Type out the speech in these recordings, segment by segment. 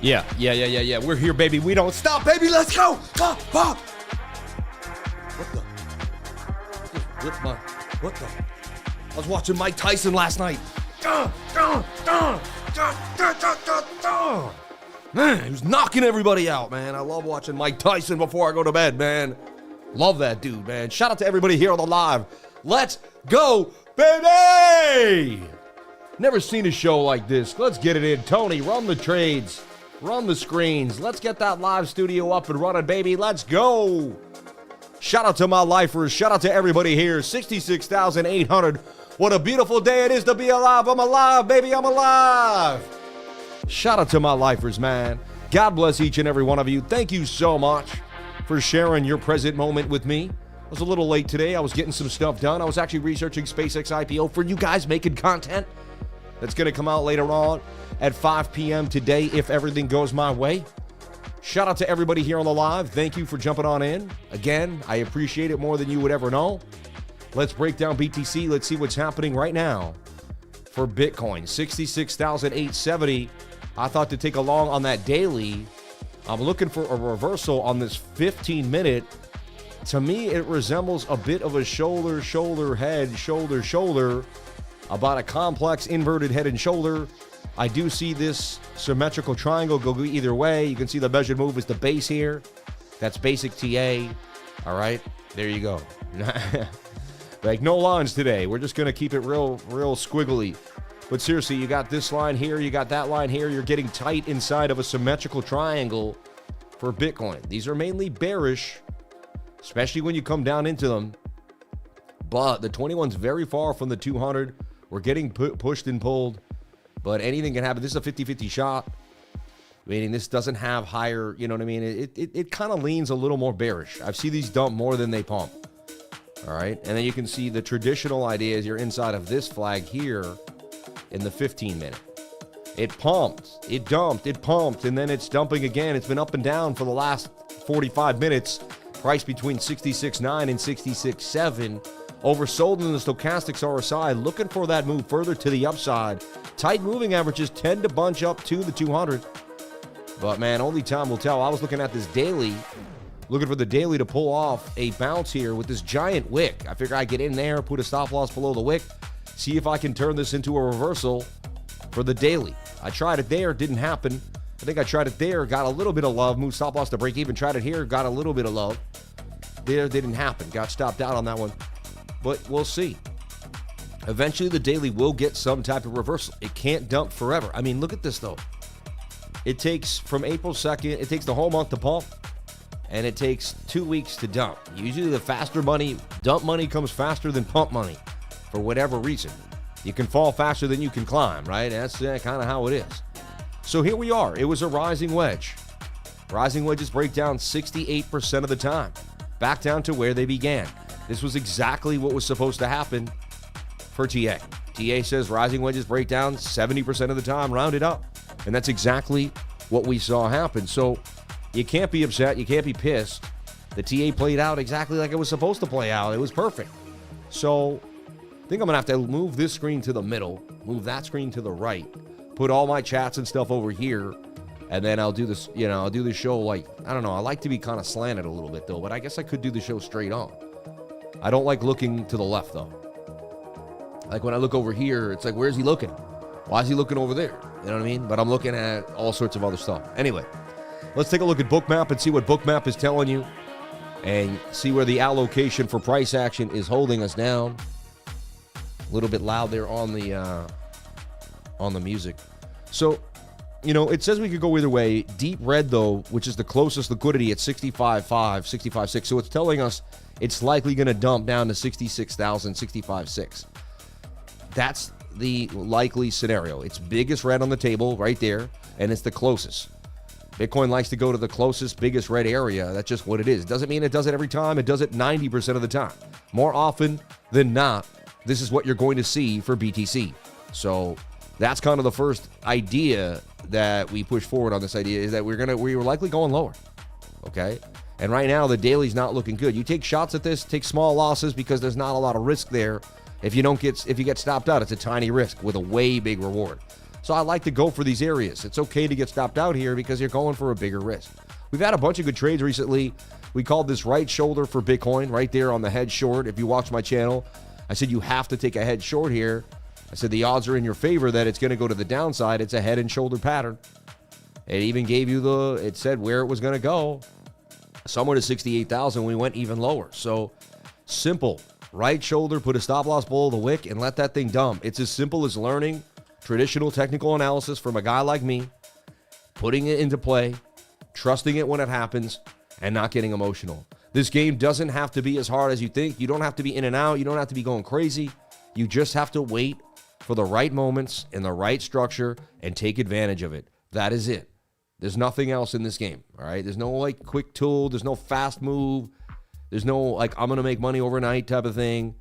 Yeah. We're here, baby. We don't stop, baby. Let's go. Pop. What the? I was watching Mike Tyson last night. Man, he was knocking everybody out, man. I love watching Mike Tyson before I go to bed, man. Love that dude, man. Shout out to everybody here on the live. Let's go, baby! Never seen a show like this. Let's get it in. Tony, run the trades. Run the screens. Let's get that live studio up and running, baby. Let's go. Shout out to my lifers. Shout out to everybody here. 66,800. What a beautiful day it is to be alive. I'm alive, baby. I'm alive. Shout out to my lifers, man. God bless each and every one of you. Thank you so much for sharing your present moment with me. I was a little late today. I was getting some stuff done. I was actually researching SpaceX IPO for you guys, making content that's going to come out later on at 5 p.m. today if everything goes my way. Shout out to everybody here on the live. Thank you for jumping on in. Again, I appreciate it more than you would ever know. Let's break down BTC. Let's see what's happening right now for Bitcoin. 66,870. I thought to take along on that daily. I'm looking for a reversal on this 15-minute. To me, it resembles a bit of a shoulder, head, shoulder, about a complex inverted head and shoulder. I do see this symmetrical triangle go either way. You can see the measured move is the base here. That's basic TA. All right, there you go. Like no lines today. We're just going to keep it real squiggly. But seriously, you got this line here, you got that line here. You're getting tight inside of a symmetrical triangle for Bitcoin. These are mainly bearish, especially when you come down into them. But the 21's very far from the 200. We're getting pushed and pulled. But anything can happen. This is a 50-50 shot. Meaning this doesn't have higher, you know what I mean? It kind of leans a little more bearish. I've seen these dump more than they pump. All right? And then you can see the traditional idea is you're inside of this flag here in the 15-minute. It pumped, it dumped, it pumped, and then it's dumping again. It's been up and down for the last 45 minutes. Price between 66.9 and 66.7. Oversold in the stochastics RSI, looking for that move further to the upside. Tight moving averages tend to bunch up to the 200. But man, only time will tell. I was looking at this daily, looking for the daily to pull off a bounce here with this giant wick. I figure I'd get in there, put a stop loss below the wick, see if I can turn this into a reversal for the daily. I tried it there, didn't happen. I think I tried it there, got a little bit of love, moved stop loss to break even, tried it here, got a little bit of love. There, didn't happen, got stopped out on that one. But we'll see. Eventually, the daily will get some type of reversal. It can't dump forever. I mean, look at this, though. It takes, from April 2nd, it takes the whole month to pump, and it takes 2 weeks to dump. Usually, the faster money, dump money comes faster than pump money, for whatever reason. You can fall faster than you can climb, right? That's kind of how it is. So here we are. It was a rising wedge. Rising wedges break down 68% of the time, back down to where they began. This was exactly what was supposed to happen for TA. TA says rising wedges break down 70% of the time, round it up. And that's exactly what we saw happen. So you can't be upset. You can't be pissed. The TA played out exactly like it was supposed to play out. It was perfect. So I think I'm going to have to move this screen to the middle, move that screen to the right, put all my chats and stuff over here, and then I'll do this, I'll do the show like, I don't know, I like to be kind of slanted a little bit, though, but I guess I could do the show straight on. I don't like looking to the left, though. Like when I look over here, it's like, where's he looking? Why is he looking over there? You know what I mean? But I'm looking at all sorts of other stuff. Anyway, let's take a look at BOOKMAP and see what BOOKMAP is telling you and see where the allocation for price action is holding us down. A little bit loud there on the music. So, it says we could go either way. Deep red, though, which is the closest liquidity at 65.5, 65.6. So it's telling us it's likely going to dump down to 66,000, 65.6. That's the likely scenario. It's biggest red on the table right there, and it's the closest. Bitcoin likes to go to the closest, biggest red area. That's just what it is. Doesn't mean it does it every time. It does it 90% of the time. More often than not, this is what you're going to see for BTC. So that's kind of the first idea that we push forward on this idea, is that we were likely going lower. Okay? And right now, the daily's not looking good. You take shots at this, take small losses because there's not a lot of risk there. If you get stopped out, it's a tiny risk with a way big reward. So I like to go for these areas. It's okay to get stopped out here because you're going for a bigger risk. We've had a bunch of good trades recently. We called this right shoulder for Bitcoin right there on the head short. If you watch my channel, I said you have to take a head short here. I said the odds are in your favor that it's going to go to the downside. It's a head and shoulder pattern. It even gave you it said where it was going to go. Somewhere to 68,000. We went even lower. So simple. Right shoulder, put a stop loss below the wick and let that thing dump. It's as simple as learning traditional technical analysis from a guy like me, putting it into play, trusting it when it happens, and not getting emotional. This game doesn't have to be as hard as you think. You don't have to be in and out. You don't have to be going crazy. You just have to wait for the right moments in the right structure and take advantage of it. That is it. There's nothing else in this game, all right? There's no, like, quick tool. There's no fast move. There's no, like, I'm going to make money overnight type of thing.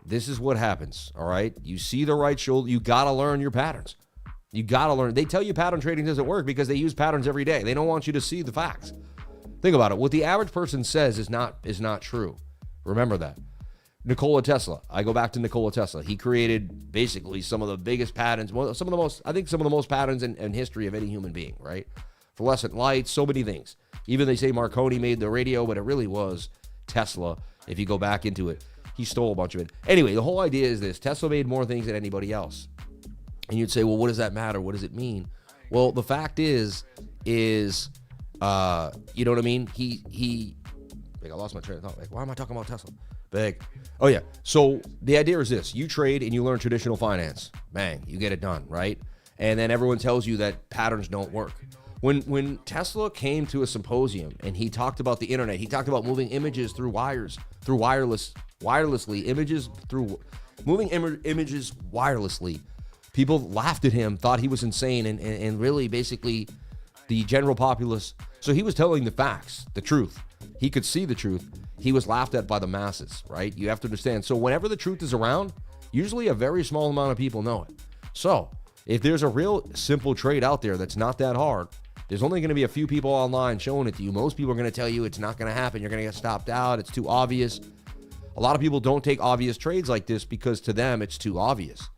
This is what happens, all right? You see the right shoulder. You got to learn your patterns. You got to learn. They tell you pattern trading doesn't work because they use patterns every day. They don't want you to see the facts. Think about it. What the average person says is not true. Remember that. Nikola Tesla. I go back to Nikola Tesla. He created basically some of the biggest patterns, some of the most patterns in history of any human being, right? Fluorescent lights, so many things. Even they say Marconi made the radio, but it really was Tesla. If you go back into it, he stole a bunch of it. Anyway, the whole idea is this. Tesla made more things than anybody else. And you'd say, well, what does that matter? What does it mean? Well, the fact is, you know what I mean? I lost my train of thought. Like, why am I talking about Tesla? Oh yeah. So the idea is this: you trade and you learn traditional finance. Bang, you get it done, right? And then everyone tells you that patterns don't work. When Tesla came to a symposium and he talked about the internet, he talked about moving images through wires, through wirelessly, moving images wirelessly. People laughed at him, thought he was insane, and really basically the general populace. So he was telling the facts, the truth. He could see the truth. He was laughed at by the masses, right? You have to understand. So whenever the truth is around, usually a very small amount of people know it. So if there's a real simple trade out there that's not that hard, there's only going to be a few people online showing it to you. Most people are going to tell you it's not going to happen. You're going to get stopped out. It's too obvious. A lot of people don't take obvious trades like this because to them it's too obvious.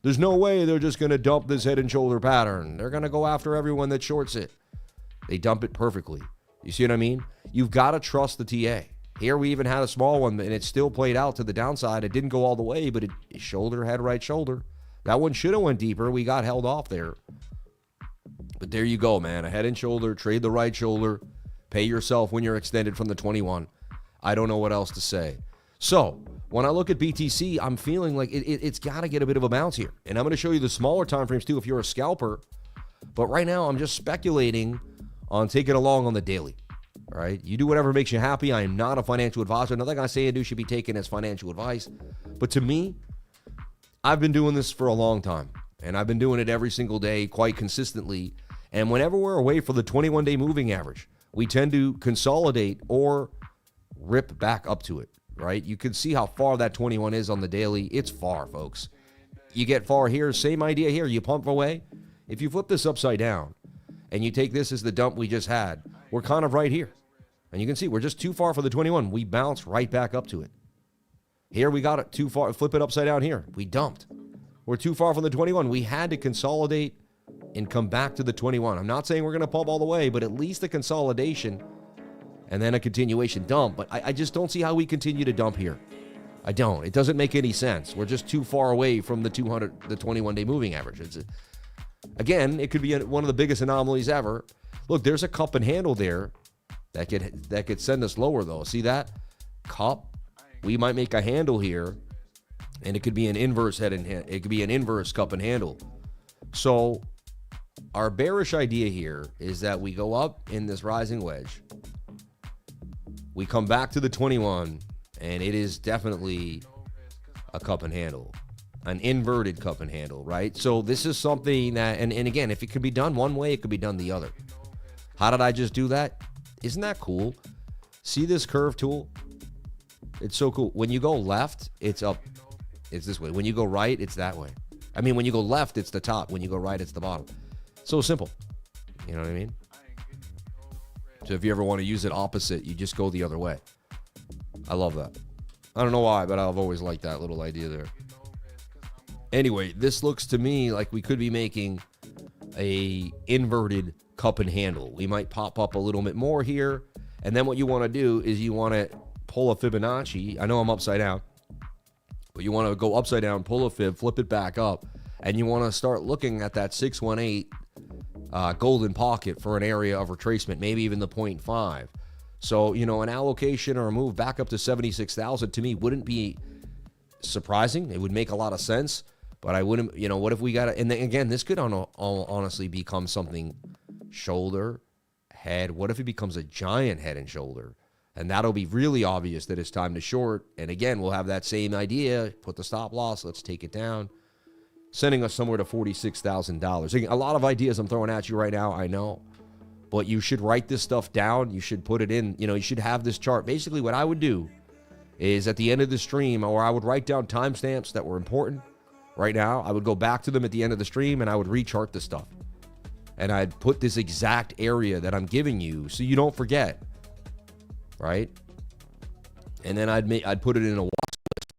There's no way they're just going to dump this head and shoulder pattern. They're going to go after everyone that shorts it. They dump it perfectly. You see what I mean? You've got to trust the TA. Here we even had a small one, and it still played out to the downside. It didn't go all the way, but it shoulder, head, right shoulder. That one should have went deeper. We got held off there. But there you go, man. A head and shoulder, trade the right shoulder, pay yourself when you're extended from the 21. I don't know what else to say. So when I look at BTC, I'm feeling like it's got to get a bit of a bounce here. And I'm going to show you the smaller time frames too if you're a scalper. But right now, I'm just speculating on taking along on the daily. All right, you do whatever makes you happy. I am not a financial advisor. Nothing I say and do should be taken as financial advice. But to me, I've been doing this for a long time, and I've been doing it every single day quite consistently. And whenever we're away for the 21-day moving average, we tend to consolidate or rip back up to it, right? You can see how far that 21 is on the daily. It's far, folks. You get far here, same idea here. You pump away. If you flip this upside down and you take this as the dump we just had, we're kind of right here. And you can see we're just too far for the 21. We bounce right back up to it. Here we got it too far. Flip it upside down here. We dumped. We're too far from the 21. We had to consolidate and come back to the 21. I'm not saying we're going to pump all the way, but at least a consolidation and then a continuation dump. But I just don't see how we continue to dump here. I don't. It doesn't make any sense. We're just too far away from the 21-day moving average. Again, it could be one of the biggest anomalies ever. Look, there's a cup and handle there that could send us lower, though. See that? Cup. We might make a handle here, and it could be an inverse head and it could be an inverse cup and handle. So our bearish idea here is that we go up in this rising wedge. We come back to the 21, and it is definitely a cup and handle. An inverted cup and handle, right? So this is something that, and again, if it could be done one way, it could be done the other. How did I just do that? Isn't that cool? See this curve tool? It's so cool. When you go left, it's up. It's this way. When you go right, it's that way. I mean, when you go left, it's the top. When you go right, it's the bottom. So simple. You know what I mean? So if you ever want to use it opposite, you just go the other way. I love that. I don't know why, but I've always liked that little idea there. Anyway, this looks to me like we could be making a inverted cup and handle. We might pop up a little bit more here. And then what you want to do is you want to pull a Fibonacci. I know I'm upside down, but you want to go upside down, pull a fib, flip it back up, and you want to start looking at that 618 golden pocket for an area of retracement, maybe even the 0.5. So, you know, an allocation or a move back up to 76,000 to me wouldn't be surprising. It would make a lot of sense, but I wouldn't, you know, what if we got it? And then, again, this could honestly become something shoulder, head. What if it becomes a giant head and shoulder? And that'll be really obvious that it's time to short. And again, we'll have that same idea. Put the stop loss. Let's take it down. Sending us somewhere to $46,000. A lot of ideas I'm throwing at you right now, I know. But you should write this stuff down. You should put it in. You know, you should have this chart. Basically, what I would do is at the end of the stream, or I would write down timestamps that were important right now. I would go back to them at the end of the stream, and I would rechart the stuff. And I'd put this exact area that I'm giving you so you don't forget. Right? And then I'd put it in a watch list,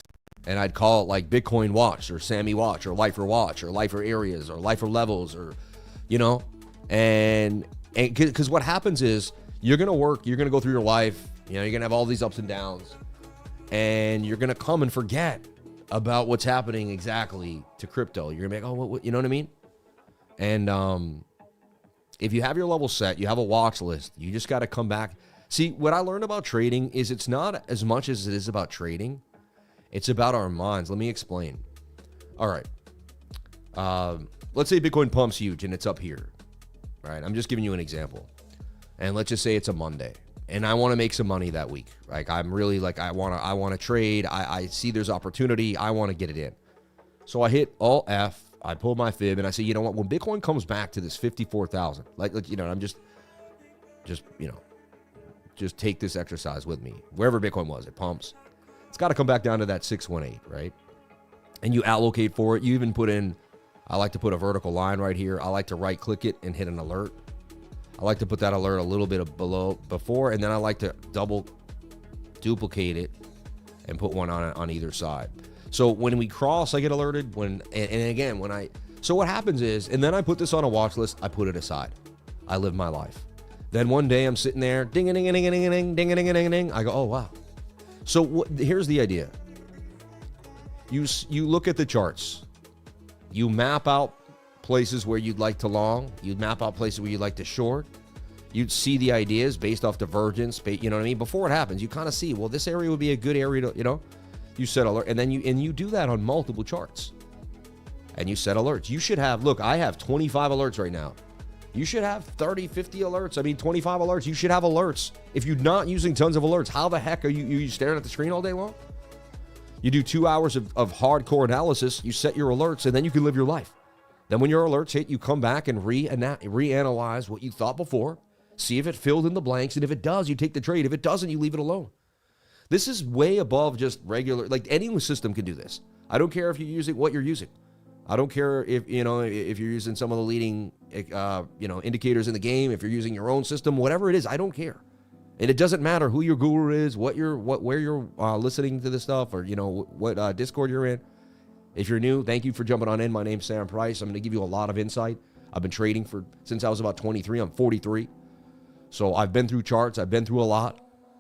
and I'd call it like Bitcoin Watch or Sammy Watch or Lifer Watch or Lifer Areas or Lifer Levels, or, you know, and because what happens is you're going to work, you're going to go through your life, you know, you're going to have all these ups and downs, and you're going to come and forget about what's happening exactly to crypto. You're going to be like, oh, what, you know what I mean? And if you have your level set, you have a watch list, you just got to come back. See, what I learned about trading is it's not as much as it is about trading. It's about our minds. Let me explain. All right. Let's say Bitcoin pumps huge and it's up here. All right. I'm just giving you an example. And let's just say it's a Monday and I want to make some money that week. Like I'm really like, I want to trade. I see there's opportunity. I want to get it in. So I hit Alt F. I pull my fib and I say, you know what? When Bitcoin comes back to this 54,000, like, you know, I'm just, you know, just take this exercise with me. Wherever Bitcoin was, it pumps. It's got to come back down to that 618, right? And you allocate for it. You even put in, I like to put a vertical line right here. I like to right click it and hit an alert. I like to put that alert a little bit before, and then I like to double duplicate it and put one on either side. So when we cross, I get alerted. And again, so what happens is, and then I put this on a watch list, I put it aside. I live my life. Then one day I'm sitting there, ding-a-ding-a-ding-a-ding, I go, oh, wow. So here's the idea. You look at the charts. You map out places where you'd like to long. You'd map out places where you'd like to short. You'd see the ideas based off divergence. You know what I mean? Before it happens, you kind of see, well, this area would be a good area to, you know, you set alert. And then you do that on multiple charts. And you set alerts. You should have, look, I have 25 alerts right now. You should have 30, 50 alerts. I mean, 25 alerts. You should have alerts. If you're not using tons of alerts, how the heck are you staring at the screen all day long? You do 2 hours of hardcore analysis. You set your alerts, and then you can live your life. Then when your alerts hit, you come back and reanalyze what you thought before. See if it filled in the blanks, and if it does, you take the trade. If it doesn't, you leave it alone. This is way above just regular, like any system can do this. I don't care if you're using what you're using. I don't care if, you know, if you're using some of the leading, you know, indicators in the game, if you're using your own system, whatever it is, I don't care. And it doesn't matter who your guru is, where you're listening to this stuff, or, you know, what Discord you're in. If you're new, thank you for jumping on in. My name's Sam Price. I'm going to give you a lot of insight. I've been trading since I was about 23. I'm 43. So I've been through charts. I've been through a lot.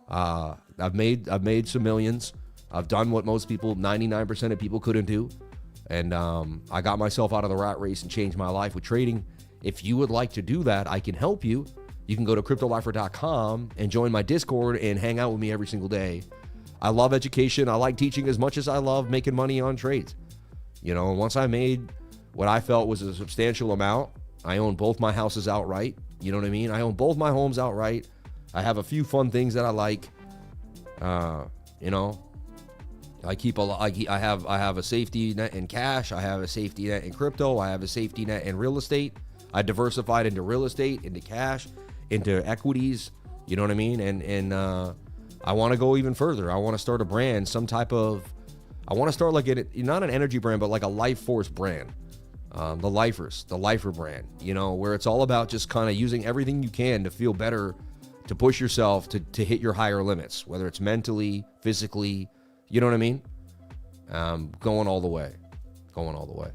I've made some millions. I've done what most people, 99% of people couldn't do. And I got myself out of the rat race and changed my life with trading. If you would like to do that, I can help you. You can go to cryptolifer.com and join my Discord and hang out with me every single day. I love education. I like teaching as much as I love making money on trades. You know, once I made what I felt was a substantial amount, I own both my houses outright. You know what I mean? I own both my homes outright. I have a few fun things that I like. You know, I have a safety net in cash. I have a safety net in crypto. I have a safety net in real estate. I diversified into real estate, into cash, into equities. You know what I mean? And I want to go even further. I want to start a brand, I want to start like not an energy brand, but like a life force brand. The Lifer brand, you know, where it's all about just kind of using everything you can to feel better, to push yourself to hit your higher limits, whether it's mentally, physically, you know what I mean? Going all the way. going all the way.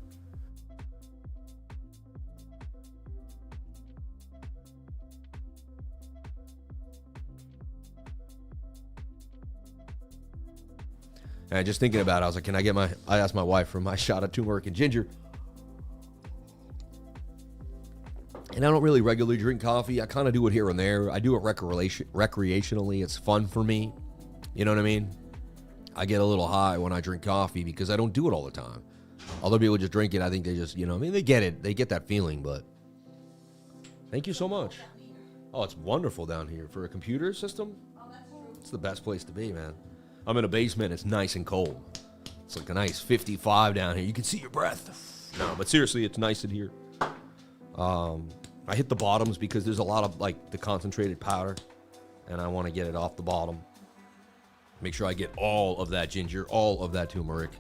And just thinking about it, I was like, can I get I asked my wife for my shot of turmeric and ginger. And I don't really regularly drink coffee. I kind of do it here and there. I do it recreationally. It's fun for me. You know what I mean? I get a little high when I drink coffee because I don't do it all the time. Other people just drink it. I think they just, you know, I mean, they get it. They get that feeling, but thank you so much. Oh, it's wonderful down here for a computer system. It's the best place to be, man. I'm in a basement. It's nice and cold. It's like a nice 55 down here. You can see your breath. No, but seriously, it's nice in here. I hit the bottoms because there's a lot of like the concentrated powder and I want to get it off the bottom. Make sure I get all of that ginger, all of that turmeric.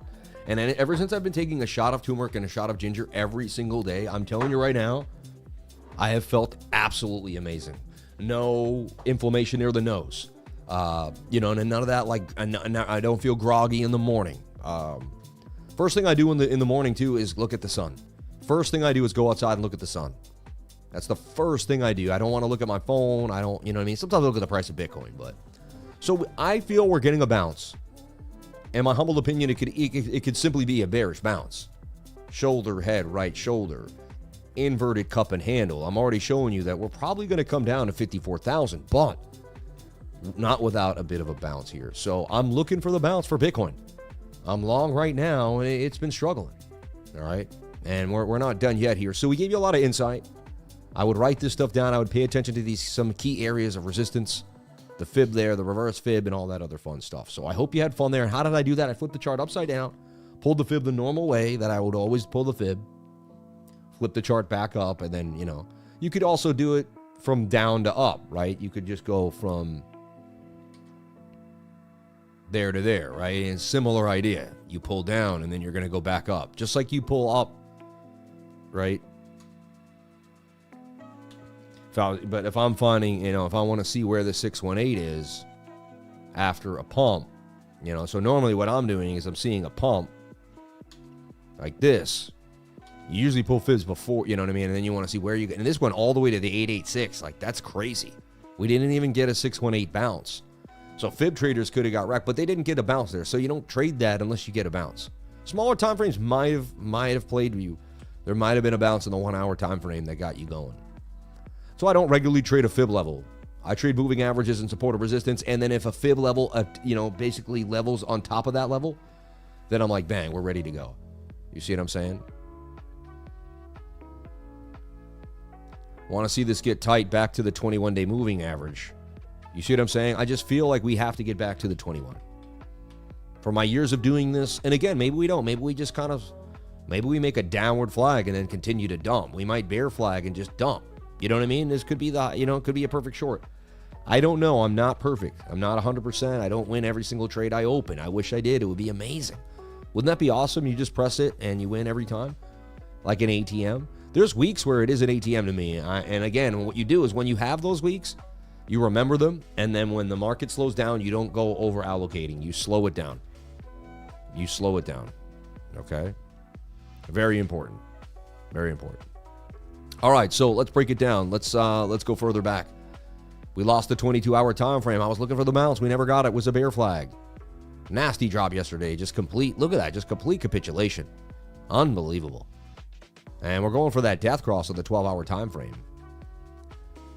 And then ever since I've been taking a shot of turmeric and a shot of ginger every single day, I'm telling you right now, I have felt absolutely amazing. No inflammation near the nose. You know, and none of that, like, I don't feel groggy in the morning. First thing I do in the morning too is look at the sun. First thing I do is go outside and look at the sun. That's the first thing I do. I don't want to look at my phone. I don't, you know what I mean? Sometimes I look at the price of Bitcoin, but. So I feel we're getting a bounce. In my humble opinion, it could simply be a bearish bounce. Shoulder, head, right shoulder. Inverted cup and handle. I'm already showing you that we're probably going to come down to 54,000, but not without a bit of a bounce here. So I'm looking for the bounce for Bitcoin. I'm long right now, and it's been struggling. All right? And we're not done yet here. So we gave you a lot of insight. I would write this stuff down. I would pay attention to some key areas of resistance. The fib there, the reverse fib, and all that other fun stuff. So I hope you had fun there. And how did I do that? I flipped the chart upside down, pulled the fib the normal way that I would always pull the fib, flip the chart back up, and then, you know, you could also do it from down to up, right? You could just go from there to there, right? And similar idea. You pull down, and then you're going to go back up. Just like you pull up, right? But if I'm finding, you know, if I want to see where the 618 is after a pump, you know, so normally what I'm doing is I'm seeing a pump like this. You usually pull fibs before, you know what I mean? And then you want to see where you get, and this went all the way to the 886. Like, that's crazy. We didn't even get a 618 bounce. So fib traders could have got wrecked, but they didn't get a bounce there. So you don't trade that unless you get a bounce. Smaller time frames might have played you. There might have been a bounce in the 1 hour time frame that got you going. So I don't regularly trade a fib level. I trade moving averages and supportive resistance, and then if a fib level, you know, basically levels on top of that level, then I'm like, bang, we're ready to go. You see what I'm saying? Want to see this get tight back to the 21-day moving average. You see what I'm saying? I just feel like we have to get back to the 21. For my years of doing this, and again, maybe we don't. Maybe we just kind of, maybe we make a downward flag and then continue to dump. We might bear flag and just dump. You know what I mean? This could be it could be a perfect short. I don't know. I'm not perfect. I'm not 100%. I don't win every single trade I open. I wish I did. It would be amazing. Wouldn't that be awesome? You just press it and you win every time? Like an ATM? There's weeks where it is an ATM to me. And again, what you do is when you have those weeks, you remember them. And then when the market slows down, you don't go over allocating. You slow it down. You slow it down. Okay? Very important. Very important. All right, so let's break it down. Let's go further back. We lost the 22-hour time frame. I was looking for the bounce. We never got it. It was a bear flag. Nasty drop yesterday. Just complete. Look at that. Just complete capitulation. Unbelievable. And we're going for that death cross on the 12-hour time frame.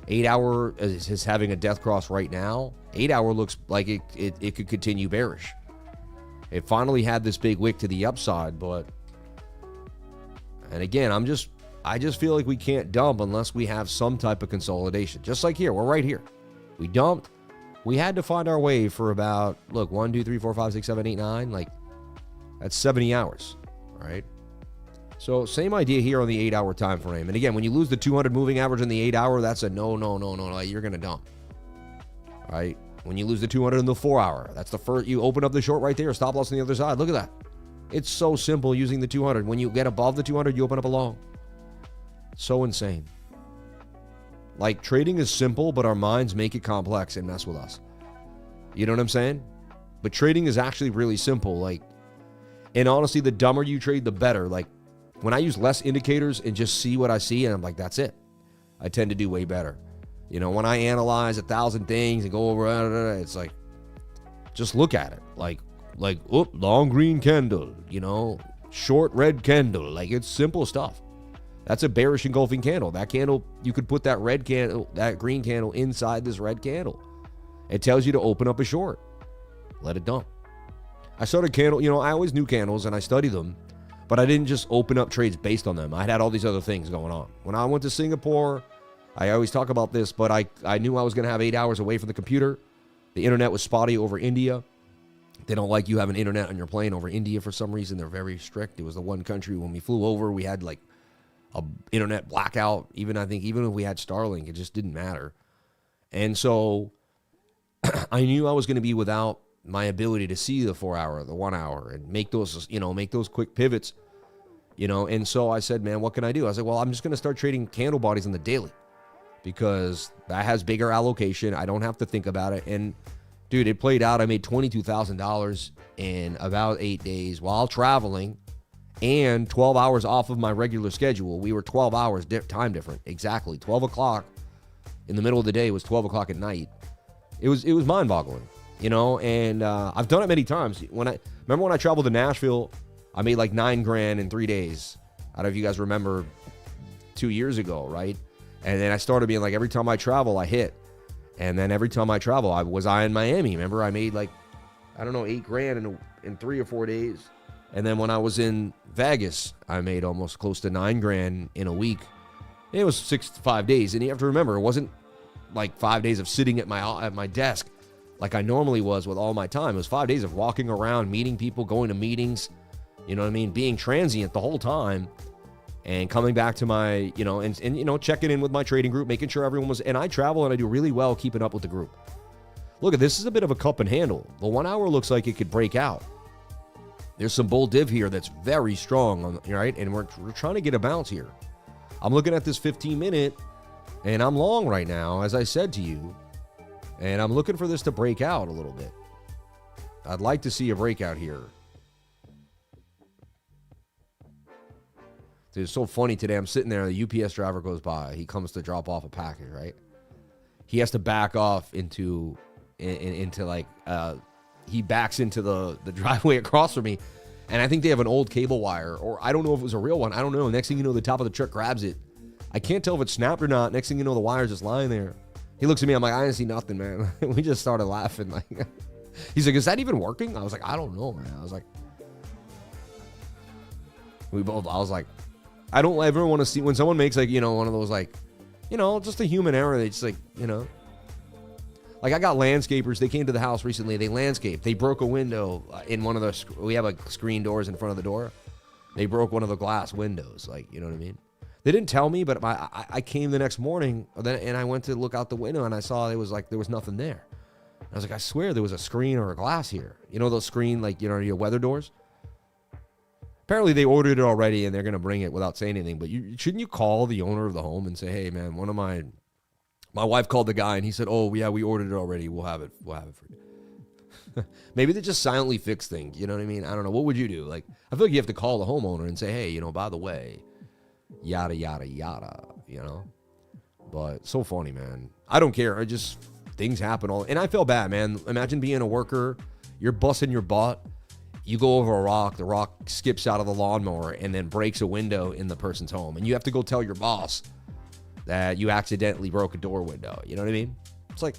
8-hour is having a death cross right now. 8-hour looks like it could continue bearish. It finally had this big wick to the upside, but, and again, I just feel like we can't dump unless we have some type of consolidation. Just like here, we're right here. We dumped. We had to find our way for about, look, 1, 2, 3, 4, 5, 6, 7, 8, 9. Like, that's 70 hours, all right? So same idea here on the 8-hour time frame. And again, when you lose the 200 moving average in the 8-hour, that's a no. Like, you're going to dump, all right? When you lose the 200 in the 4-hour, that's the first. You open up the short right there, stop loss on the other side. Look at that. It's so simple using the 200. When you get above the 200, you open up a long. So insane. Like, trading is simple, but our minds make it complex and mess with us. You know what I'm saying? But trading is actually really simple. Like, And honestly, the dumber you trade, the better. Like, when I use less indicators and just see what I see, and I'm like, that's it, I tend to do way better. You know, when I analyze 1,000 things and go over, it's like, just look at it. Like, long green candle, you know, short red candle. Like, it's simple stuff. That's a bearish engulfing candle. That candle, you could put that red candle, that green candle inside this red candle. It tells you to open up a short. Let it dump. I started candle, you know, I always knew candles and I studied them, but I didn't just open up trades based on them. I had all these other things going on. When I went to Singapore, I always talk about this, but I knew I was going to have 8 hours away from the computer. The internet was spotty over India. They don't like you having internet on your plane over India for some reason. They're very strict. It was the one country when we flew over, we had like a internet blackout. Even if we had Starlink, it just didn't matter. And so I knew I was going to be without my ability to see the 4 hour, the 1 hour, and make those, you know, make those quick pivots, you know. And so I said, man, what can I do? I was like, well, I'm just going to start trading candle bodies on the daily because that has bigger allocation. I don't have to think about it. And dude, it played out. I made $22,000 in about 8 days while traveling and 12 hours off of my regular schedule. We were 12 hours time different. Exactly. 12 o'clock in the middle of the day was 12 o'clock at night. It was mind boggling, you know, and I've done it many times. Remember when I traveled to Nashville, I made like $9,000 in 3 days. I don't know if you guys remember 2 years ago, right? And then I started being like, every time I travel, I hit. And then every time I travel, I was in Miami. Remember, I made like, I don't know, $8,000 in 3 or 4 days. And then when I was in Vegas, I made almost close to $9,000 in a week. And it was 6 to 5 days. And you have to remember, it wasn't like 5 days of sitting at my desk like I normally was with all my time. It was 5 days of walking around, meeting people, going to meetings, you know what I mean, being transient the whole time. And coming back to my, you know, and you know, checking in with my trading group, making sure everyone was, and I travel and I do really well keeping up with the group. Look, this is a bit of a cup and handle. The 1 hour looks like it could break out. There's some bull div here that's very strong, right? And we're trying to get a bounce here. I'm looking at this 15-minute, and I'm long right now, as I said to you, and I'm looking for this to break out a little bit. I'd like to see a breakout here. Dude, it's so funny today. I'm sitting there. The UPS driver goes by. He comes to drop off a package, right? He has to back off into like, he backs into the driveway across from me. And I think they have an old cable wire, or I don't know if it was a real one. I don't know. Next thing you know, the top of the truck grabs it. I can't tell if it's snapped or not. Next thing you know, the wire's just lying there. He looks at me. I'm like, I didn't see nothing, man. We just started laughing. Like, he's like, is that even working? I was like, I don't know, man. I was like, I was like, I don't ever want to see when someone makes like, you know, one of those like, you know, just a human error. They just like, you know, like I got landscapers. They came to the house recently. They landscaped. They broke a window in one of the, we have like screen doors in front of the door. They broke one of the glass windows. Like, you know what I mean? They didn't tell me, but I came the next morning and I went to look out the window and I saw there was nothing there. I was like, I swear there was a screen or a glass here. You know, those screen, like, you know, your weather doors. Apparently they ordered it already and they're going to bring it without saying anything. But shouldn't you call the owner of the home and say, hey, man, my wife called the guy and he said, oh, yeah, we ordered it already. We'll have it for you. Maybe they just silently fix things. You know what I mean? I don't know. What would you do? Like, I feel like you have to call the homeowner and say, hey, you know, by the way, yada, yada, yada, you know? But so funny, man. I don't care. Things happen and I feel bad, man. Imagine being a worker. You're busting your butt. You go over a rock, the rock skips out of the lawnmower and then breaks a window in the person's home. And you have to go tell your boss that you accidentally broke a door window. You know what I mean? It's like,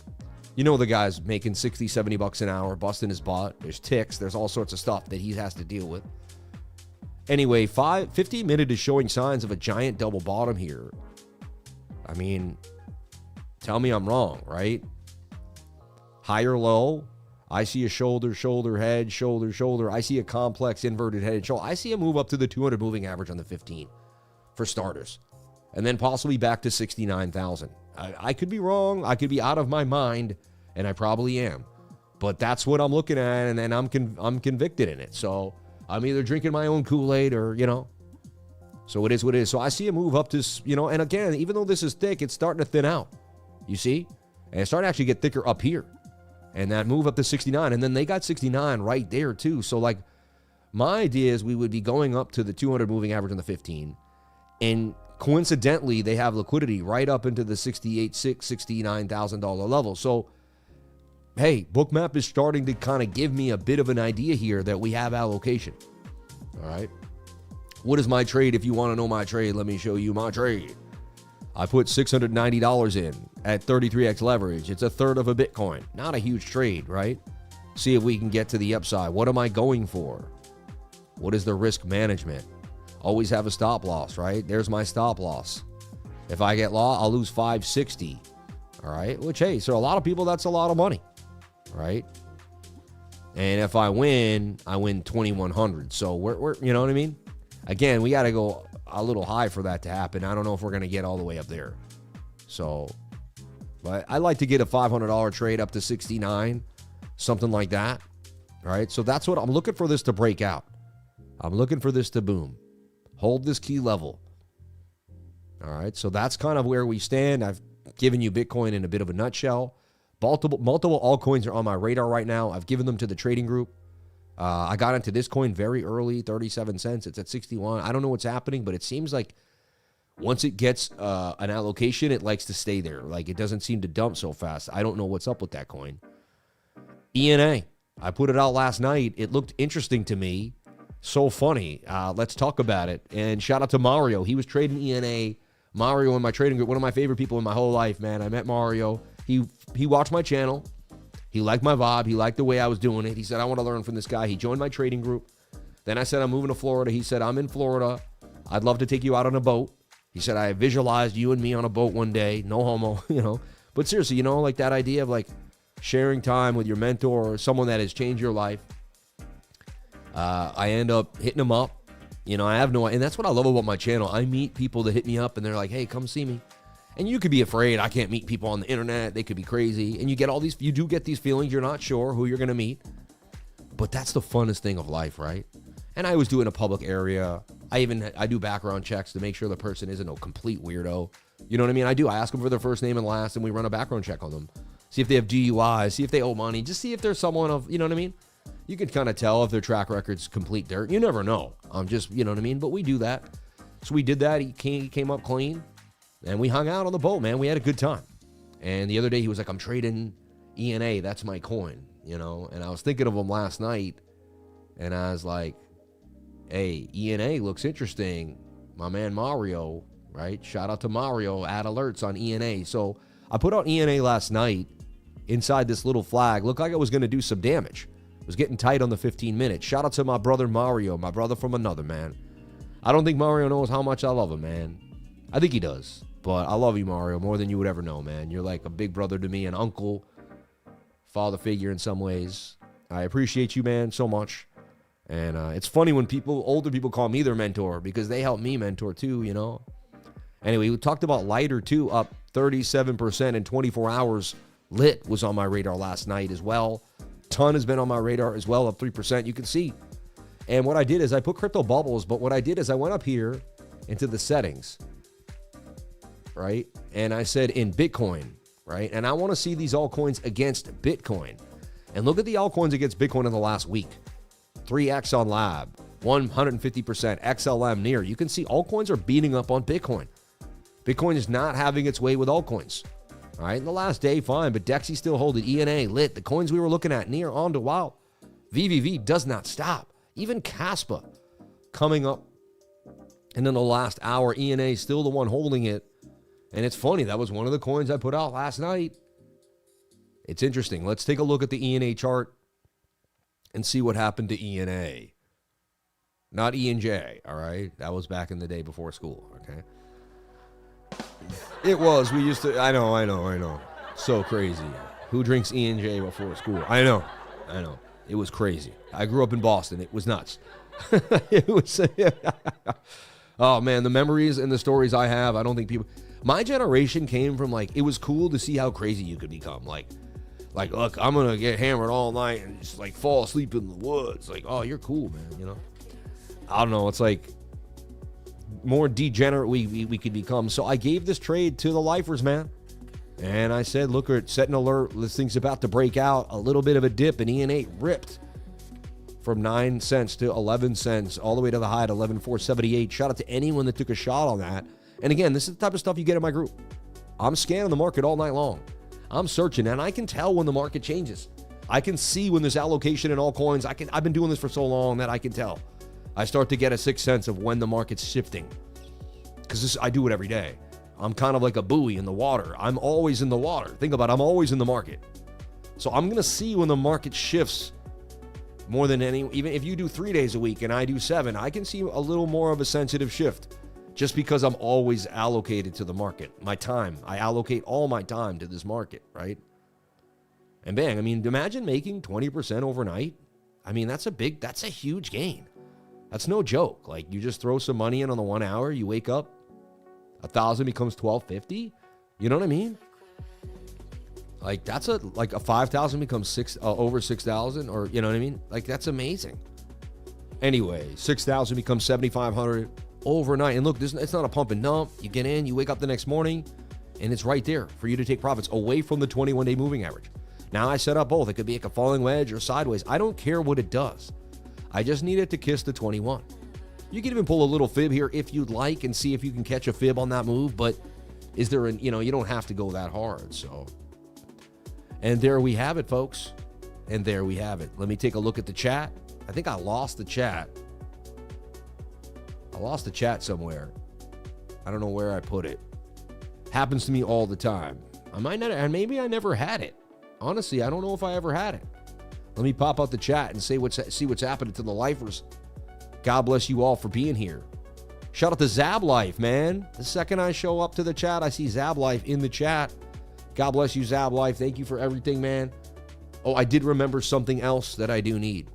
you know, the guy's making $60, $70 an hour, busting his butt. There's ticks. There's all sorts of stuff that he has to deal with. Anyway, 15 minute is showing signs of a giant double bottom here. I mean, tell me I'm wrong, right? Higher low. I see a shoulder, shoulder, head, shoulder, shoulder. I see a complex inverted head and shoulder. I see a move up to the 200 moving average on the 15 for starters. And then possibly back to 69,000. I could be wrong. I could be out of my mind, and I probably am. But that's what I'm looking at, and I'm convicted in it. So I'm either drinking my own Kool-Aid or, you know. So it is what it is. So I see a move up to, you know, and again, even though this is thick, it's starting to thin out. You see? And it's starting to actually get thicker up here. And that move up to 69. And then they got 69 right there, too. So, like, my idea is we would be going up to the 200 moving average on the 15, and coincidentally, they have liquidity right up into the $69,000 level. So, hey, BOOKMAP is starting to kind of give me a bit of an idea here that we have allocation. All right. What is my trade? If you want to know my trade, let me show you my trade. I put $690 in at 33x leverage. It's a third of a Bitcoin. Not a huge trade, right? See if we can get to the upside. What am I going for? What is the risk management? Always have a stop loss, right? There's my stop loss. If I get lost, I'll lose 560. All right. Which, hey, so a lot of people, that's a lot of money, right? And if I win 2,100. So we're you know what I mean? Again, we got to go a little high for that to happen. I don't know if we're going to get all the way up there. So, but I like to get a $500 trade up to 69, something like that. All right. So that's what I'm looking for, this to break out. I'm looking for this to boom. Hold this key level. All right. So that's kind of where we stand. I've given you Bitcoin in a bit of a nutshell. Multiple altcoins are on my radar right now. I've given them to the trading group. I got into this coin very early, 37 cents. It's at 61. I don't know what's happening, but it seems like once it gets an allocation, it likes to stay there. Like, it doesn't seem to dump so fast. I don't know what's up with that coin. ENA. I put it out last night. It looked interesting to me. So funny. Let's talk about it. And shout out to Mario. He was trading ENA. Mario in my trading group, one of my favorite people in my whole life, man. I met Mario. He watched my channel. He liked my vibe. He liked the way I was doing it. He said, I want to learn from this guy. He joined my trading group. Then I said, I'm moving to Florida. He said, I'm in Florida. I'd love to take you out on a boat. He said, I visualized you and me on a boat one day. No homo, you know. But seriously, you know, like that idea of like sharing time with your mentor or someone that has changed your life. I end up hitting him up. You know, I have no, and that's what I love about my channel. I meet people that hit me up and they're like, hey, come see me. And you could be afraid. I can't meet people on the internet. They could be crazy. And you get all these, you do get these feelings. You're not sure who you're going to meet. But that's the funnest thing of life, right? And I always do it in a public area. I do background checks to make sure the person isn't a complete weirdo. You know what I mean? I ask them for their first name and last, and we run a background check on them. See if they have DUIs, see if they owe money, just see if there's someone of, you know what I mean? You can kind of tell if their track record's complete dirt. You never know. I'm just, you know what I mean? But we do that. So we did that. He came up clean. And we hung out on the boat, man. We had a good time. And the other day he was like, I'm trading ENA. That's my coin, you know. And I was thinking of him last night. And I was like, hey, ENA looks interesting. My man Mario, right? Shout out to Mario. Add alerts on ENA. So I put out ENA last night inside this little flag. Looked like I was going to do some damage. It was getting tight on the 15 minutes. Shout out to my brother Mario, my brother from another, man. I don't think Mario knows how much I love him, man. I think he does. But I love you, Mario, more than you would ever know, man. You're like a big brother to me, an uncle, father figure in some ways. I appreciate you, man, so much. And it's funny when older people call me their mentor because they help me mentor too, you know. Anyway, we talked about Lighter too, up 37% in 24 hours. Lit was on my radar last night as well. Ton has been on my radar as well, up 3%. You can see. And what I did is I put crypto bubbles, but what I did is I went up here into the settings. Right? And I said in Bitcoin, right? And I want to see these altcoins against Bitcoin. And look at the altcoins against Bitcoin in the last week. 3X on Lab, 150%, XLM near. You can see altcoins are beating up on Bitcoin. Bitcoin is not having its way with altcoins. All right, in the last day, fine, but DEXY still holding, ENA, lit. The coins we were looking at near, ONDO, wow. VVV does not stop. Even Caspa coming up. And then the last hour, ENA is still the one holding it. And it's funny, that was one of the coins I put out last night. It's interesting. Let's take a look at the ENA chart and see what happened to ENA. Not ENJ, all right? That was back in the day before school, okay? It was. We used to, I know. So crazy. Who drinks ENJ before school? I know. It was crazy. I grew up in Boston. It was nuts. It was, oh man, the memories and the stories I have, I don't think people, my generation came from like, it was cool to see how crazy you could become. Like, look, I'm going to get hammered all night and just like fall asleep in the woods. Like, oh, you're cool, man, you know? I don't know. It's like more degenerate we could become. So I gave this trade to the lifers, man. And I said, look, set an alert. This thing's about to break out. A little bit of a dip, and ENA ripped from 9 cents to 11 cents, all the way to the high at 11,478. Shout out to anyone that took a shot on that. And again, this is the type of stuff you get in my group. I'm scanning the market all night long. I'm searching, and I can tell when the market changes. I can see when there's allocation in all coins. I've been doing this for so long that I can tell. I start to get a sixth sense of when the market's shifting, because I do it every day. I'm kind of like a buoy in the water. I'm always in the water. Think about it. I'm always in the market. So I'm going to see when the market shifts more than any. Even if you do 3 days a week and I do 7, I can see a little more of a sensitive shift just because I'm always allocated to the market. My time. I allocate all my time to this market, right? And bang, I mean, imagine making 20% overnight. I mean, that's a huge gain. That's no joke. Like, you just throw some money in on the 1 hour, you wake up, 1,000 becomes 1,250. You know what I mean? Like, that's a 5,000 becomes over 6,000, or you know what I mean? Like, that's amazing. Anyway, 6,000 becomes 7,500 overnight. And look, it's not a pump and dump. You get in, you wake up the next morning, and it's right there for you to take profits away from the 21-day moving average. Now I set up both. It could be like a falling wedge or sideways. I don't care what it does. I just need it to kiss the 21. You can even pull a little fib here if you'd like and see if you can catch a fib on that move, but is there you don't have to go that hard. So, and there we have it, folks. And there we have it. Let me take a look at the chat. I think I lost the chat. I lost the chat somewhere. I don't know where I put it. Happens to me all the time. Maybe I never had it. Honestly, I don't know if I ever had it. Let me pop out the chat and see what's happening to the lifers. God bless you all for being here. Shout out to Zab Life, man. The second I show up to the chat, I see Zab Life in the chat. God bless you, Zab Life. Thank you for everything, man. Oh, I did remember something else that I do need.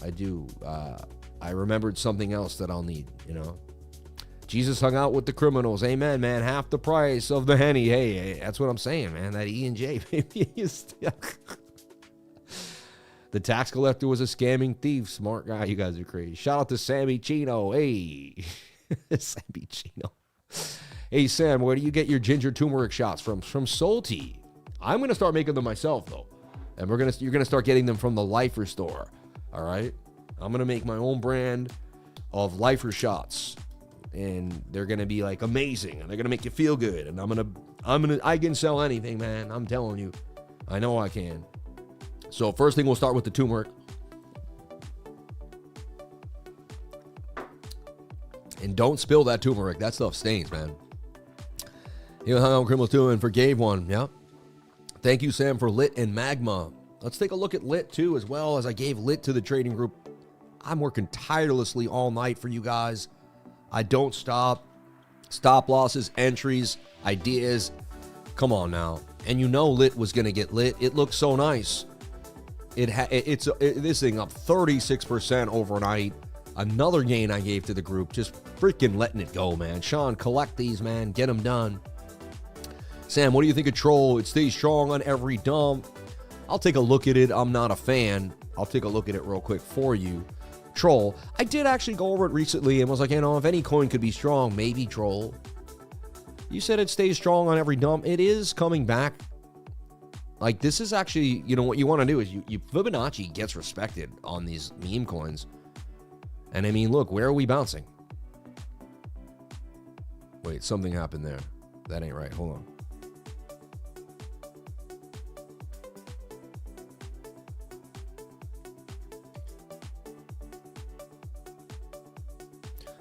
I remembered something else that I'll need, Jesus hung out with the criminals. Amen, man. Half the price of the Henny. Hey, that's what I'm saying, man. That E&J, baby. The tax collector was a scamming thief. Smart guy. You guys are crazy. Shout out to Sammy Chino. Hey. Sammy Chino. Hey, Sam, where do you get your ginger turmeric shots from? From Salty. I'm going to start making them myself, though. And you're going to start getting them from the Lifer store. All right? I'm going to make my own brand of Lifer shots. And they're going to be like amazing. And they're going to make you feel good. And I can sell anything, man. I'm telling you. I know I can. So first thing, we'll start with the turmeric. And don't spill that turmeric. That stuff stains, man. You know how criminals too, and forgave one. Yeah. Thank you, Sam, for Lit and Magma. Let's take a look at Lit too, as well as I gave Lit to the trading group. I'm working tirelessly all night for you guys. I don't stop. Stop losses, entries, ideas. Come on now. And Lit was going to get lit. It looks so nice. This thing up 36% overnight. Another gain I gave to the group. Just freaking letting it go, man. Sean, collect these, man. Get them done. Sam, what do you think of Troll? It stays strong on every dump. I'll take a look at it. I'm not a fan. I'll take a look at it real quick for you. Troll. I did actually go over it recently and was like, if any coin could be strong, maybe Troll. You said it stays strong on every dump. It is coming back. Like, this is actually, what you want to do is Fibonacci gets respected on these meme coins. And I mean, look, where are we bouncing? Wait, something happened there. That ain't right. Hold on.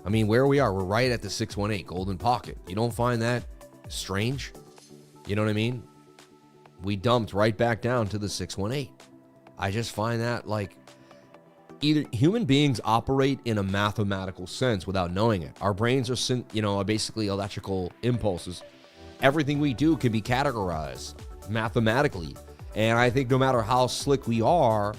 I mean, where we are, we're right at the 618 golden pocket. You don't find that strange? You know what I mean? We dumped right back down to the 618. I just find that, like, either human beings operate in a mathematical sense without knowing it. Our brains are, basically electrical impulses. Everything we do can be categorized mathematically. And I think no matter how slick we are,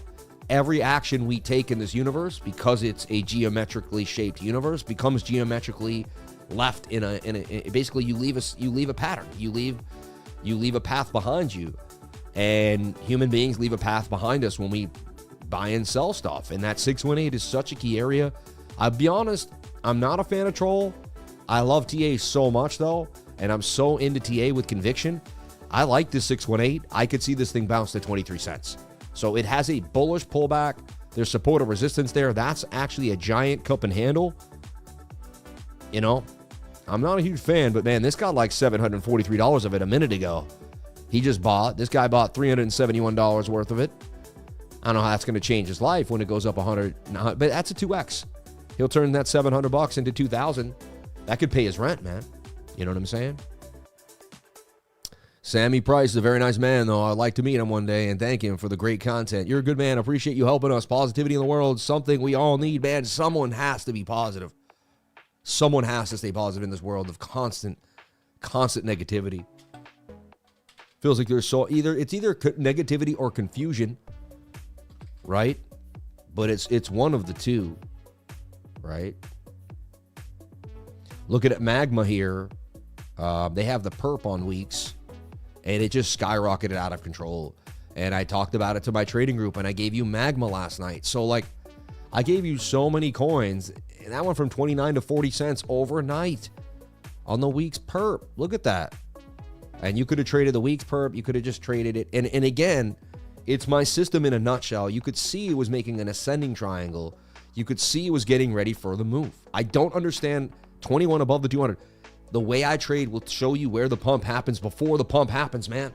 every action we take in this universe, because it's a geometrically shaped universe, becomes geometrically left in a basically you leave a pattern. You leave a path behind you, and human beings leave a path behind us when we buy and sell stuff. And that 618 is such a key area. I'll be honest, I'm not a fan of Troll. I love TA so much though, and I'm so into TA with conviction. I like this 618. I could see this thing bounce to 23 cents. So it has a bullish pullback There's support or resistance there. That's actually a giant cup and handle. You know, I'm not a huge fan, but man, this got like $743 of it a minute ago. He just bought. This guy bought $371 worth of it. I don't know how that's going to change his life when it goes up 100, but that's a 2x. He'll turn that $700 into $2,000. That could pay his rent, man. You know what I'm saying? Sammy Price is a very nice man, though. I'd like to meet him one day and thank him for the great content. You're a good man. I appreciate you helping us. Positivity in the world, something we all need, man. Someone has to be positive. Someone has to stay positive in this world of constant negativity. Feels like there's it's either negativity or confusion, right? But it's one of the two, right? Looking at MAGMA here, they have the perp on WEEX, and it just skyrocketed out of control. And I talked about it to my trading group, and I gave you MAGMA last night. So like, I gave you so many coins, and that went from 29 to 40 cents overnight on the WEEX perp. Look at that. And you could have traded the WEEX perp. You could have just traded it. And again, it's my system in a nutshell. You could see it was making an ascending triangle. You could see it was getting ready for the move. I don't understand 21 above the 200. The way I trade will show you where the pump happens before the pump happens, man.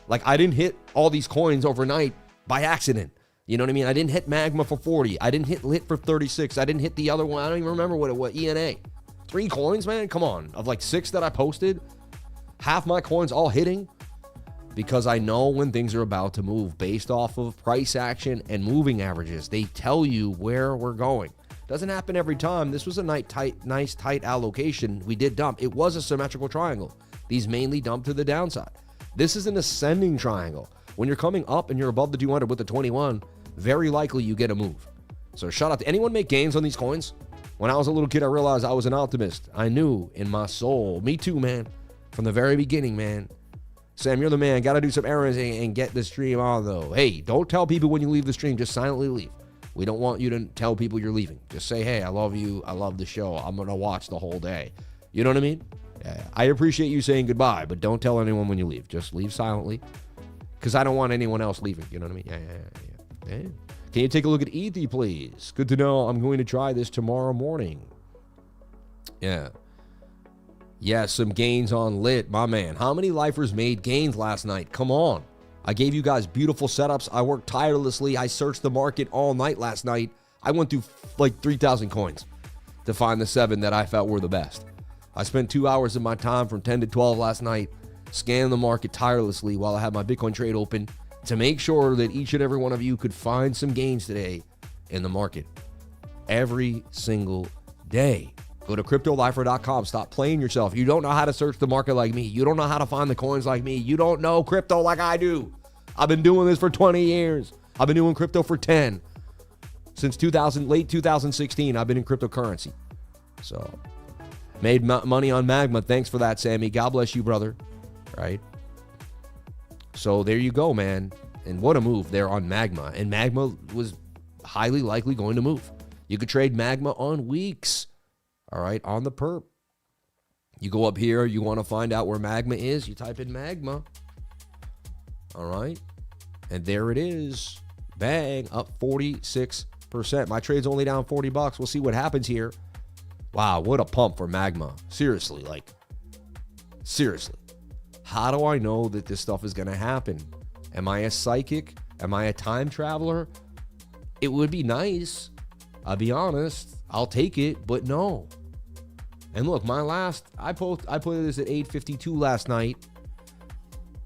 Like, I didn't hit all these coins overnight by accident. You know what I mean? I didn't hit MAGMA for 40. I didn't hit LIT for 36. I didn't hit the other one. I don't even remember what it was. ENA. 3 coins, man? Come on. Of like 6 that I posted, half my coins all hitting, because I know when things are about to move based off of price action and moving averages. They tell you where we're going. Doesn't happen every time. This was a nice tight allocation. We did dump. It was a symmetrical triangle. These mainly dump to the downside. This is an ascending triangle. When you're coming up and you're above the 200 with the 21, very likely you get a move. So shout out to anyone make gains on these coins. When I was a little kid, I realized I was an optimist. I knew in my soul. Me too, man. From the very beginning, man. Sam, you're the man. Got to do some errands and get the stream on, though. Hey, don't tell people when you leave the stream. Just silently leave. We don't want you to tell people you're leaving. Just say, hey, I love you. I love the show. I'm going to watch the whole day. You know what I mean? Yeah, I appreciate you saying goodbye, but don't tell anyone when you leave. Just leave silently, because I don't want anyone else leaving. You know what I mean? Yeah. Can you take a look at ETH, please? Good to know. I'm going to try this tomorrow morning. Yeah. Yeah, some gains on LIT. My man, how many lifers made gains last night? Come on. I gave you guys beautiful setups. I worked tirelessly. I searched the market all night last night. I went through like 3,000 coins to find the 7 that I felt were the best. I spent 2 hours of my time from 10 to 12 last night, scanning the market tirelessly while I had my Bitcoin trade open to make sure that each and every one of you could find some gains today in the market. Every single day. Go to CryptoLifer.com. Stop playing yourself. You don't know how to search the market like me. You don't know how to find the coins like me. You don't know crypto like I do. I've been doing this for 20 years. I've been doing crypto for 10. Since late 2016, I've been in cryptocurrency. So, made money on MAGMA. Thanks for that, Sammy. God bless you, brother. Right? So, there you go, man. And what a move there on MAGMA. And MAGMA was highly likely going to move. You could trade MAGMA on WEEX. All right, on the perp. You go up here, you want to find out where MAGMA is, you type in MAGMA. All right, and there it is. Bang, up 46%. My trade's only down $40. We'll see what happens here. Wow, what a pump for MAGMA. Seriously, seriously. How do I know that this stuff is going to happen? Am I a psychic? Am I a time traveler? It would be nice. I'll be honest. I'll take it, but no. And look, I put this at 8:52 last night.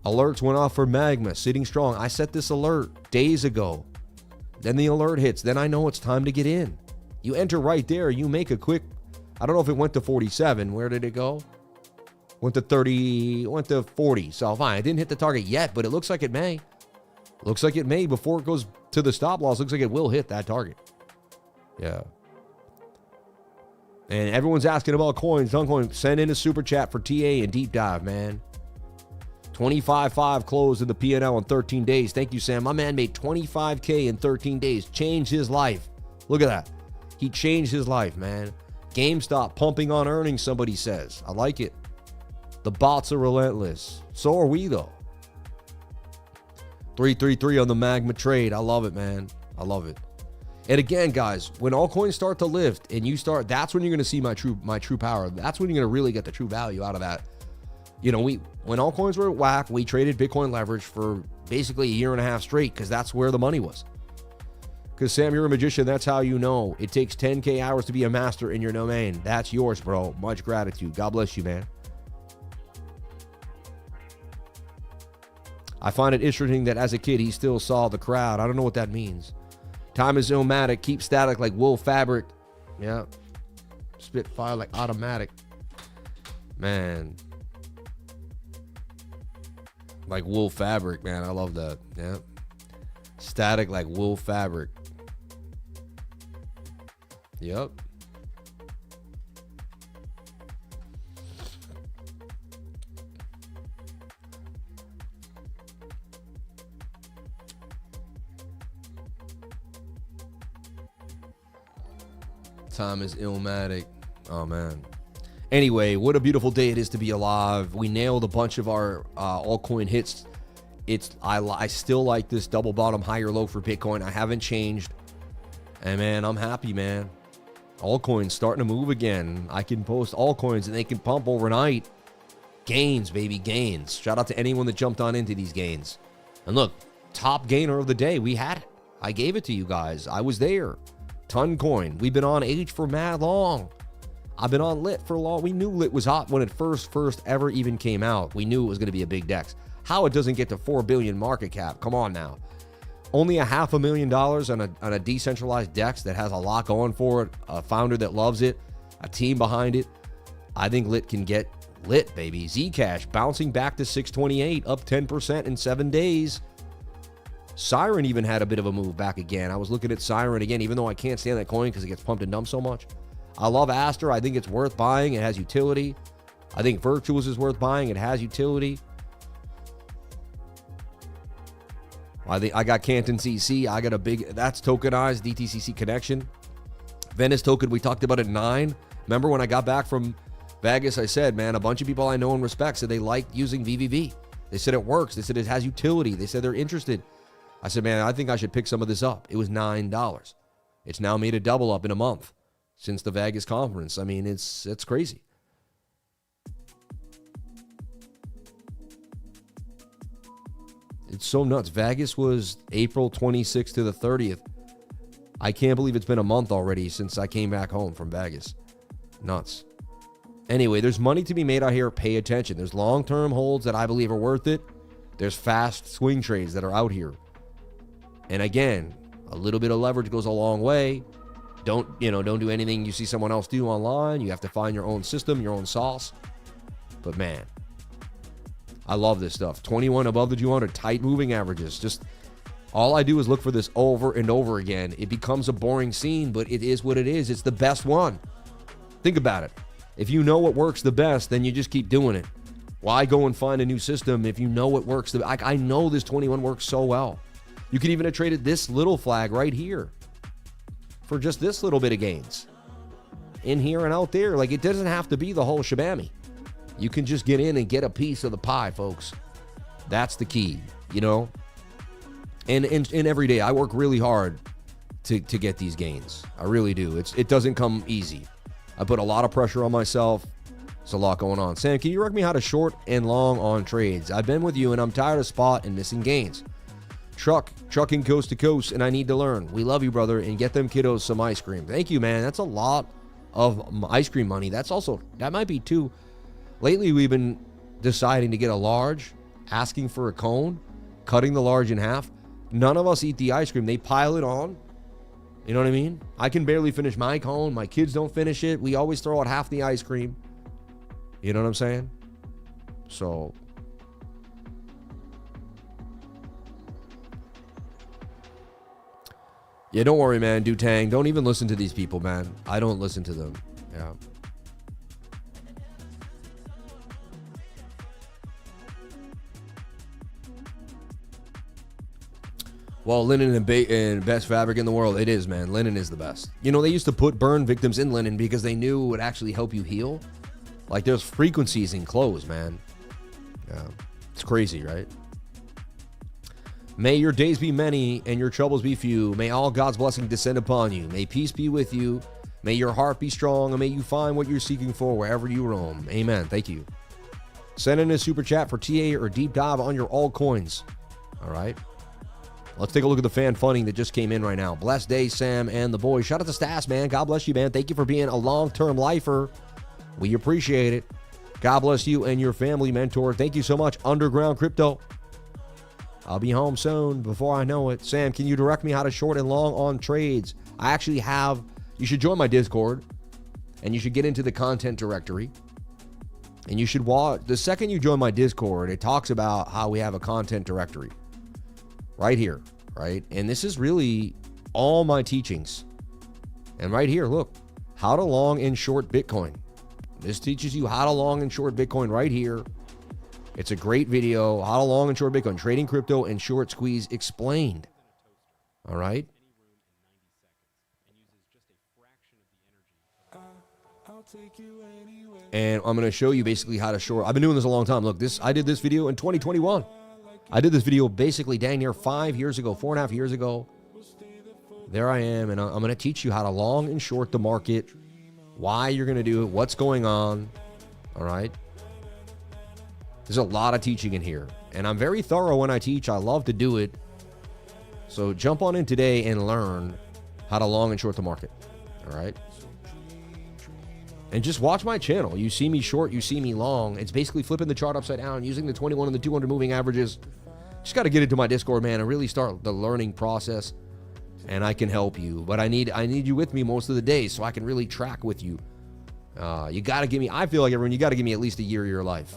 Alerts went off for MAGMA, sitting strong. I set this alert days ago. Then the alert hits. Then I know it's time to get in. You enter right there. You make a quick, I don't know if it went to 47. Where did it go? Went to 30, went to 40. So fine. I didn't hit the target yet, but it looks like it may. Looks like it may before it goes to the stop loss. Looks like it will hit that target. Yeah. And everyone's asking about coins. Send in a super chat for TA and deep dive, man. 25.5 closed in the P&L in 13 days. Thank you, Sam. My man made 25K in 13 days. Changed his life. Look at that. He changed his life, man. GameStop pumping on earnings, somebody says. I like it. The bots are relentless. So are we, though. 333 on the MAGMA trade. I love it, man. I love it. And again, guys, when altcoins start to lift and you start, that's when you're going to see my true power. That's when you're going to really get the true value out of that. You know, when altcoins were at whack, we traded Bitcoin leverage for basically a year and a half straight because that's where the money was. Because Sam, you're a magician. That's how you know. It takes 10K hours to be a master in your domain. That's yours, bro. Much gratitude. God bless you, man. I find it interesting that as a kid, he still saw the crowd. I don't know what that means. Time is illmatic. Keep static like wool fabric. Yeah. Spit fire like automatic. Man. Like wool fabric, man. I love that. Yeah. Static like wool fabric. Yep. Time is illmatic. Oh, man. Anyway, what a beautiful day it is to be alive. We nailed a bunch of our altcoin hits. I still like this double bottom higher low for Bitcoin. I haven't changed. And, man, I'm happy, man. Altcoins starting to move again. I can post altcoins and they can pump overnight. Gains, baby, gains. Shout out to anyone that jumped on into these gains. And look, top gainer of the day. We had it. I gave it to you guys. I was there. Ton coin. We've been on H for mad long. I've been on Lit for long. We knew Lit was hot when it first ever even came out. We knew it was going to be a big DEX. How it doesn't get to 4 billion market cap? Come on now. Only $500,000 on a decentralized DEX that has a lot going for it, a founder that loves it, a team behind it. I think Lit can get lit, baby. Zcash bouncing back to 628, up 10% in 7 days. Siren even had a bit of a move back again. I was looking at Siren again, even though I can't stand that coin because it gets pumped and dumped so much. I love Aster. I think it's worth buying. It has utility. I think Virtuous is worth buying. It has utility. I got Canton CC. I got that's tokenized DTCC connection. Venice token, we talked about at 9. Remember when I got back from Vegas, I said, man, a bunch of people I know and respect said they liked using VVV. They said it works. They said it has utility. They said they're interested. I said, man, I think I should pick some of this up. It was $9. It's now made a double up in a month since the Vegas conference. I mean, it's crazy. It's so nuts. Vegas was April 26th to the 30th. I can't believe it's been a month already since I came back home from Vegas. Nuts. Anyway, there's money to be made out here. Pay attention. There's long-term holds that I believe are worth it. There's fast swing trades that are out here. And again, a little bit of leverage goes a long way. Don't do anything you see someone else do online. You have to find your own system, your own sauce. But man, I love this stuff. 21 above the 200, tight moving averages. Just all I do is look for this over and over again. It becomes a boring scene, but it is what it is. It's the best one. Think about it. If you know what works the best, then you just keep doing it. Why go and find a new system if you know what works? I know this 21 works so well. You could even have traded this little flag right here for just this little bit of gains. In here and out there. Like, it doesn't have to be the whole shabammy. You can just get in and get a piece of the pie, folks. That's the key, you know? And every day, I work really hard to get these gains. I really do. It doesn't come easy. I put a lot of pressure on myself. There's a lot going on. Sam, can you direct me how to short and long on trades? I've been with you, and I'm tired of spot and missing gains. Trucking coast to coast, and I need to learn. We love you, brother, and get them kiddos some ice cream. Thank you, man. That's a lot of ice cream money. That might be too. Lately, we've been deciding to get a large, asking for a cone, cutting the large in half. None of us eat the ice cream. They pile it on. You know what I mean? I can barely finish my cone. My kids don't finish it. We always throw out half the ice cream. You know what I'm saying? So yeah, don't worry, man. Dutang, don't even listen to these people, man. I don't listen to them. Yeah. Well, linen and best fabric in the world. It is, man. Linen is the best. You know, they used to put burn victims in linen because they knew it would actually help you heal. Like, there's frequencies in clothes, man. Yeah. It's crazy, right? May your days be many and your troubles be few. May all God's blessings descend upon you. May peace be with you. May your heart be strong, and may you find what you're seeking for wherever you roam. Amen. Thank you. Send in a super chat for TA or deep dive on your altcoins. All right. Let's take a look at the fan funding that just came in right now. Blessed day, Sam and the boys. Shout out to Stas, man. God bless you, man. Thank you for being a long-term lifer. We appreciate it. God bless you and your family, mentor. Thank you so much, Underground Crypto. I'll be home soon before I know it. Sam, can you direct me how to short and long on trades? I actually have. You should join my Discord, and you should get into the content directory. And you should watch. The second you join my Discord, it talks about how we have a content directory. Right here, right? And this is really all my teachings. And right here, look, how to long and short Bitcoin. This teaches you how to long and short Bitcoin right here. It's a great video, how to long and short Bitcoin, trading crypto and short squeeze explained. All right? And I'm going to show you basically how to short. I've been doing this a long time. Look, I did this video in 2021. I did this video basically dang near 5 years ago, 4.5 years ago. There I am, and I'm going to teach you how to long and short the market, why you're going to do it, what's going on. All right? There's a lot of teaching in here, and I'm very thorough when I teach. I love to do it. So jump on in today and learn how to long and short the market. All right? And just watch my channel. You see me short, you see me long. It's basically flipping the chart upside down, using the 21 and the 200 moving averages. Just got to get into my Discord, man, and really start the learning process. And I can help you. But I need you with me most of the days so I can really track with you. You got to give me, I feel like everyone, you got to give me at least a year of your life.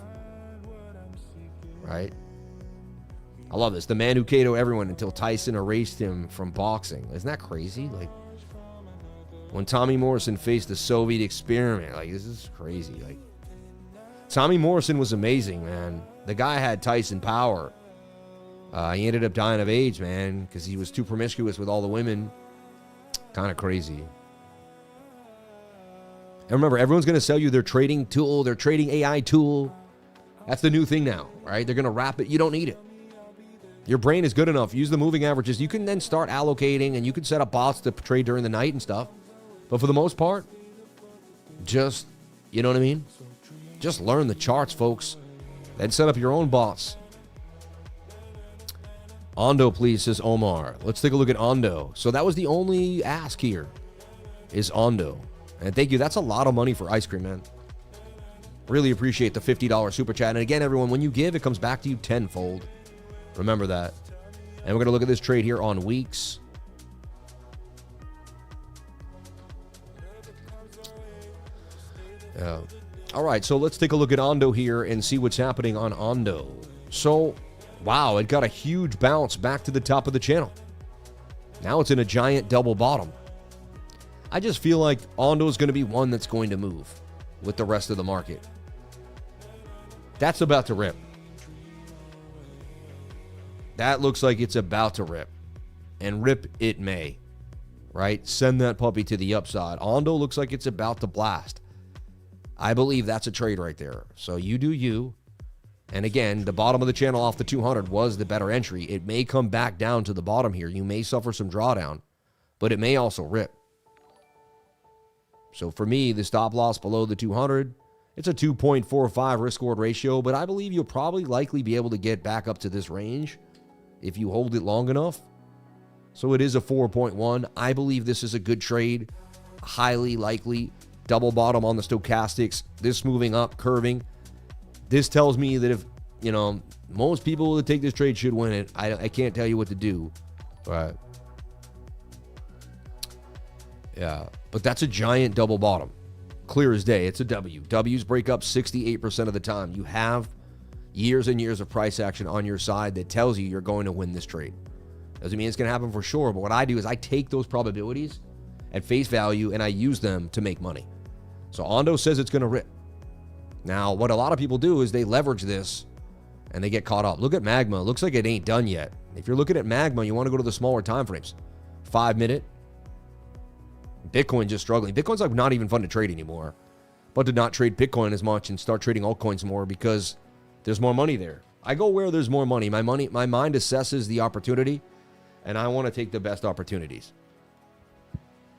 Right? I love this. The man who KO'd everyone until Tyson erased him from boxing. Isn't that crazy? Like, when Tommy Morrison faced the Soviet experiment, like, this is crazy. Like, Tommy Morrison was amazing, man. The guy had Tyson power. He ended up dying of AIDS, man, because he was too promiscuous with all the women. Kind of crazy. And remember, everyone's going to sell you their trading tool, their trading AI tool. That's the new thing now, right? They're going to wrap it. You don't need it. Your brain is good enough. Use the moving averages. You can then start allocating, and you can set up bots to trade during the night and stuff. But for the most part, just, you know what I mean? Just learn the charts, folks. Then set up your own bots. Ondo, please, says Omar. Let's take a look at Ondo. So that was the only ask here, is Ondo. And thank you. That's a lot of money for ice cream, man. Really appreciate the $50 super chat. And again, everyone, when you give, it comes back to you tenfold. Remember that. And we're going to look at this trade here on WEEX. All right, so let's take a look at Ondo here and see what's happening on Ondo. So, wow, it got a huge bounce back to the top of the channel. Now it's in a giant double bottom. I just feel like Ondo is going to be one that's going to move with the rest of the market. That's about to rip. That looks like it's about to rip. And rip it may. Right? Send that puppy to the upside. Ondo looks like it's about to blast. I believe that's a trade right there. So you do you. And again, the bottom of the channel off the 200 was the better entry. It may come back down to the bottom here. You may suffer some drawdown, but it may also rip. So for me, the stop loss below the 200, it's a 2.45 risk-reward ratio, but I believe you'll probably likely be able to get back up to this range if you hold it long enough. So it is a 4.1. I believe this is a good trade. Highly likely. Double bottom on the stochastics. This moving up, curving. This tells me that if, you know, most people that take this trade should win it. I can't tell you what to do. But yeah, but that's a giant double bottom. Clear as day. It's a W. W's break up 68% of the time. You have years and years of price action on your side that tells you you're going to win this trade. Doesn't mean it's going to happen for sure, but what I do is I take those probabilities at face value and I use them to make money. So Ondo says it's going to rip. Now, what a lot of people do is they leverage this and they get caught up. Look at MAGMA. Looks like it ain't done yet. If you're looking at MAGMA, you want to go to the smaller time frames. 5 minute. Bitcoin just struggling. Bitcoin's like not even fun to trade anymore. But to not trade Bitcoin as much and start trading altcoins more because there's more money there. I go where there's more money. My mind assesses the opportunity, and I want to take the best opportunities.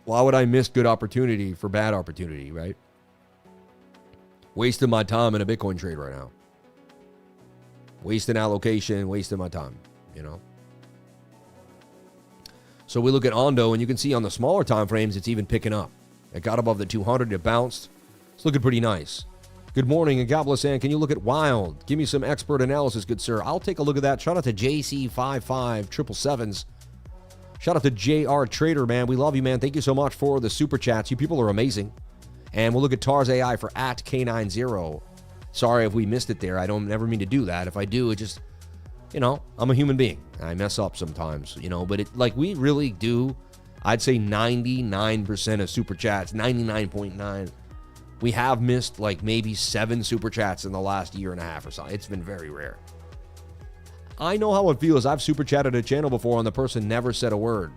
Why would I miss good opportunity for bad opportunity, right? Wasting my time in a Bitcoin trade right now. Wasting allocation, wasting my time, you know? So we look at ONDO, and you can see on the smaller time frames, it's even picking up. It got above the 200, it bounced. It's looking pretty nice. Good morning, and God bless, and can you look at Wild? Give me some expert analysis, good sir. I'll take a look at that. Shout out to JC55777s. Shout out to JR Trader, man. We love you, man. Thank you so much for the super chats. You people are amazing. And we'll look at TARS AI for @K90. Sorry if we missed it there. I don't never mean to do that. If I do, it just, you know, I'm a human being. I mess up sometimes, you know, but it, like, we really do, I'd say 99% of super chats, 99.9. We have missed like maybe 7 super chats in the last year and a half or so. It's been very rare. I know how it feels. I've super chatted a channel before and the person never said a word.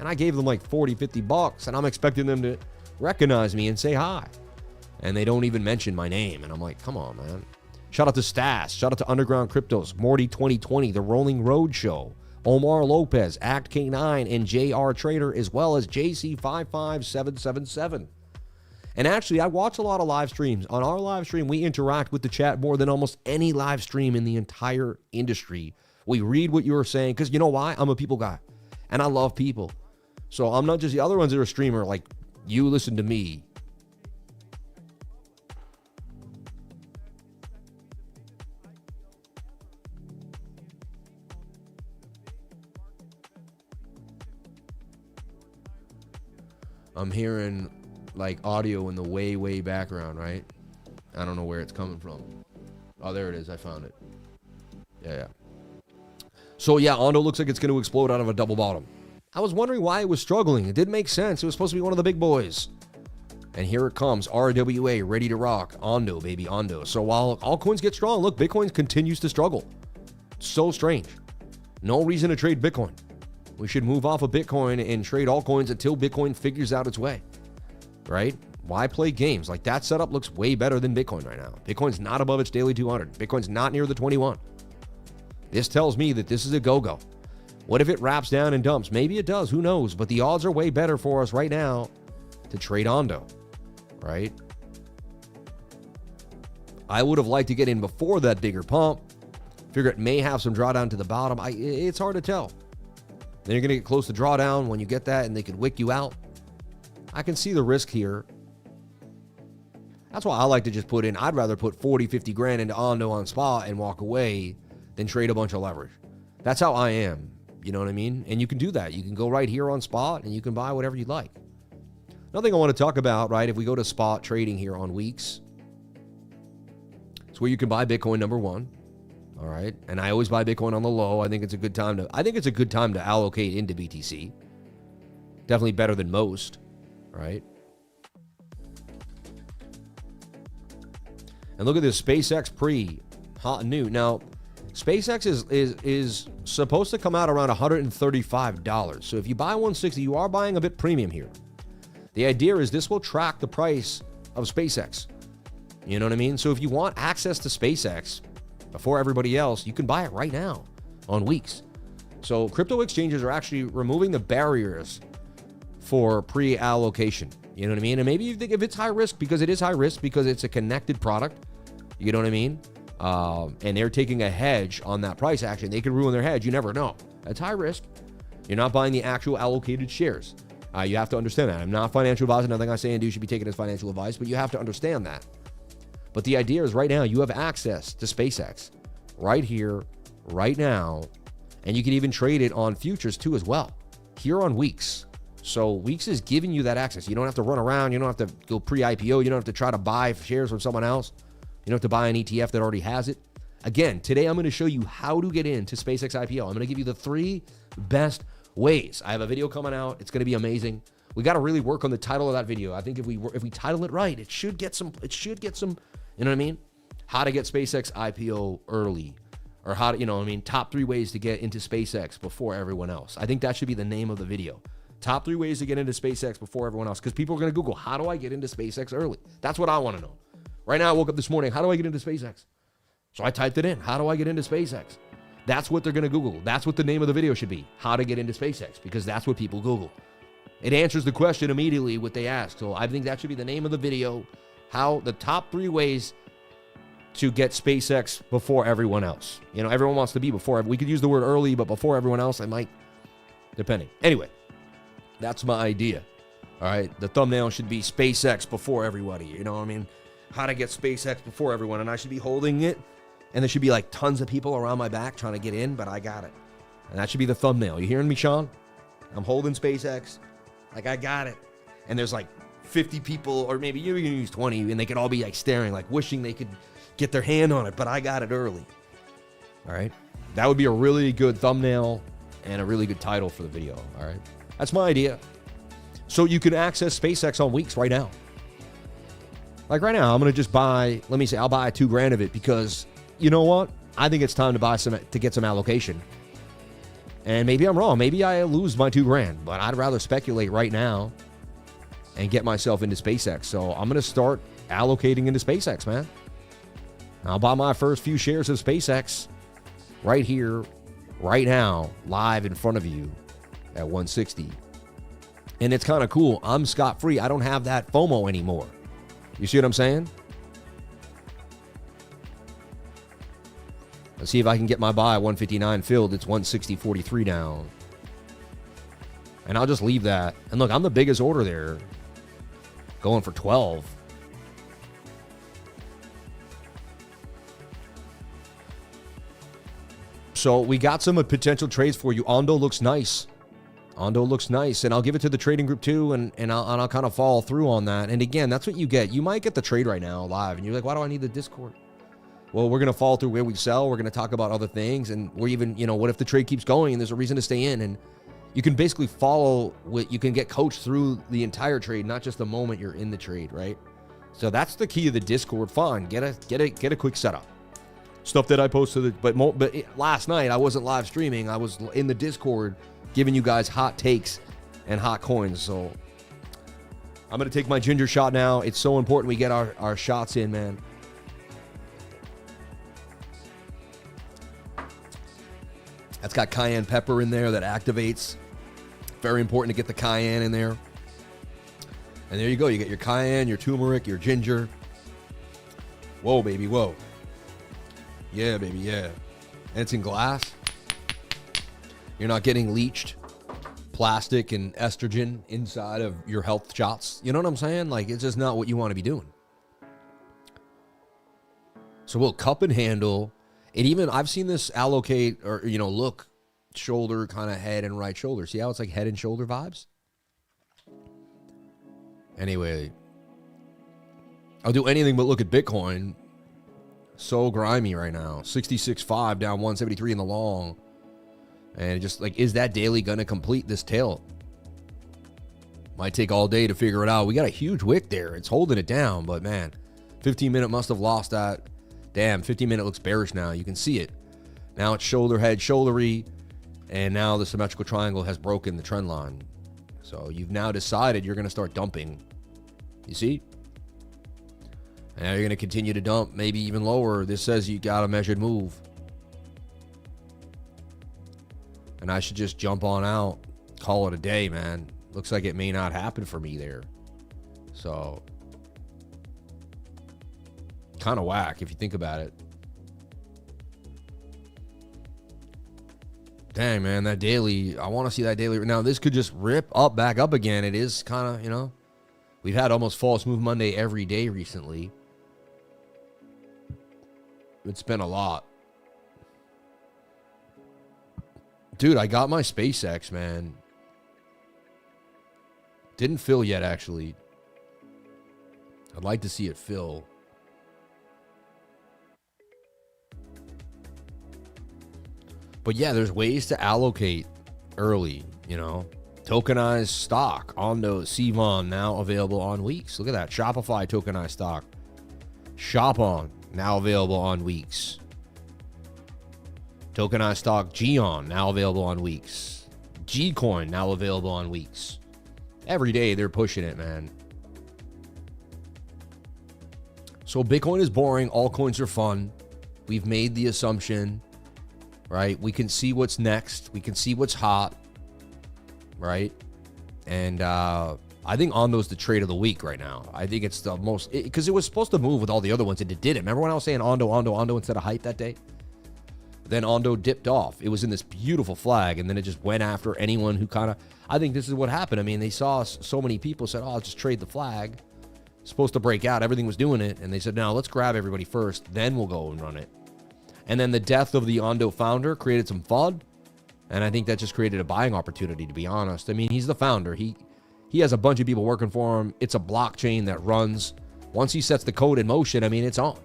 And I gave them like 40, 50 bucks and I'm expecting them to recognize me and say hi. And they don't even mention my name. And I'm like, come on, man. Shout out to Stas. Shout out to Underground Cryptos, Morty 2020, The Rolling Road Show, Omar Lopez, Act K9, and JR Trader, as well as JC55777. And actually, I watch a lot of live streams. On our live stream, we interact with the chat more than almost any live stream in the entire industry. We read what you're saying, because you know why? I'm a people guy, and I love people. So I'm not just the other ones that are a streamer, like, you listen to me. I'm hearing like audio in the way background, right? I don't know where it's coming from. Oh, there it is. I found it. Yeah. So yeah, ONDO looks like it's going to explode out of a double bottom. I was wondering why it was struggling. It didn't make sense. It was supposed to be one of the big boys. And here it comes. RWA, ready to rock. ONDO, baby, ONDO. So while altcoins get strong, look, Bitcoin continues to struggle. So strange. No reason to trade Bitcoin. We should move off of Bitcoin and trade altcoins until Bitcoin figures out its way. Right? Why play games? Like, that setup looks way better than Bitcoin right now. Bitcoin's not above its daily 200. Bitcoin's not near the 21. This tells me that this is a go-go. What if it wraps down and dumps? Maybe it does. Who knows? But the odds are way better for us right now to trade ONDO. Right? I would have liked to get in before that bigger pump. Figure it may have some drawdown to the bottom. It's hard to tell. Then you're going to get close to drawdown when you get that, and they could wick you out. I can see the risk here. That's why I like to just put in, I'd rather put 40, 50 grand into ONDO on spot and walk away than trade a bunch of leverage. That's how I am. You know what I mean? And you can do that. You can go right here on spot and you can buy whatever you'd like. Another thing I want to talk about, right, if we go to spot trading here on WEEX, it's where you can buy Bitcoin, number one. All right. And I always buy Bitcoin on the low. I think it's a good time to allocate into BTC. Definitely better than most. Right? And look at this SPACEXPRE, hot and new. Now, SpaceX is supposed to come out around $135. So if you buy 160, you are buying a bit premium here. The idea is this will track the price of SpaceX. You know what I mean? So if you want access to SpaceX before everybody else, you can buy it right now on WEEX. So crypto exchanges are actually removing the barriers for pre-allocation. You know what I mean? And maybe you think if it's high risk, because it is high risk, because it's a connected product. You know what I mean? And they're taking a hedge on that price action. They could ruin their hedge. You never know. That's high risk. You're not buying the actual allocated shares. You have to understand that. I'm not a financial advisor. Nothing I say and do should be taken as financial advice, but you have to understand that. But the idea is right now you have access to SpaceX right here, right now, and you can even trade it on futures too as well, here on WEEX. So WEEX is giving you that access. You don't have to run around. You don't have to go pre-IPO. You don't have to try to buy shares from someone else. You don't have to buy an ETF that already has it. Again, today I'm going to show you how to get into SpaceX IPO. I'm going to give you the 3 best ways. I have a video coming out. It's going to be amazing. We got to really work on the title of that video. I think if we title it right, it should get some, you know what I mean? How to get SpaceX IPO early, or how to, you know what I mean? Top 3 ways to get into SpaceX before everyone else. I think that should be the name of the video. Top 3 ways to get into SpaceX before everyone else. Because people are going to Google, how do I get into SpaceX early? That's what I want to know. Right now, I woke up this morning, how do I get into SpaceX? So I typed it in. How do I get into SpaceX? That's what they're going to Google. That's what the name of the video should be. How to get into SpaceX, because that's what people Google. It answers the question immediately what they ask. So I think that should be the name of the video. How the top 3 ways to get SpaceX before everyone else. You know, everyone wants to be before. We could use the word early, but before everyone else, I might, depending. Anyway, that's my idea. All right, the thumbnail should be SpaceX before everybody. You know what I mean? How to get SpaceX before everyone. And I should be holding it. And there should be like tons of people around my back trying to get in, but I got it. And that should be the thumbnail. You hearing me, Sean? I'm holding SpaceX. Like, I got it. And there's like 50 people, or maybe you can use 20, and they could all be like staring, like wishing they could get their hand on it, but I got it early. All right? That would be a really good thumbnail and a really good title for the video. All right? That's my idea. So you can access SpaceX on WEEX right now. Like right now, I'm going to just buy, let me say, I'll buy $2,000 of it because, you know what? I think it's time to buy to get some allocation. And maybe I'm wrong. Maybe I lose my $2,000, but I'd rather speculate right now and get myself into SpaceX. So I'm going to start allocating into SpaceX, man. I'll buy my first few shares of SpaceX right here, right now, live in front of you at 160. And it's kind of cool. I'm scot-free. I don't have that FOMO anymore. You see what I'm saying? Let's see if I can get my buy at 159 filled. It's 160.43 down. And I'll just leave that. And look, I'm the biggest order there. Going for 12. So we got some potential trades for you. ONDO looks nice. ONDO looks nice. And I'll give it to the trading group too. And I'll kind of follow through on that. And again, that's what you get. You might get the trade right now live. And you're like, why do I need the Discord? Well, we're going to follow through where we sell. We're going to talk about other things. And we're even, you know, what if the trade keeps going and there's a reason to stay in? And you can basically follow what you can get coached through the entire trade, not just the moment you're in the trade, right? So that's the key of the Discord. Fine. Get a quick setup. Stuff that I posted, but last night I wasn't live streaming. I was in the Discord giving you guys hot takes and hot coins. So I'm going to take my ginger shot now. It's so important we get our shots in, man. That's got cayenne pepper in there that activates. Very important to get the cayenne in there. And there you go. You get your cayenne, your turmeric, your ginger. Whoa, baby, whoa. Yeah, baby, yeah. And it's in glass. You're not getting leached plastic and estrogen inside of your health shots. You know what I'm saying? Like, it's just not what you want to be doing. So we'll cup and handle. And even, I've seen this allocate, or, you know, look, shoulder, kind of head and right shoulder. See how it's like head and shoulder vibes? Anyway, I'll do anything but look at Bitcoin. So grimy right now. 66.5 down 173 in the long. And just like, is that daily going to complete this tail? Might take all day to figure it out. We got a huge wick there. It's holding it down, but man, 15-minute must have lost that. Damn, 15-minute looks bearish now. You can see it. Now it's shoulder, head, shouldery. And now the symmetrical triangle has broken the trend line. So you've now decided you're going to start dumping. You see? And now you're going to continue to dump, maybe even lower. This says you got a measured move. And I should just jump on out, call it a day, man. Looks like it may not happen for me there. So, kind of whack if you think about it. Dang, man, that daily, I want to see that daily. Now, this could just rip up, back up again. It is kind of, you know, we've had almost false move Monday every day recently. It's been a lot. Dude, I got my SpaceX, man. Didn't fill yet, actually. I'd like to see it fill. But yeah, there's ways to allocate early, you know. Tokenized stock, ONDO, CVON, now available on WEEX. Look at that, Shopify tokenized stock. ShopOn, now available on WEEX. Tokenized stock, Geon, now available on WEEX. Gcoin, now available on WEEX. Every day they're pushing it, man. So Bitcoin is boring. Altcoins are fun. We've made the assumption, right? We can see what's next. We can see what's hot, right? And I think ONDO's the trade of the week right now. I think it's the most, because it was supposed to move with all the other ones, and it didn't. Remember when I was saying ONDO instead of hype that day? Then ONDO dipped off. It was in this beautiful flag, and then it just went after anyone who kind of, I think this is what happened. I mean, they saw so many people said, oh, I'll just trade the flag. It's supposed to break out. Everything was doing it. And they said, no, let's grab everybody first. Then we'll go and run it. And then the death of the ONDO founder created some FUD. And I think that just created a buying opportunity, to be honest. I mean, he's the founder. He has a bunch of people working for him. It's a blockchain that runs. Once he sets the code in motion, I mean, it's on.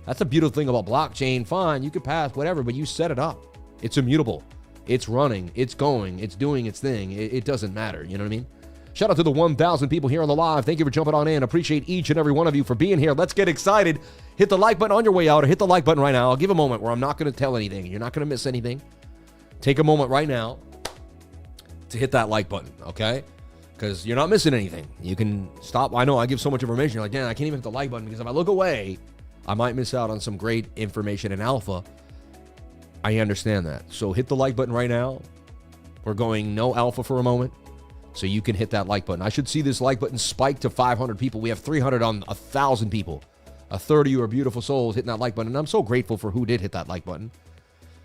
That's the beautiful thing about blockchain. Fine, you can pass, whatever, but you set it up. It's immutable. It's running. It's going. It's doing its thing. It doesn't matter. You know what I mean? Shout out to the 1,000 people here on the live. Thank you for jumping on in. Appreciate each and every one of you for being here. Let's get excited. Hit the like button on your way out, or hit the like button right now. I'll give a moment where I'm not going to tell anything. You're not going to miss anything. Take a moment right now to hit that like button, okay? Because you're not missing anything. You can stop. I know I give so much information. You're like, damn, I can't even hit the like button, because if I look away, I might miss out on some great information and alpha. I understand that. So hit the like button right now. We're going no alpha for a moment, so you can hit that like button. I should see this like button spike to 500 people. We have 300 on 1,000 people. A third of you are beautiful souls hitting that like button. And I'm so grateful for who did hit that like button.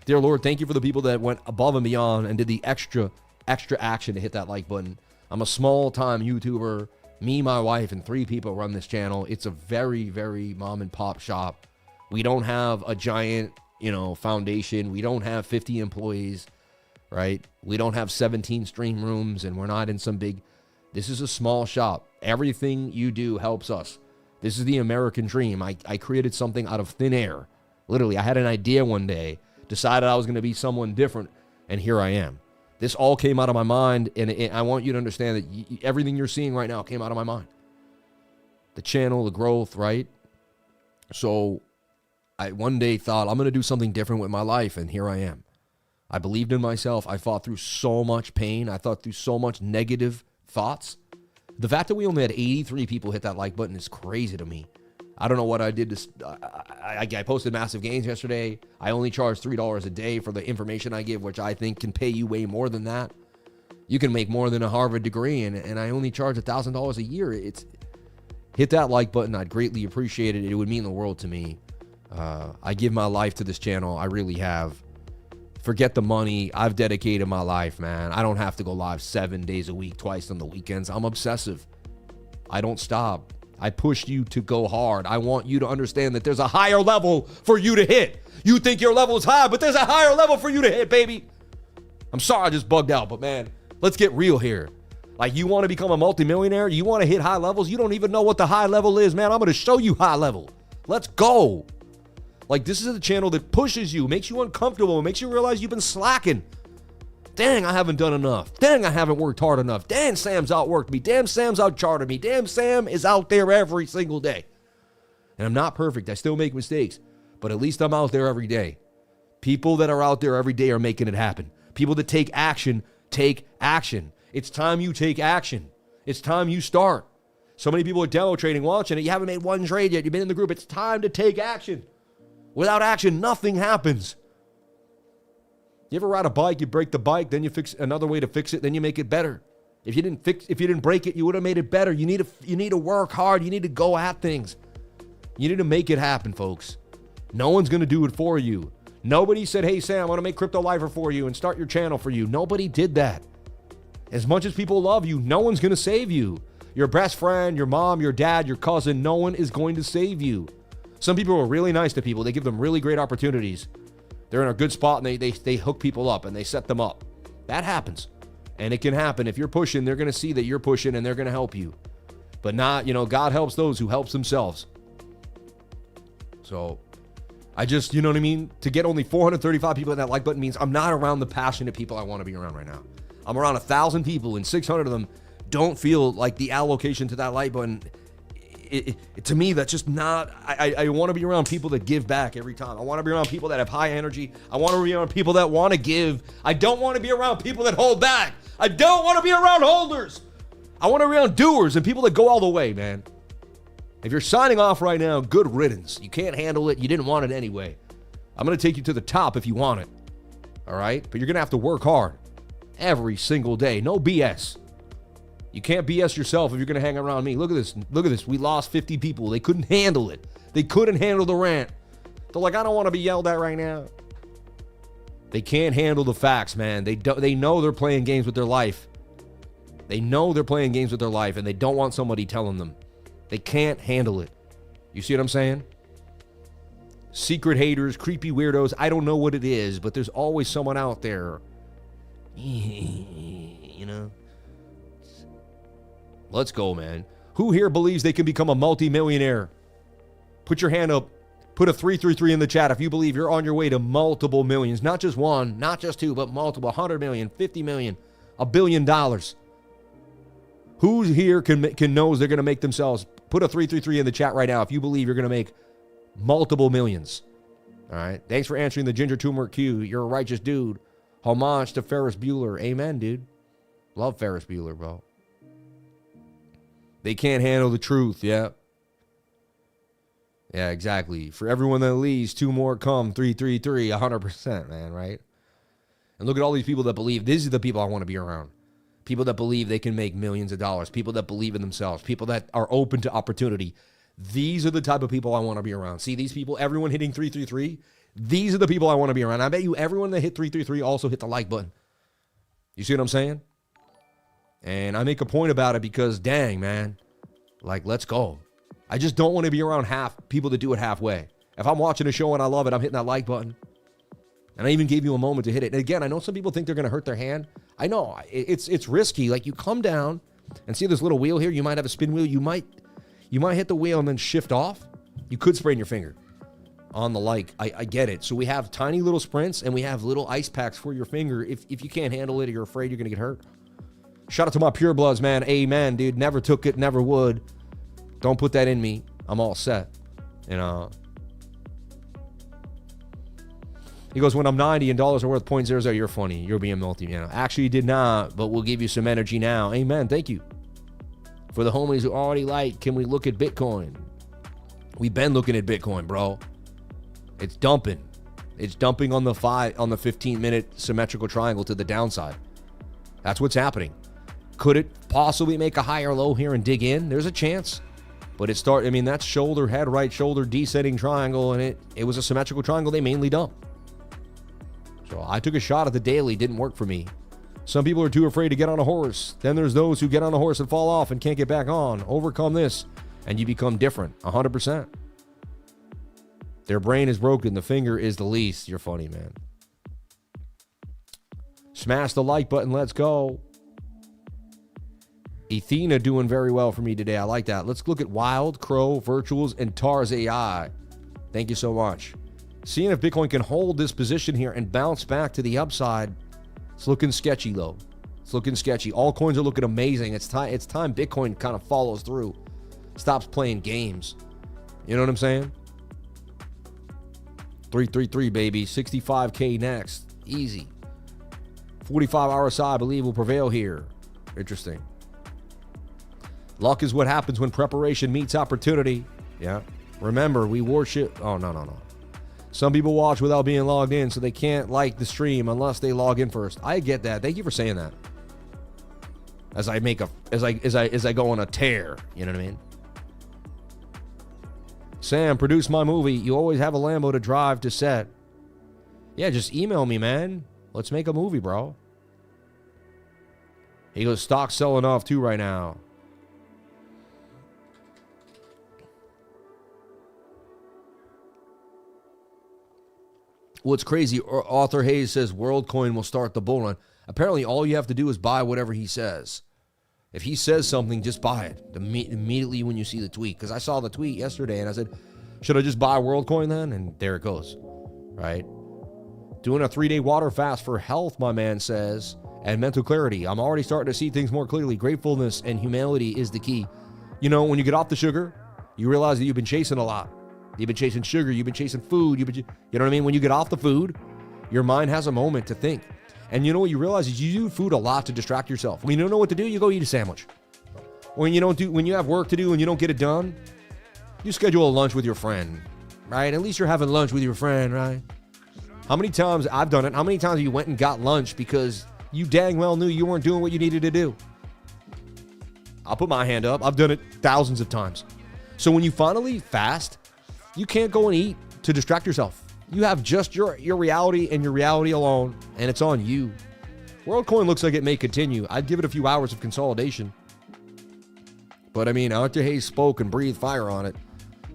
Dear Lord, thank you for the people that went above and beyond and did the extra action to hit that like button. I'm a small-time YouTuber. Me, my wife, and 3 people run this channel. It's a very, very mom-and-pop shop. We don't have a giant, foundation. We don't have 50 employees, right? We don't have 17 stream rooms, and we're not in some big... This is a small shop. Everything you do helps us. This is the American dream. I created something out of thin air. Literally, I had an idea one day, decided I was going to be someone different, and here I am. This all came out of my mind, and I want you to understand that everything you're seeing right now came out of my mind. The channel, the growth, right? So I one day thought, I'm going to do something different with my life, and here I am. I believed in myself. I fought through so much pain. I thought through so much negative thoughts. The fact that we only had 83 people hit that like button is crazy to me. I don't know what I did. I posted massive gains yesterday. I only charge $3 a day for the information I give, which I think can pay you way more than that. You can make more than a Harvard degree, and I only charge $1,000 a year. Hit that like button. I'd greatly appreciate it. It would mean the world to me. I give my life to this channel. I really have. Forget the money. I've dedicated my life, man. I don't have to go live 7 days a week, twice on the weekends. I'm obsessive. I don't stop. I push you to go hard. I want you to understand that there's a higher level for you to hit. You think your level is high, but there's a higher level for you to hit, baby. I'm sorry I just bugged out, but man, let's get real here. Like, you want to become a multimillionaire? You want to hit high levels? You don't even know what the high level is, man. I'm going to show you high level. Let's go. Like, this is a channel that pushes you, makes you uncomfortable, makes you realize you've been slacking. Dang, I haven't done enough. Dang, I haven't worked hard enough. Damn, Sam's outworked me. Damn, Sam's outcharted me. Damn, Sam is out there every single day. And I'm not perfect. I still make mistakes. But at least I'm out there every day. People that are out there every day are making it happen. People that take action, take action. It's time you take action. It's time you start. So many people are demo trading, watching it. You haven't made one trade yet. You've been in the group. It's time to take action. Without action, nothing happens. You ever ride a bike, you break the bike, then you fix another way to fix it, then you make it better. If you didn't break it, you would have made it better. You need to work hard. You need to go at things. You need to make it happen, folks. No one's going to do it for you. Nobody said, hey, Sam, I want to make Crypto Lifer for you and start your channel for you. Nobody did that. As much as people love you, no one's going to save you. Your best friend, your mom, your dad, your cousin, no one is going to save you. Some people are really nice to people. They give them really great opportunities. They're in a good spot, and they hook people up, and they set them up. That happens. And it can happen. If you're pushing, they're going to see that you're pushing, and they're going to help you. But not, God helps those who helps themselves. So I just, you know what I mean? To get only 435 people in that like button means I'm not around the passionate people I want to be around right now. I'm around 1,000 people, and 600 of them don't feel like the allocation to that like button. To me, that's just not, I want to be around people that give back every time. I want to be around people that have high energy. I want to be around people that want to give. I don't want to be around people that hold back. I don't want to be around holders. I want to be around doers and people that go all the way, man. If you're signing off right now, good riddance. You can't handle it. You didn't want it anyway. I'm going to take you to the top if you want it. All right? But you're going to have to work hard every single day. No BS. You can't BS yourself if you're going to hang around me. Look at this. Look at this. We lost 50 people. They couldn't handle it. They couldn't handle the rant. They're like, I don't want to be yelled at right now. They can't handle the facts, man. They know they're playing games with their life. They know they're playing games with their life, and they don't want somebody telling them. They can't handle it. You see what I'm saying? Secret haters, creepy weirdos. I don't know what it is, but there's always someone out there. You know? Let's go, man. Who here believes they can become a multi-millionaire? Put your hand up. Put a 333 in the chat if you believe you're on your way to multiple millions. Not just one, not just two, but multiple. 100 million, 50 million, $1 billion. Who here can knows they're going to make themselves? Put a 333 in the chat right now if you believe you're going to make multiple millions. All right. Thanks for answering the Ginger Turmeric Q. You're a righteous dude. Homage to Ferris Bueller. Amen, dude. Love Ferris Bueller, bro. They can't handle the truth. Yeah. Yeah, exactly. For everyone that leaves, 2 more come. 333, 100%, man, right? And look at all these people that believe. These are the people I want to be around. People that believe they can make millions of dollars. People that believe in themselves. People that are open to opportunity. These are the type of people I want to be around. See these people, everyone hitting 333? These are the people I want to be around. I bet you everyone that hit 333 also hit the like button. You see what I'm saying? And I make a point about it because, dang, man, like, let's go. I just don't want to be around people that do it halfway. If I'm watching a show and I love it, I'm hitting that like button. And I even gave you a moment to hit it. And again, I know some people think they're going to hurt their hand. I know it's risky. Like, you come down and see this little wheel here. You might have a spin wheel. You might hit the wheel and then shift off. You could sprain your finger on the like. I get it. So we have tiny little sprints and we have little ice packs for your finger. If you can't handle it or you're afraid you're going to get hurt. Shout out to my pure bloods, man. Amen, dude. Never took it, never would. Don't put that in me. I'm all set. And he goes, when I'm 90 and dollars are worth 0.00, you're funny. You're being multi-millionaire. Actually, did not, but we'll give you some energy now. Amen. Thank you. For the homies who already like, can we look at Bitcoin? We've been looking at Bitcoin, bro. It's dumping. It's dumping on the 15-minute symmetrical triangle to the downside. That's what's happening. Could it possibly make a higher low here and dig in? There's a chance. But that's shoulder, head, right shoulder, descending triangle, and it was a symmetrical triangle they mainly dumped. So I took a shot at the daily, didn't work for me. Some people are too afraid to get on a horse. Then there's those who get on a horse and fall off and can't get back on. Overcome this, and you become different, 100%. Their brain is broken. The finger is the least. You're funny, man. Smash the like button. Let's go. Athena doing very well for me today. I like that. Let's look at Wild, Crow, Virtuals, and TARS AI. Thank you so much. Seeing if Bitcoin can hold this position here and bounce back to the upside. It's looking sketchy, though. It's looking sketchy. All coins are looking amazing. It's time Bitcoin kind of follows through. Stops playing games. You know what I'm saying? 333, baby. 65K next. Easy. 45 RSI, I believe, will prevail here. Interesting. Luck is what happens when preparation meets opportunity. Yeah. Remember, we worship. Oh, no. Some people watch without being logged in, so they can't like the stream unless they log in first. I get that. Thank you for saying that. As I go on a tear, you know what I mean? Sam, produce my movie. You always have a Lambo to drive to set. Yeah, just email me, man. Let's make a movie, bro. He goes, stock selling off too right now. What's crazy, Arthur Hayes says WorldCoin will start the bull run. Apparently, all you have to do is buy whatever he says. If he says something, just buy it immediately when you see the tweet. Because I saw the tweet yesterday, and I said, should I just buy WorldCoin then? And there it goes, right? Doing a 3-day water fast for health, my man says, and mental clarity. I'm already starting to see things more clearly. Gratefulness and humility is the key. You know, when you get off the sugar, you realize that you've been chasing a lot. You've been chasing sugar. You've been chasing food. You know what I mean? When you get off the food, your mind has a moment to think. And you know what you realize is you do food a lot to distract yourself. When you don't know what to do, you go eat a sandwich. When you have work to do and you don't get it done, you schedule a lunch with your friend, right? At least you're having lunch with your friend, right? How many times I've done it? How many times you went and got lunch because you dang well knew you weren't doing what you needed to do? I'll put my hand up. I've done it thousands of times. So when you finally fast, you can't go and eat to distract yourself. You have just your reality and your reality alone, and it's on you. WorldCoin looks like it may continue. I'd give it a few hours of consolidation. But I mean, Arthur Hayes spoke and breathed fire on it.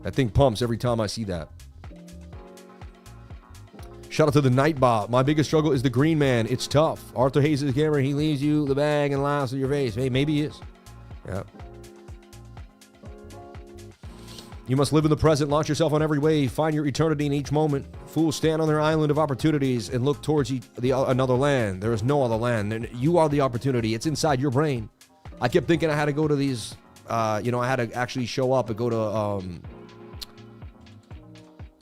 That thing pumps every time I see that. Shout out to the Nightbot. My biggest struggle is the green man. It's tough. Arthur Hayes is the camera. He leaves you the bag and laughs in your face. Hey, maybe he is. Yeah. You must live in the present. Launch yourself on every wave. Find your eternity in each moment. Fools stand on their island of opportunities and look towards another land. There is no other land. You are the opportunity. It's inside your brain. I kept thinking I had to go to these, I had to actually show up and go to, I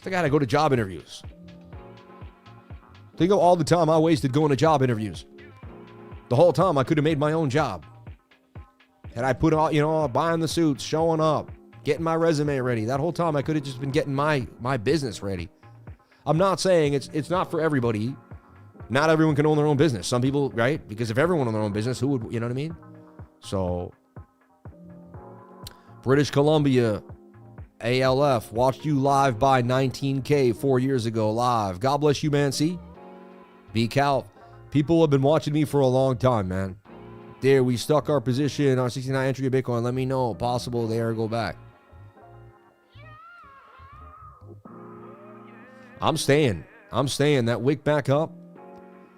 think I had to go to job interviews. Think of all the time I wasted going to job interviews. The whole time I could have made my own job. And I put all, buying the suits, showing up, getting my resume ready. That whole time I could have just been getting my business ready. I'm not saying it's not for everybody. Not everyone can own their own business. Some people, right? Because if everyone owned their own business, who would, you know what I mean? So, British Columbia, ALF, watched you live by 19K 4 years ago live. God bless you, man. See? Be Cal. People have been watching me for a long time, man. There, we stuck our position on 69 entry of Bitcoin. Let me know. Possible there, go back. I'm staying. That wick back up.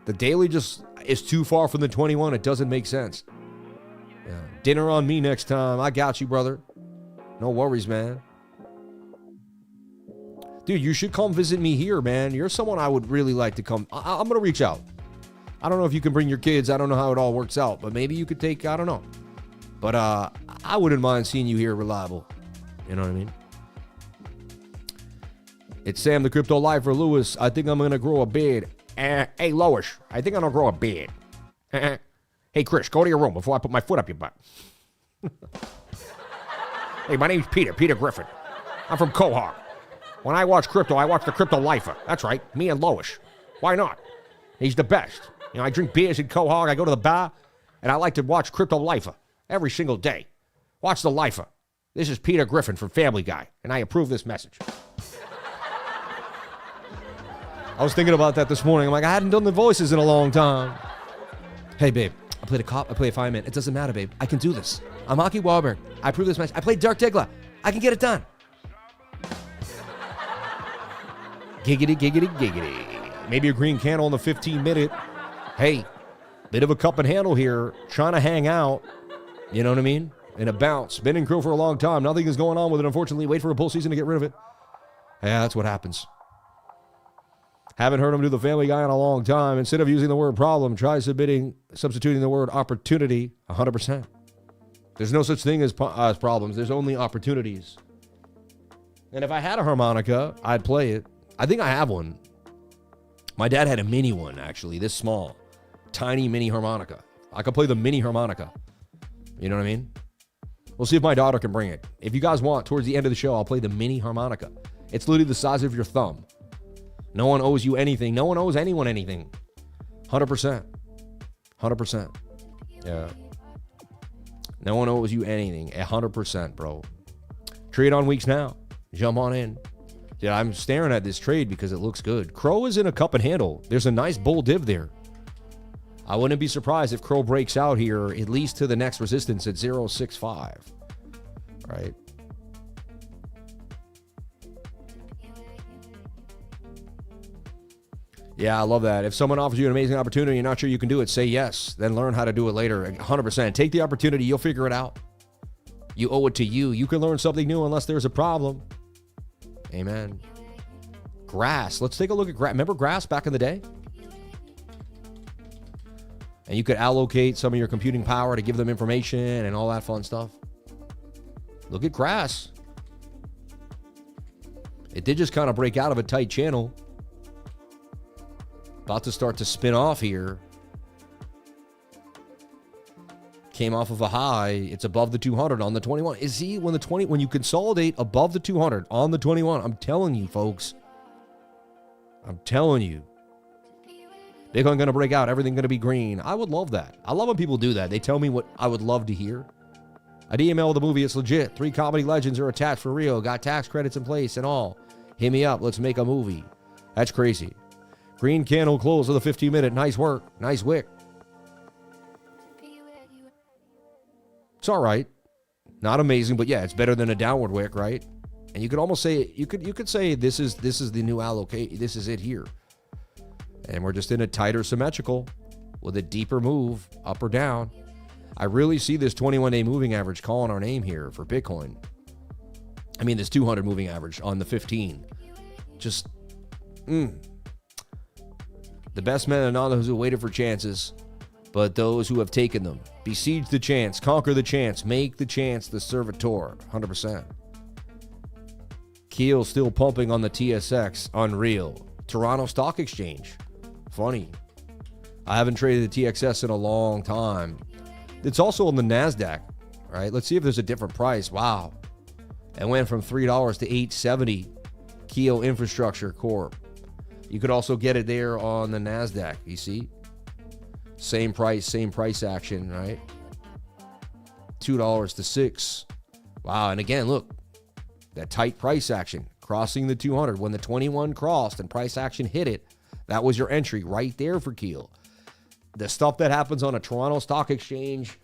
The daily just is too far from the 21. It doesn't make sense. Yeah. Dinner on me next time. I got you, brother. No worries, man. Dude, you should come visit me here, man. You're someone I would really like to come. I'm going to reach out. I don't know if you can bring your kids. I don't know how it all works out, but maybe you could take, I don't know. But I wouldn't mind seeing you here reliable. You know what I mean? It's Sam, the Crypto Lifer. Lewis, I think I'm going to grow a beard. Hey, Lois, I think I'm going to grow a beard. Hey, Chris, go to your room before I put my foot up your butt. Hey, my name's Peter Griffin. I'm from Quahog. When I watch crypto, I watch the Crypto Lifer. That's right, me and Lois. Why not? He's the best. You know, I drink beers in Quahog, I go to the bar, and I like to watch Crypto Lifer every single day. Watch the Lifer. This is Peter Griffin from Family Guy, and I approve this message. I was thinking about that this morning. I'm like, I hadn't done the voices in a long time. Hey, babe, I played a cop, I played a fireman. It doesn't matter, babe. I can do this. I'm Aki Wahlberg. I approve this message. I played Dirk Diggler. I can get it done. Giggity, giggity, giggity. Maybe a green candle in the 15-minute. Hey, bit of a cup and handle here. Trying to hang out. You know what I mean? In a bounce. Been in crew for a long time. Nothing is going on with it, unfortunately. Wait for a bull season to get rid of it. Yeah, that's what happens. Haven't heard him do the Family Guy in a long time. Instead of using the word problem, try substituting the word opportunity 100%. There's no such thing as problems. There's only opportunities. And if I had a harmonica, I'd play it. I think I have one. My dad had a mini one, actually, this small. Tiny mini harmonica. I could play the mini harmonica. You know what I mean? We'll see if my daughter can bring it. If you guys want, towards the end of the show, I'll play the mini harmonica. It's literally the size of your thumb. No one owes you anything. No one owes anyone anything. 100%. 100%. Yeah. No one owes you anything. 100%, bro. Trade on WEEX now. Jump on in. Yeah, I'm staring at this trade because it looks good. Crow is in a cup and handle. There's a nice bull div there. I wouldn't be surprised if Crow breaks out here, at least to the next resistance at 0.65. Right? Yeah, I love that. If someone offers you an amazing opportunity, you're not sure you can do it, say yes. Then learn how to do it later. 100%. Take the opportunity. You'll figure it out. You owe it to you. You can learn something new unless there's a problem. Amen. Grass. Let's take a look at grass. Remember grass back in the day? And you could allocate some of your computing power to give them information and all that fun stuff. Look at grass. It did just kind of break out of a tight channel. About to start to spin off here. Came off of a high. It's above the 200 on the 21. Is he when you consolidate above the 200 on the 21? I'm telling you, folks. I'm telling you, Bitcoin going to break out. Everything going to be green. I would love that. I love when people do that. They tell me what I would love to hear. I'd email the movie. It's legit. 3 comedy legends are attached for real. Got tax credits in place and all. Hit me up. Let's make a movie. That's crazy. Green candle close with a 15-minute. Nice work. Nice wick. It's all right. Not amazing, but yeah, it's better than a downward wick, right? And you could almost say you could say this is the new allocate. This is it here. And we're just in a tighter symmetrical with a deeper move up or down. I really see this 21-day moving average calling our name here for Bitcoin. I mean, this 200 moving average on the 15. Just, The best men are not those who waited for chances, but those who have taken them. Besiege the chance, conquer the chance, make the chance the servitor. 100%. KEEL still pumping on the TSX. Unreal. Toronto Stock Exchange. Funny. I haven't traded the TXS in a long time. It's also on the NASDAQ, right? Let's see if there's a different price. Wow. It went from $3 to $8.70. KEEL Infrastructure Corp. You could also get it there on the NASDAQ, you see? Same price action, right? $2 to $6. Wow, and again, look, that tight price action, crossing the 200. When the 21 crossed and price action hit it, that was your entry right there for KEEL. The stuff that happens on a Toronto Stock Exchange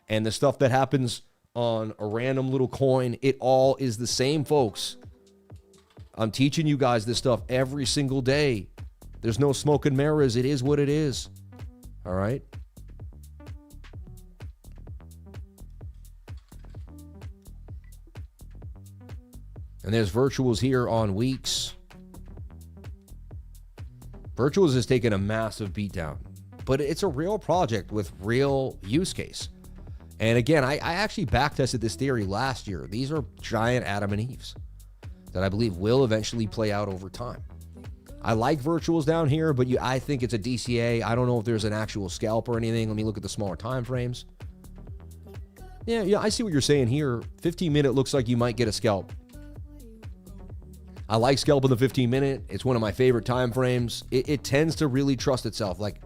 and the stuff that happens on a random little coin, it all is the same, folks. I'm teaching you guys this stuff every single day. There's no smoke and mirrors. It is what it is. All right? And there's virtuals here on WEEX. Virtuals has taken a massive beatdown, but it's a real project with real use case. And again, I actually backtested this theory last year. These are giant Adam and Eves that I believe will eventually play out over time. I like virtuals down here, but I think it's a DCA. I don't know if there's an actual scalp or anything. Let me look at the smaller time frames. Yeah, I see what you're saying here. 15-minute looks like you might get a scalp. I like scalp in the 15-minute. It's one of my favorite time frames. It tends to really trust itself. Like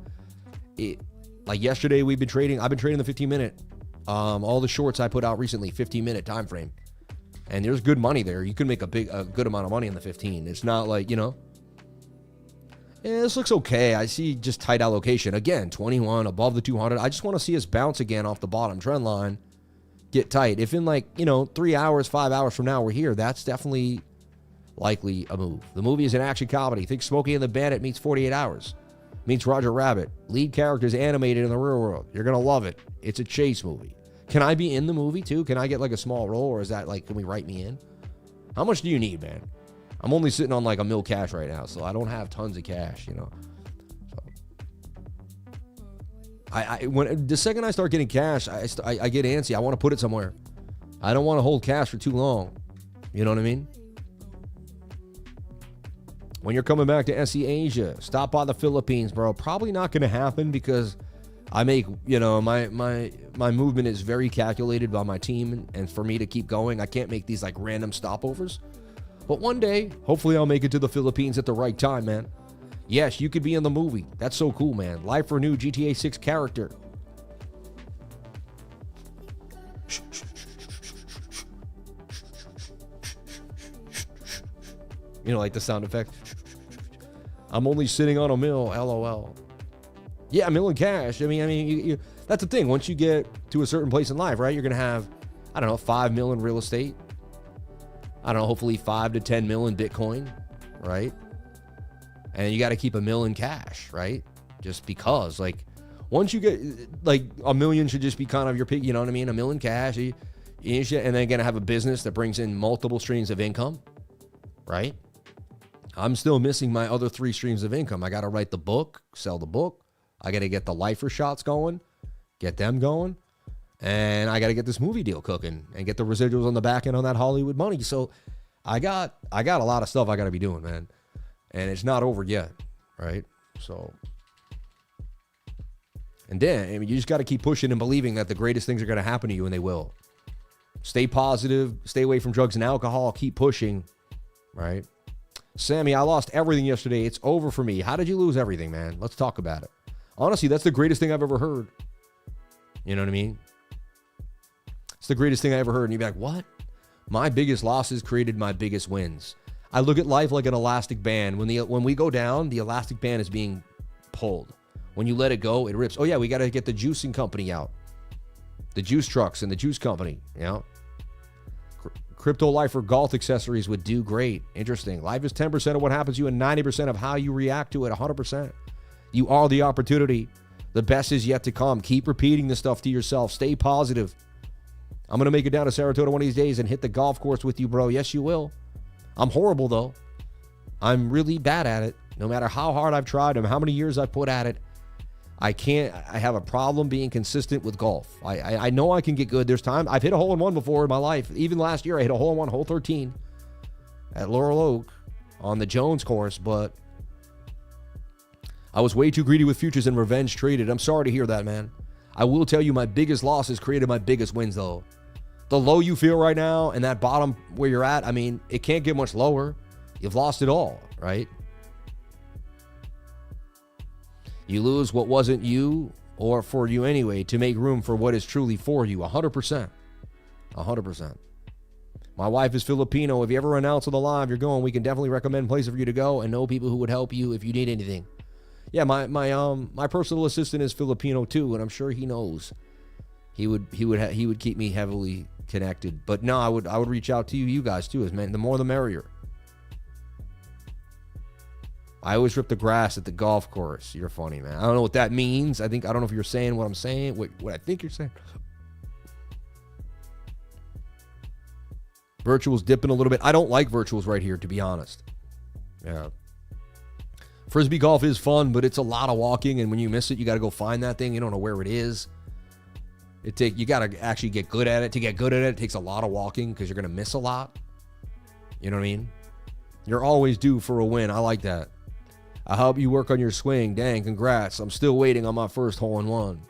yesterday, I've been trading the 15-minute. All the shorts I put out recently, 15-minute time frame. And there's good money there. You can make a good amount of money in the 15. It's not like, this looks okay. I see just tight allocation. Again, 21 above the 200. I just want to see us bounce again off the bottom trend line, get tight. If in 3 hours, 5 hours from now we're here, that's definitely likely a move. The movie is an action comedy. Think Smokey and the Bandit meets 48 Hours. Meets Roger Rabbit. Lead characters animated in the real world. You're going to love it. It's a chase movie. Can I be in the movie too? Can I get a small role, or is that can we write me in? How much do you need, man? I'm only sitting on $1 million cash right now, so I don't have tons of cash, So when the second I start getting cash, I get antsy. I want to put it somewhere. I don't want to hold cash for too long. You know what I mean? When you're coming back to SE Asia, stop by the Philippines, bro. Probably not going to happen because I make, my movement is very calculated by my team, and for me to keep going, I can't make these random stopovers. But one day, hopefully I'll make it to the Philippines at the right time, man. Yes, you could be in the movie. That's so cool, man. Life for a new GTA 6 character. Like the sound effect. I'm only sitting on $1 million, LOL. Yeah, $1 million cash. I mean, that's the thing. Once you get to a certain place in life, right, you're going to have, I don't know, $5 million real estate. I don't know, hopefully 5 to 10 million Bitcoin, right? And you got to keep $1 million cash, right? Just because, once you get, $1 million should just be kind of your pick, you know what I mean? $1 million cash, and then going to have a business that brings in multiple streams of income, right? I'm still missing my other 3 streams of income. I got to write the book, sell the book. I got to get the lifer shots going, get them going. And I got to get this movie deal cooking and get the residuals on the back end on that Hollywood money. So I got a lot of stuff I got to be doing, man. And it's not over yet, right? So, and then, you just got to keep pushing and believing that the greatest things are going to happen to you, and they will. Stay positive, stay away from drugs and alcohol, keep pushing, right? Sammy, I lost everything yesterday. It's over for me. How did you lose everything, man? Let's talk about it. Honestly, that's the greatest thing I've ever heard. You know what I mean? It's the greatest thing I ever heard. And you'd be like, what? My biggest losses created my biggest wins. I look at life like an elastic band. When we go down, the elastic band is being pulled. When you let it go, it rips. Oh, yeah, we got to get the juicing company out. The juice trucks and the juice company, you know? Crypto life or golf accessories would do great. Interesting. Life is 10% of what happens to you and 90% of how you react to it, 100%. You are the opportunity. The best is yet to come. Keep repeating this stuff to yourself. Stay positive. I'm going to make it down to Saratoga one of these days and hit the golf course with you, bro. Yes, you will. I'm horrible, though. I'm really bad at it. No matter how hard I've tried and how many years I've put at it, I have a problem being consistent with golf. I know I can get good. There's time. I've hit a hole-in-one before in my life. Even last year, I hit a hole-in-one, hole 13 at Laurel Oak on the Jones course, but I was way too greedy with futures and revenge traded. I'm sorry to hear that, man. I will tell you my biggest losses created my biggest wins, though. The low you feel right now and that bottom where you're at, I mean, it can't get much lower. You've lost it all, right? You lose what wasn't you or for you anyway to make room for what is truly for you. 100%. 100%. My wife is Filipino. If you ever announce on the live you're going, we can definitely recommend places for you to go and know people who would help you if you need anything. Yeah, my personal assistant is Filipino too, and I'm sure he knows. He would keep me heavily connected. But no, I would reach out to you guys too. Man, the more the merrier. I always rip the grass at the golf course. You're funny, man. I don't know what that means. I don't know if you're saying what I'm saying, what I think you're saying. Virtual's dipping a little bit. I don't like virtuals right here, to be honest. Yeah. Frisbee golf is fun, but it's a lot of walking, and when you miss it, you got to go find that thing. You don't know where it is. You got to actually get good at it. To get good at it, it takes a lot of walking because you're going to miss a lot. You know what I mean? You're always due for a win. I like that. I help you work on your swing. Dang, congrats. I'm still waiting on my first hole-in-one.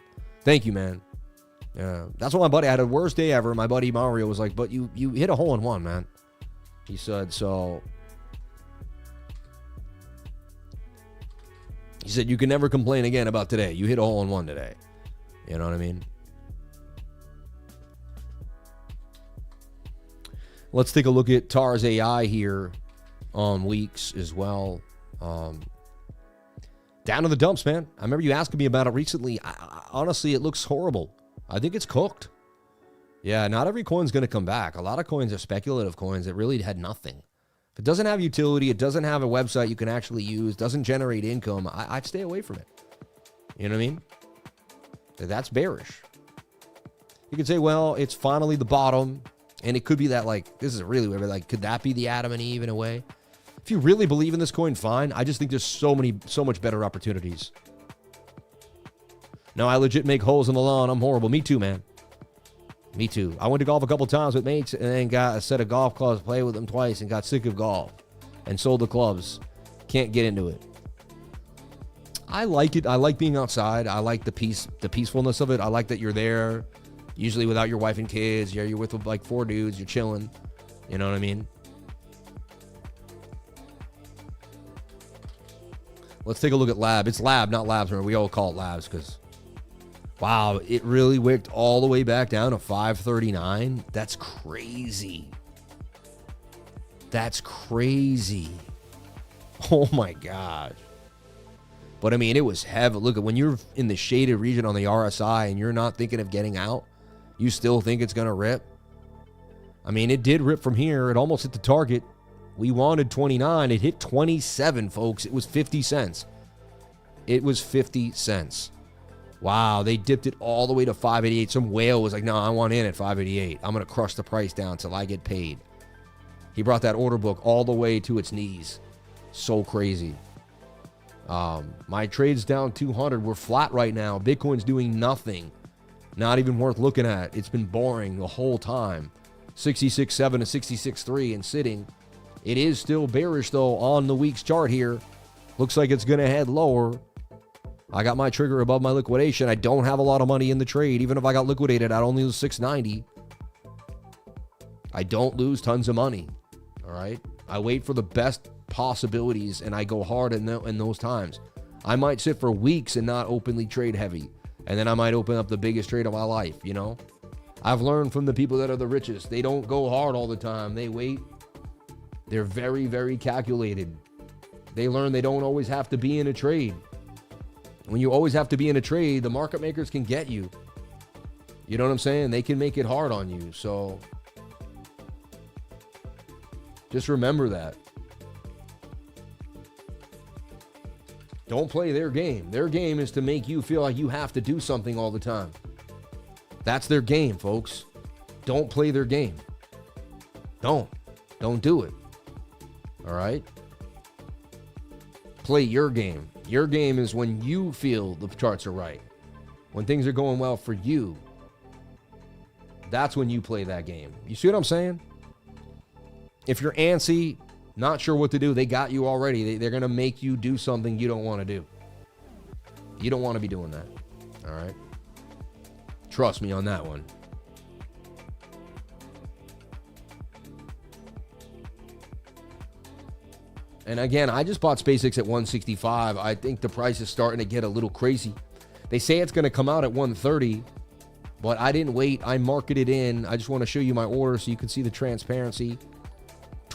Thank you, man. Yeah, that's what my buddy, I had the worst day ever. My buddy Mario was like, but you hit a hole-in-one, man. He said, so. He said, you can never complain again about today. You hit a hole-in-one today. You know what I mean? Let's take a look at TARS AI here on WEEX as well. Down to the dumps, man. I remember you asking me about it recently. Honestly, it looks horrible. I think it's cooked. Yeah, not every coin's going to come back. A lot of coins are speculative coins that really had nothing. If it doesn't have utility, it doesn't have a website you can actually use, doesn't generate income, I'd stay away from it. You know what I mean? That's bearish. You could say, well, it's finally the bottom, and it could be that, like, this is really weird, like, could that be the Adam and Eve in a way? If you really believe in this coin, fine. I just think there's so much better opportunities. No, I legit make holes in the lawn. I'm horrible. Me too, man. Me too. I went to golf a couple times with mates and then got a set of golf clubs, played with them twice, and got sick of golf and sold the clubs. Can't get into it. I like it. I like being outside. I like the peacefulness of it. I like that you're there, usually without your wife and kids. You're with like 4 dudes. You're chilling. You know what I mean? Let's take a look at Lab. It's Lab, not Labs. Remember, we all call it Labs because, wow, it really wicked all the way back down to 539. That's crazy. That's crazy. Oh, my God. But, I mean, it was heavy. Look, when you're in the shaded region on the RSI and you're not thinking of getting out, you still think it's going to rip. I mean, it did rip from here. It almost hit the target. We wanted 29. It hit 27, folks. It was 50 cents. It was 50 cents. Wow, they dipped it all the way to 588. Some whale was like, no, I want in at 588. I'm going to crush the price down till I get paid. He brought that order book all the way to its knees. So crazy. My trade's down 200. We're flat right now. Bitcoin's doing nothing. Not even worth looking at. It's been boring the whole time. 66.7 to 66.3 and sitting. It is still bearish, though, on the week's chart here. Looks like it's going to head lower. I got my trigger above my liquidation. I don't have a lot of money in the trade. Even if I got liquidated, I'd only lose $690. I don't lose tons of money. All right? I wait for the best possibilities, and I go hard in those times. I might sit for weeks and not openly trade heavy, and then I might open up the biggest trade of my life, you know? I've learned from the people that are the richest. They don't go hard all the time. They wait. They're very, very calculated. They learn they don't always have to be in a trade. When you always have to be in a trade, the market makers can get you. You know what I'm saying? They can make it hard on you. So just remember that. Don't play their game. Their game is to make you feel like you have to do something all the time. That's their game, folks. Don't play their game. Don't do it. All right? Play your game. Your game is when you feel the charts are right. When things are going well for you. That's when you play that game. You see what I'm saying? If you're antsy, not sure what to do, they got you already. They're going to make you do something you don't want to do. You don't want to be doing that. All right? Trust me on that one. And again, I just bought SpaceX at 165. I think the price is starting to get a little crazy. They say it's going to come out at 130, but I didn't wait. I marked it in. I just want to show you my order so you can see the transparency.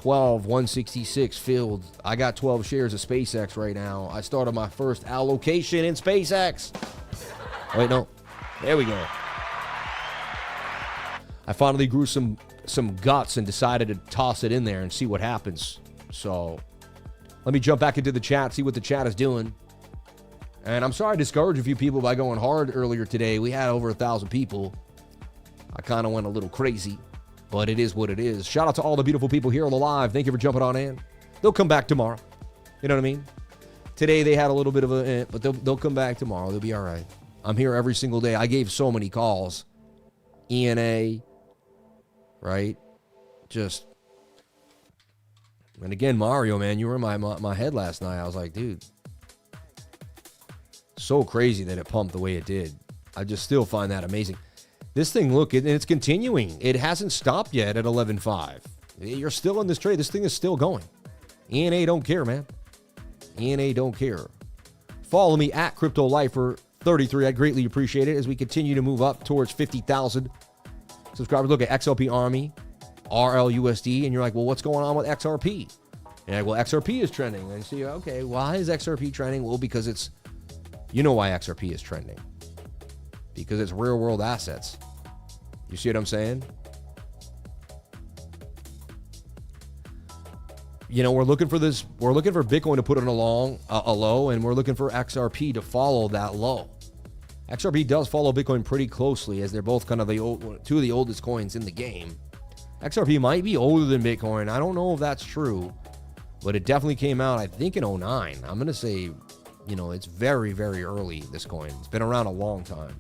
166 filled. I got 12 shares of SpaceX right now. I started my first allocation in SpaceX. Wait, no. There we go. I finally grew some guts and decided to toss it in there and see what happens. So let me jump back into the chat, see what the chat is doing. And I'm sorry I discouraged a few people by going hard earlier today. We had over 1,000 people. I kind of went a little crazy, but it is what it is. Shout out to all the beautiful people here on the live. Thank you for jumping on in. They'll come back tomorrow. You know what I mean? Today they had a little bit of a, but they'll come back tomorrow. They'll be all right. I'm here every single day. I gave so many calls. ENA, right? Just, and again, Mario, man, you were in my head last night. I was like, dude, so crazy that it pumped the way it did. I just still find that amazing. This thing, look, and it's continuing. It hasn't stopped yet at 11.5. You're still in this trade. This thing is still going. ENA don't care, man. ENA don't care. Follow me at CryptoLifer33. I greatly appreciate it as we continue to move up towards 50,000 subscribers. Look at XLP Army, RLUSD, and you're like, well, what's going on with XRP? And you're like, well, XRP is trending. And so you're, okay, why is XRP trending? Well, because it's, you know why XRP is trending. Because it's real world assets. You see what I'm saying? You know, we're looking for this. We're looking for Bitcoin to put in a low, and we're looking for XRP to follow that low. XRP does follow Bitcoin pretty closely, as they're both kind of two of the oldest coins in the game. XRP might be older than Bitcoin. I don't know if that's true, but it definitely came out, I think, in 09. I'm going to say, you know, it's very, very early, this coin. It's been around a long time.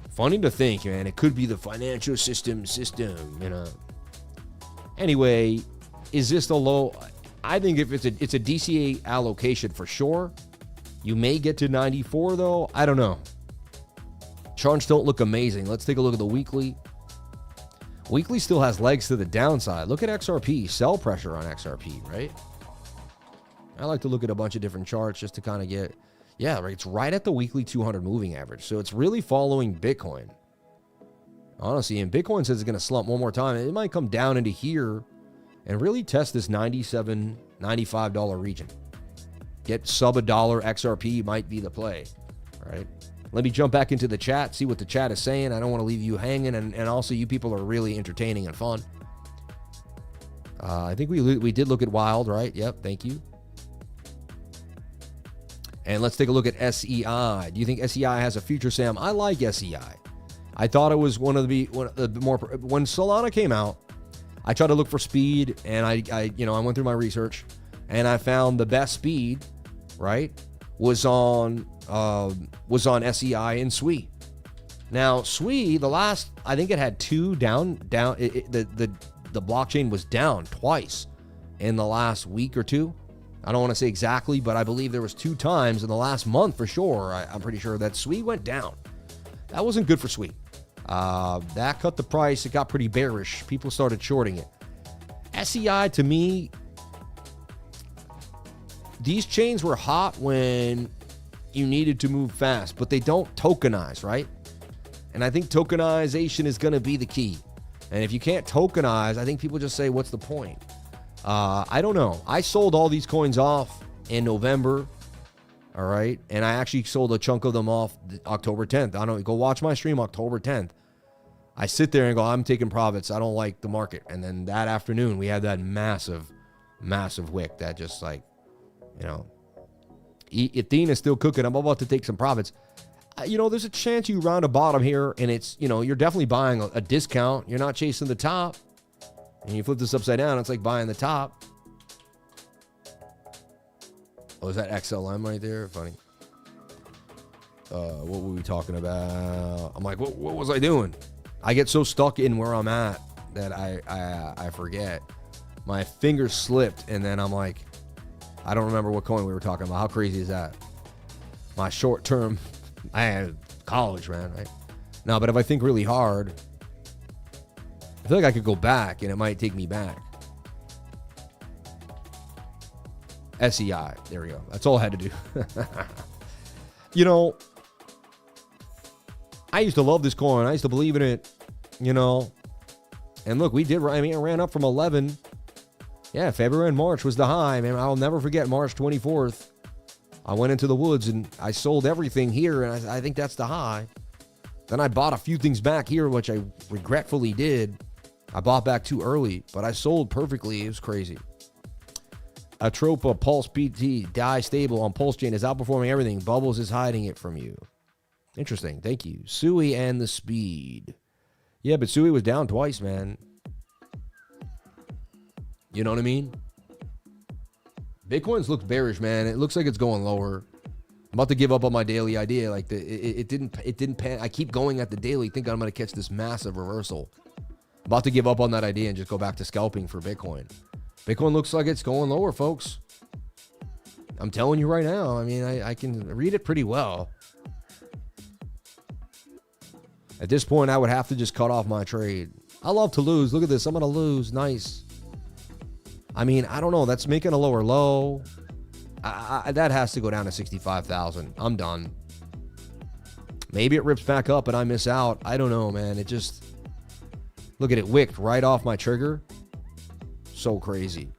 Funny to think, man, it could be the financial system, you know. Anyway, is this the low? I think if it's a DCA allocation for sure. You may get to 94 though. I don't know. Charts don't look amazing. Let's take a look at the weekly. Weekly still has legs to the downside. Look at XRP. Sell pressure on XRP, right? I like to look at a bunch of different charts just to kind of get, yeah, right. It's right at the weekly 200 moving average. So it's really following Bitcoin. Honestly, and Bitcoin says it's going to slump one more time. It might come down into here and really test this $97, $95 region. Get sub $1 XRP might be the play. All right. Let me jump back into the chat, see what the chat is saying. I don't want to leave you hanging, and also you people are really entertaining and fun. I think we did look at Wild, right? Yep, thank you. And let's take a look at SEI. Do you think SEI has a future, Sam? I like SEI. I thought it was one of the more, when Solana came out, I tried to look for speed, and I went through my research, and I found the best speed, right, was on SEI and SWI. Now SWI, the last, I think it had two down. The blockchain was down twice in the last week or two. I don't want to say exactly, but I believe there was 2 times in the last month for sure. I'm pretty sure that SWI went down. That wasn't good for SWI. That cut the price. It got pretty bearish. People started shorting it. SEI, to me, these chains were hot when you needed to move fast, but they don't tokenize, right? And I think tokenization is going to be the key. And if you can't tokenize, I think people just say, what's the point? I don't know. I sold all these coins off in November, all right? And I actually sold a chunk of them off October 10th. I don't go watch my stream October 10th. I sit there and go, I'm taking profits. I don't like the market. And then that afternoon, we had that massive, massive wick that just like, you know, Ethene is still cooking. I'm about to take some profits. You know, there's a chance you round a bottom here, and it's, you know, you're definitely buying a discount. You're not chasing the top. And you flip this upside down, it's like buying the top. Oh, is that XLM right there? Funny. What were we talking about? I'm like, what was I doing? I get so stuck in where I'm at that I forget. My fingers slipped, and then I'm like, I don't remember what coin we were talking about. How crazy is that? My short term, I had college, man. Right? No, but if I think really hard, I feel like I could go back, and it might take me back. SEI. There we go. That's all I had to do. You know, I used to love this coin. I used to believe in it, you know. And look, we did, I mean, it ran up from 11. Yeah, February and March was the high, man. I'll never forget March 24th. I went into the woods and I sold everything here, and I think that's the high. Then I bought a few things back here, which I regretfully did. I bought back too early, but I sold perfectly. It was crazy. ATROPA Pulse PT DAI stable on Pulse Chain is outperforming everything. Bubbles is hiding it from you. Interesting. Thank you. Sui and the speed. Yeah, but Sui was down twice, man. You know what I mean? Bitcoin's looks bearish, man. It looks like it's going lower. I'm about to give up on my daily idea. Like it didn't pan. I keep going at the daily, thinking I'm going to catch this massive reversal. I'm about to give up on that idea and just go back to scalping for Bitcoin. Bitcoin looks like it's going lower, folks. I'm telling you right now. I mean, I can read it pretty well. At this point, I would have to just cut off my trade. I love to lose. Look at this. I'm going to lose. Nice. I mean, I don't know. That's making a lower low. That has to go down to 65,000. I'm done. Maybe it rips back up and I miss out. I don't know, man. It just... Look at it. Wicked right off my trigger. So crazy.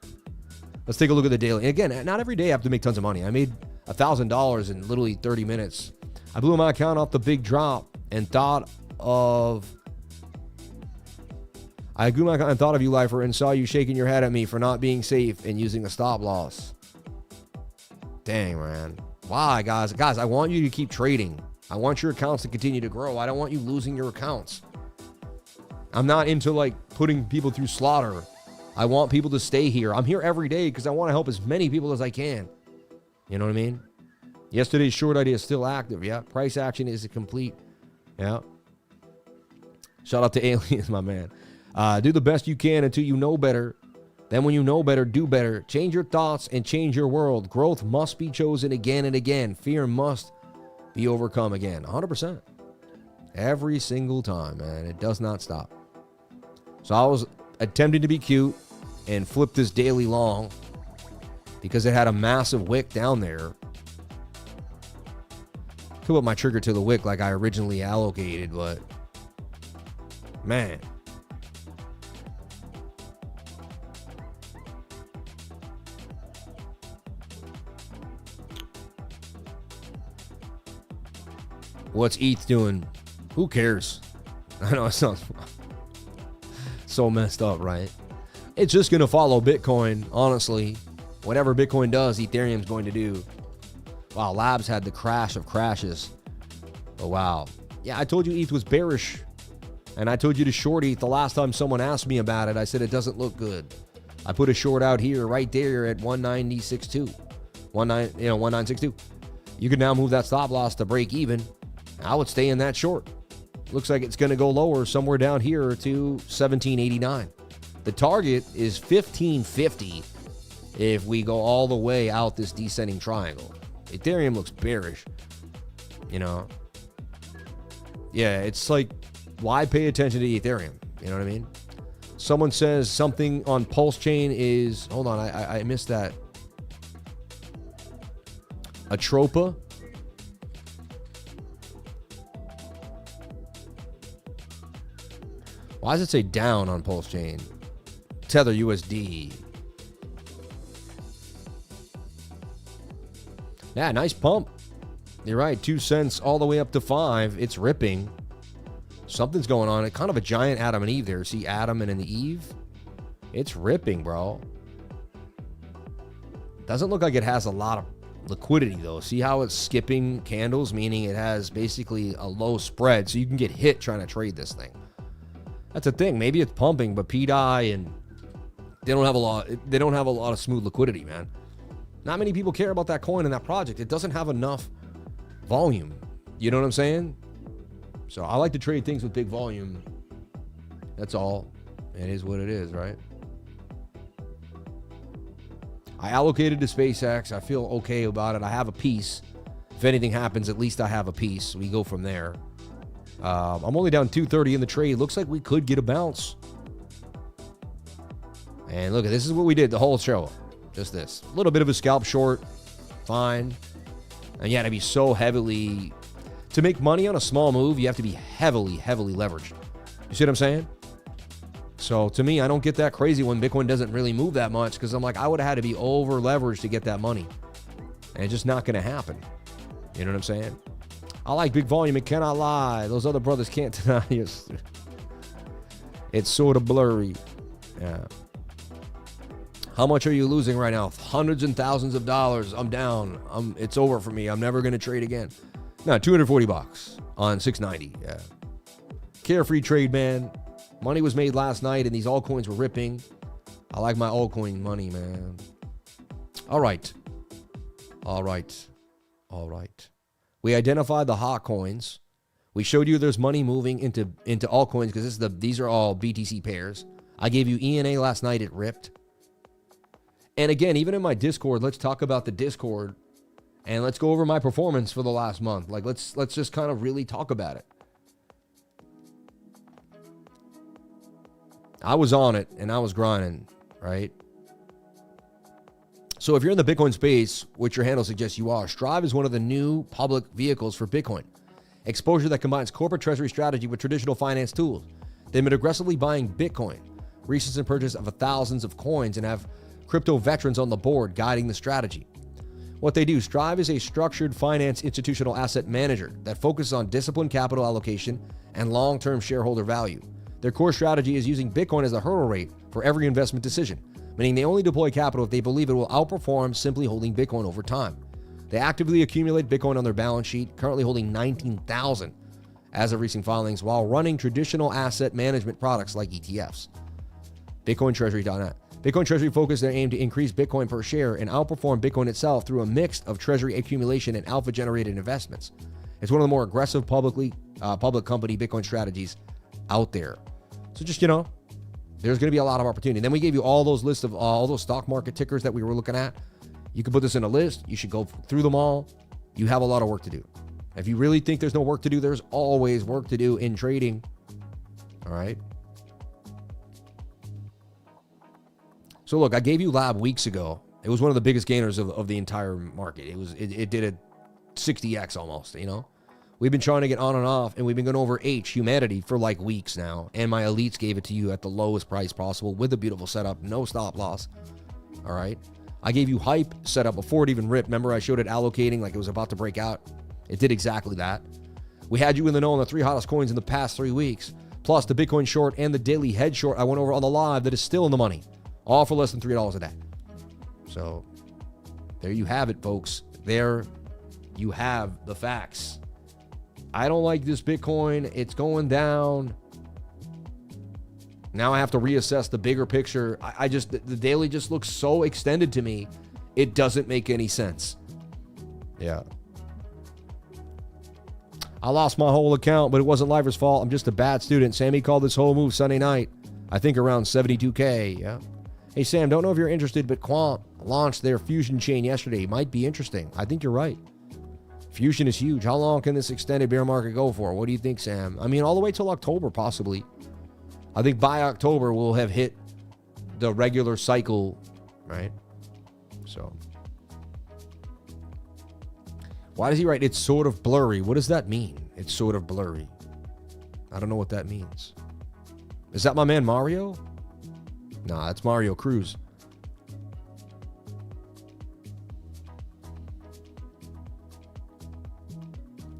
Let's take a look at the daily. Again, not every day I have to make tons of money. I made $1,000 in literally 30 minutes. I blew my account off the big drop and thought of... I grew my account and thought of you, lifer, and saw you shaking your head at me for not being safe and using a stop loss. Dang, man. Why, guys? Guys, I want you to keep trading. I want your accounts to continue to grow. I don't want you losing your accounts. I'm not into, like, putting people through slaughter. I want people to stay here. I'm here every day because I want to help as many people as I can. You know what I mean? Yesterday's short idea is still active. Yeah. Price action is complete. Yeah. Shout out to Aliens, my man. Do the best you can until you know better. Then when you know better, do better. Change your thoughts and change your world. Growth must be chosen again and again. Fear must be overcome again. 100%. Every single time, man. It does not stop. So I was attempting to be cute and flip this daily long because it had a massive wick down there. Could put my trigger to the wick like I originally allocated, but man. What's ETH doing? Who cares? I know it sounds so messed up, right? It's just going to follow Bitcoin, honestly. Whatever Bitcoin does, Ethereum's going to do. Wow, Labs had the crash of crashes. Oh, wow. Yeah, I told you ETH was bearish. And I told you to short ETH the last time someone asked me about it. I said it doesn't look good. I put a short out here, right there at 190.62. 1962. You can now move that stop loss to break even. I would stay in that short. Looks like it's going to go lower somewhere down here to 1789. The target is 1550 if we go all the way out this descending triangle. Ethereum looks bearish. You know? Yeah, it's like why pay attention to Ethereum? You know what I mean? Someone says something on Pulse Chain is, hold on, I missed that. ATROPA. Why does it say down on Pulse Chain? Tether USD. Yeah, nice pump. You're right, 2 cents all the way up to 5. It's ripping. Something's going on. It's kind of a giant Adam and Eve there. See Adam and then the Eve? It's ripping, bro. Doesn't look like it has a lot of liquidity, though. See how it's skipping candles, meaning it has basically a low spread, so you can get hit trying to trade this thing. That's the thing. Maybe it's pumping, but PDI and they don't have a lot. They don't have a lot of smooth liquidity, man. Not many people care about that coin and that project. It doesn't have enough volume. You know what I'm saying? So I like to trade things with big volume. That's all. It is what it is, right? I allocated to SpaceX. I feel okay about it. I have a piece. If anything happens, at least I have a piece. We go from there. I'm only down 230 in the trade. Looks like we could get a bounce. And look, this is what we did the whole show. Just this. A little bit of a scalp short. Fine. And you had to be so heavily... To make money on a small move, you have to be heavily, heavily leveraged. You see what I'm saying? So to me, I don't get that crazy when Bitcoin doesn't really move that much because I'm like, I would have had to be over leveraged to get that money. And it's just not going to happen. You know what I'm saying? I like big volume. It cannot lie. Those other brothers can't deny us. It's sort of blurry. Yeah. How much are you losing right now? Hundreds and thousands of dollars. I'm down. It's over for me. I'm never going to trade again. No, $240 on 690. Yeah. Carefree trade, man. Money was made last night and these altcoins were ripping. I like my altcoin money, man. All right. All right. All right. We identified the hot coins. We showed you there's money moving into altcoins because these are all BTC pairs. I gave you ENA last night. It ripped. And again, even in my Discord, let's talk about the Discord. And let's go over my performance for the last month. Like, let's just kind of really talk about it. I was on it, and I was grinding, right? So if you're in the Bitcoin space, which your handle suggests you are, Strive is one of the new public vehicles for Bitcoin. Exposure that combines corporate treasury strategy with traditional finance tools. They've been aggressively buying Bitcoin, recent purchase of thousands of coins, and have crypto veterans on the board guiding the strategy. What they do, Strive is a structured finance institutional asset manager that focuses on disciplined capital allocation and long-term shareholder value. Their core strategy is using Bitcoin as a hurdle rate for every investment decision, meaning they only deploy capital if they believe it will outperform simply holding Bitcoin over time. They actively accumulate Bitcoin on their balance sheet, currently holding 19,000 as of recent filings, while running traditional asset management products like ETFs. BitcoinTreasury.net. Bitcoin Treasury focused their aim to increase Bitcoin per share and outperform Bitcoin itself through a mix of treasury accumulation and alpha-generated investments. It's one of the more aggressive public company Bitcoin strategies out there. So just, there's going to be a lot of opportunity. Then we gave you all those lists of all those stock market tickers that we were looking at. You can put this in a list. You should go through them all. You have a lot of work to do. If you really think there's no work to do, there's always work to do in trading. All right. So look, I gave you Lab weeks ago. It was one of the biggest gainers of the entire market. It did a 60x almost, We've been trying to get on and off, and we've been going over Humanity for like weeks now. And my elites gave it to you at the lowest price possible with a beautiful setup, no stop loss. All right. I gave you Hype setup before it even ripped. Remember, I showed it allocating like it was about to break out. It did exactly that. We had you in the know on the 3 hottest coins in the past 3 weeks, plus the Bitcoin short and the daily head short I went over on the live that is still in the money. All for less than $3 a day. So there you have it, folks. There you have the facts. I don't like this Bitcoin. It's going down. Now I have to reassess the bigger picture. The daily just looks so extended to me. It doesn't make any sense. Yeah. I lost my whole account, but it wasn't Liver's fault. I'm just a bad student. Sammy called this whole move Sunday night. I think around 72K. Yeah. Hey, Sam, don't know if you're interested, but Quant launched their Fusion chain yesterday. Might be interesting. I think you're right. Fusion is huge. How long can this extended bear market go for? What do you think, Sam? I mean, all the way till October, possibly. I think by October, we'll have hit the regular cycle, right? So, why does he write, it's sort of blurry? What does that mean? It's sort of blurry. I don't know what that means. Is that my man Mario? Nah, that's Mario Cruz.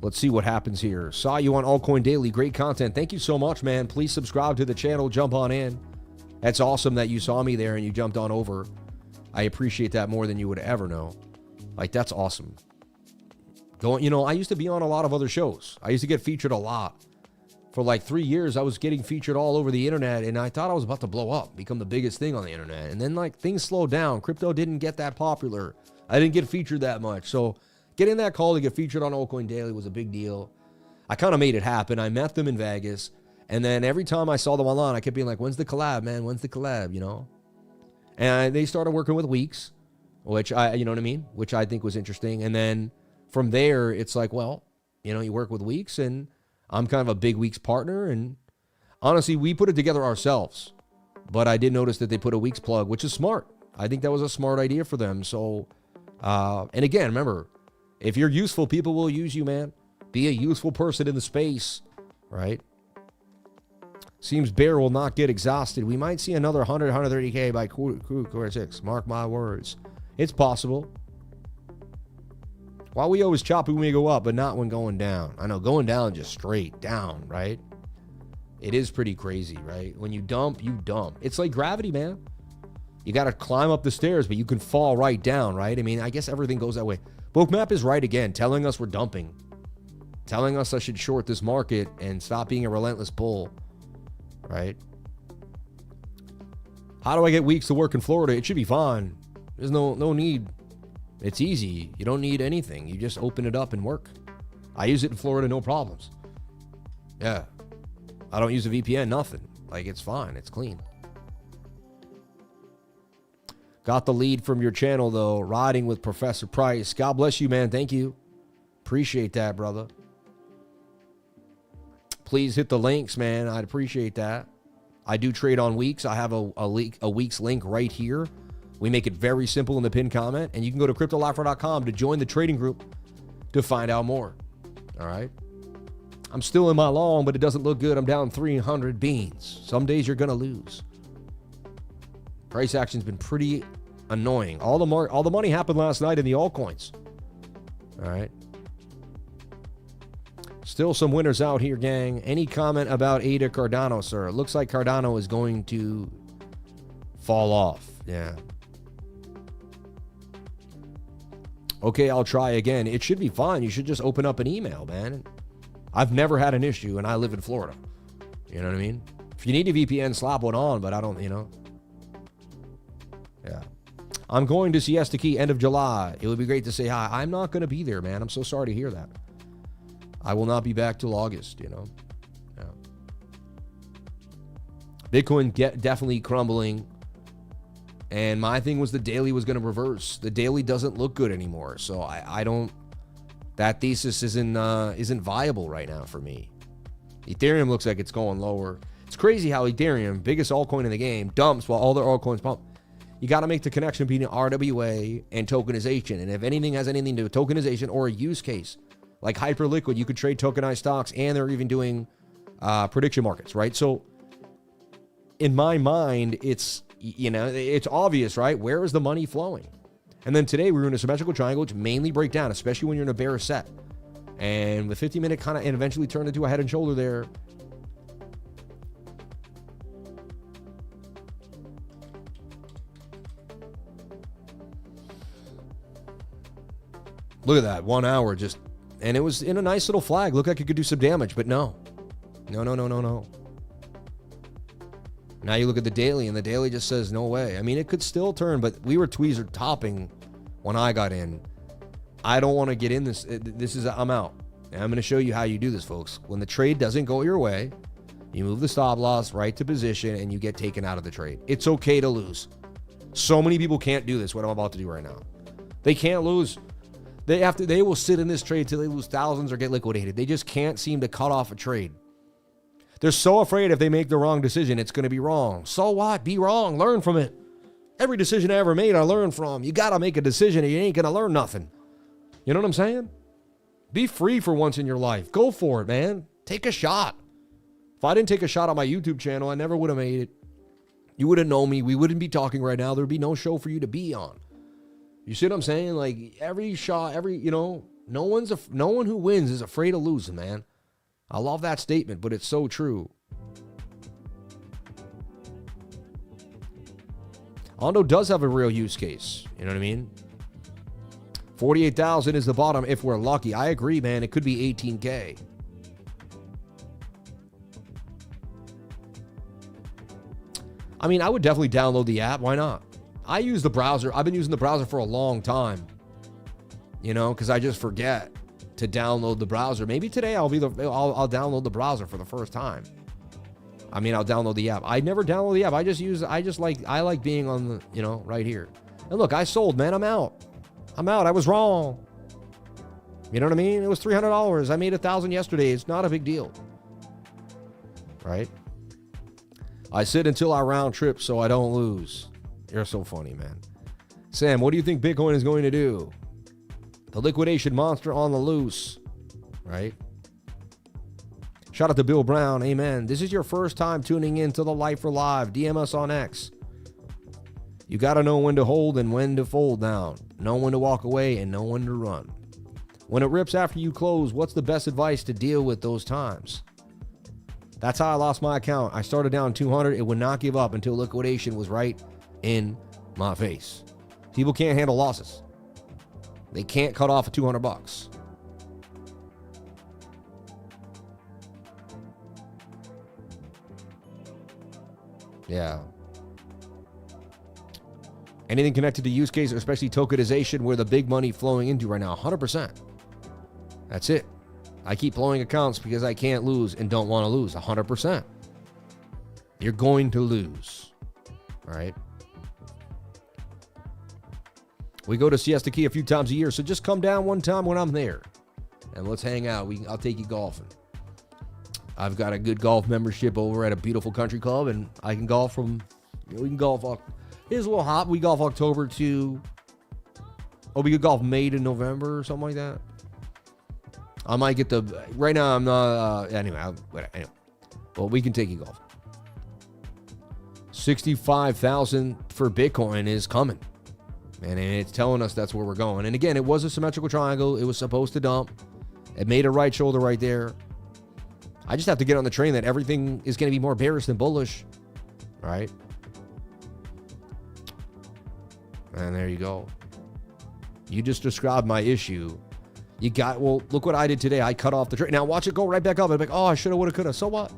Let's see what happens here. Saw you on Altcoin Daily. Great content. Thank you so much, man. Please subscribe to the channel. Jump on in. That's awesome that you saw me there and you jumped on over. I appreciate that more than you would ever know. Like, that's awesome. You know, I used to be on a lot of other shows. I used to get featured a lot. For like 3 years, I was getting featured all over the internet, and I thought I was about to blow up, become the biggest thing on the internet. And then, like, things slowed down. Crypto didn't get that popular. I didn't get featured that much. So getting that call to get featured on Altcoin Daily was a big deal. I kind of made it happen. I met them in Vegas. And then every time I saw them online, I kept being like, when's the collab, man? When's the collab, you know? And they started working with WEEX, which you know what I mean? Which I think was interesting. And then from there, it's like, well, you know, you work with WEEX, and I'm kind of a big WEEX partner. And honestly, we put it together ourselves. But I did notice that they put a WEEX plug, which is smart. I think that was a smart idea for them. So, and again, remember, if you're useful, people will use you, man. Be a useful person in the space, right? Seems bear will not get exhausted. We might see another 100, 130K by quarter 6. Mark my words. It's possible. Why we always chop when we go up, but not when going down? I know, going down just straight down, right? It is pretty crazy, right? When you dump, you dump. It's like gravity, man. You got to climb up the stairs, but you can fall right down, right? I mean, I guess everything goes that way. BOOKMAP is right again, telling us we're dumping. Telling us I should short this market and stop being a relentless bull, right? How do I get WEEX to work in Florida? It should be fine. There's no need. It's easy. You don't need anything. You just open it up and work. I use it in Florida, no problems. Yeah. I don't use a VPN, nothing. Like, it's fine. It's clean. Got the lead from your channel, though. Riding with Professor Price. God bless you, man. Thank you. Appreciate that, brother. Please hit the links, man. I'd appreciate that. I do trade on WEEX. I have a WEEX link right here. We make it very simple in the pinned comment. And you can go to CryptoLifer.com to join the trading group to find out more. All right? I'm still in my long, but it doesn't look good. I'm down 300 beans. Some days you're going to lose. Price action's been pretty annoying. All the money happened last night in the altcoins. All right. Still some winners out here, gang. Any comment about Ada Cardano, sir? It looks like Cardano is going to fall off. Yeah. Okay, I'll try again. It should be fine. You should just open up an email, man. I've never had an issue, and I live in Florida. You know what I mean? If you need a VPN, slap one on, but I don't, you know. Yeah. I'm going to Siesta Key end of July. It would be great to say hi. I'm not going to be there, man. I'm so sorry to hear that. I will not be back till August, you know. Yeah. Bitcoin definitely crumbling. And my thing was the daily was going to reverse. The daily doesn't look good anymore. So I don't, that thesis isn't viable right now for me. Ethereum looks like it's going lower. It's crazy how Ethereum, biggest altcoin in the game, dumps while all their altcoins pump. You got to make the connection between RWA and tokenization. And if anything has anything to do with tokenization or a use case, like Hyperliquid, you could trade tokenized stocks, and they're even doing prediction markets, right? So in my mind, it's, you know, it's obvious, right? Where is the money flowing? And then today we were in a symmetrical triangle, which mainly break down, especially when you're in a bear set. And the 50-minute kind of, and eventually turned into a head and shoulder there. Look at that, 1 hour just, and it was in a nice little flag. Looked like it could do some damage, but no. No. Now you look at the daily, and the daily just says no way. I mean, it could still turn, but we were tweezer topping when I got in. I don't want to get in this. I'm out. And I'm going to show you how you do this, folks. When the trade doesn't go your way, you move the stop loss right to position, and you get taken out of the trade. It's okay to lose. So many people can't do this, what I'm about to do right now. They can't lose. They will sit in this trade till they lose thousands or get liquidated. They just can't seem to cut off a trade. They're so afraid if they make the wrong decision, it's going to be wrong. So what? Be wrong. Learn from it. Every decision I ever made, I learned from. You got to make a decision or you ain't going to learn nothing. You know what I'm saying? Be free for once in your life. Go for it, man. Take a shot. If I didn't take a shot on my YouTube channel, I never would have made it. You wouldn't know me. We wouldn't be talking right now. There'd be no show for you to be on. You see what I'm saying? Like every shot, no one who wins is afraid of losing, man. I love that statement, but it's so true. ONDO does have a real use case. You know what I mean? 48,000 is the bottom if we're lucky. I agree, man. It could be 18K. I mean, I would definitely download the app. Why not? I use the browser. I've been using the browser for a long time. You know, because I just forget to download the browser. Maybe today I'll download the browser for the first time. I mean, I'll download the app. I never download the app. I like being on the, right here. And look, I sold, man. I'm out. I was wrong. You know what I mean? It was $300. I made 1,000 yesterday. It's not a big deal. Right? I sit until I round trip so I don't lose. You're so funny, man. Sam, what do you think Bitcoin is going to do? The liquidation monster on the loose, right? Shout out to Bill Brown. Amen. This is your first time tuning in to the Life for Live. DM us on X. You got to know when to hold and when to fold down. Know when to walk away and know when to run. When it rips after you close, what's the best advice to deal with those times? That's how I lost my account. I started down 200. It would not give up until liquidation was right in my face. People can't handle losses. They can't cut off $200. Yeah. Anything connected to use case, especially tokenization, where the big money flowing into right now, 100%. That's it. I keep blowing accounts because I can't lose and don't want to lose, 100%. You're going to lose. All right. We go to Siesta Key a few times a year, so just come down one time when I'm there, and let's hang out. I'll take you golfing. I've got a good golf membership over at a beautiful country club, and I can golf from. We can golf. It's a little hot. We golf October to. We could golf May to November or something like that. I might get the. Right now, I'm not. Anyway. Well, we can take you golf. 65,000 for Bitcoin is coming. And it's telling us that's where we're going. And again, it was a symmetrical triangle. It was supposed to dump. It made a right shoulder right there. I just have to get on the train that everything is going to be more bearish than bullish. All right. And there you go. You just described my issue. Look what I did today. I cut off the trade. Now watch it go right back up. I'm like, I should have, would have, could have. So what?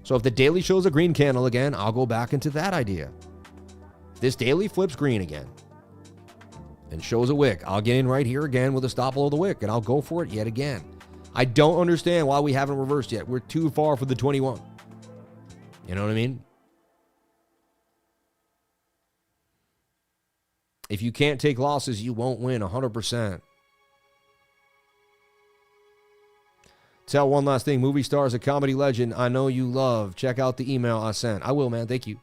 So if the daily shows a green candle again, I'll go back into that idea. This daily flips green again and shows a wick, I'll get in right here again with a stop below the wick, and I'll go for it yet again. I don't understand why we haven't reversed yet. We're too far for the 21. You know what I mean? If you can't take losses, you won't win 100%. Tell one last thing. Movie star is a comedy legend I know you love. Check out the email I sent. I will, man. Thank you.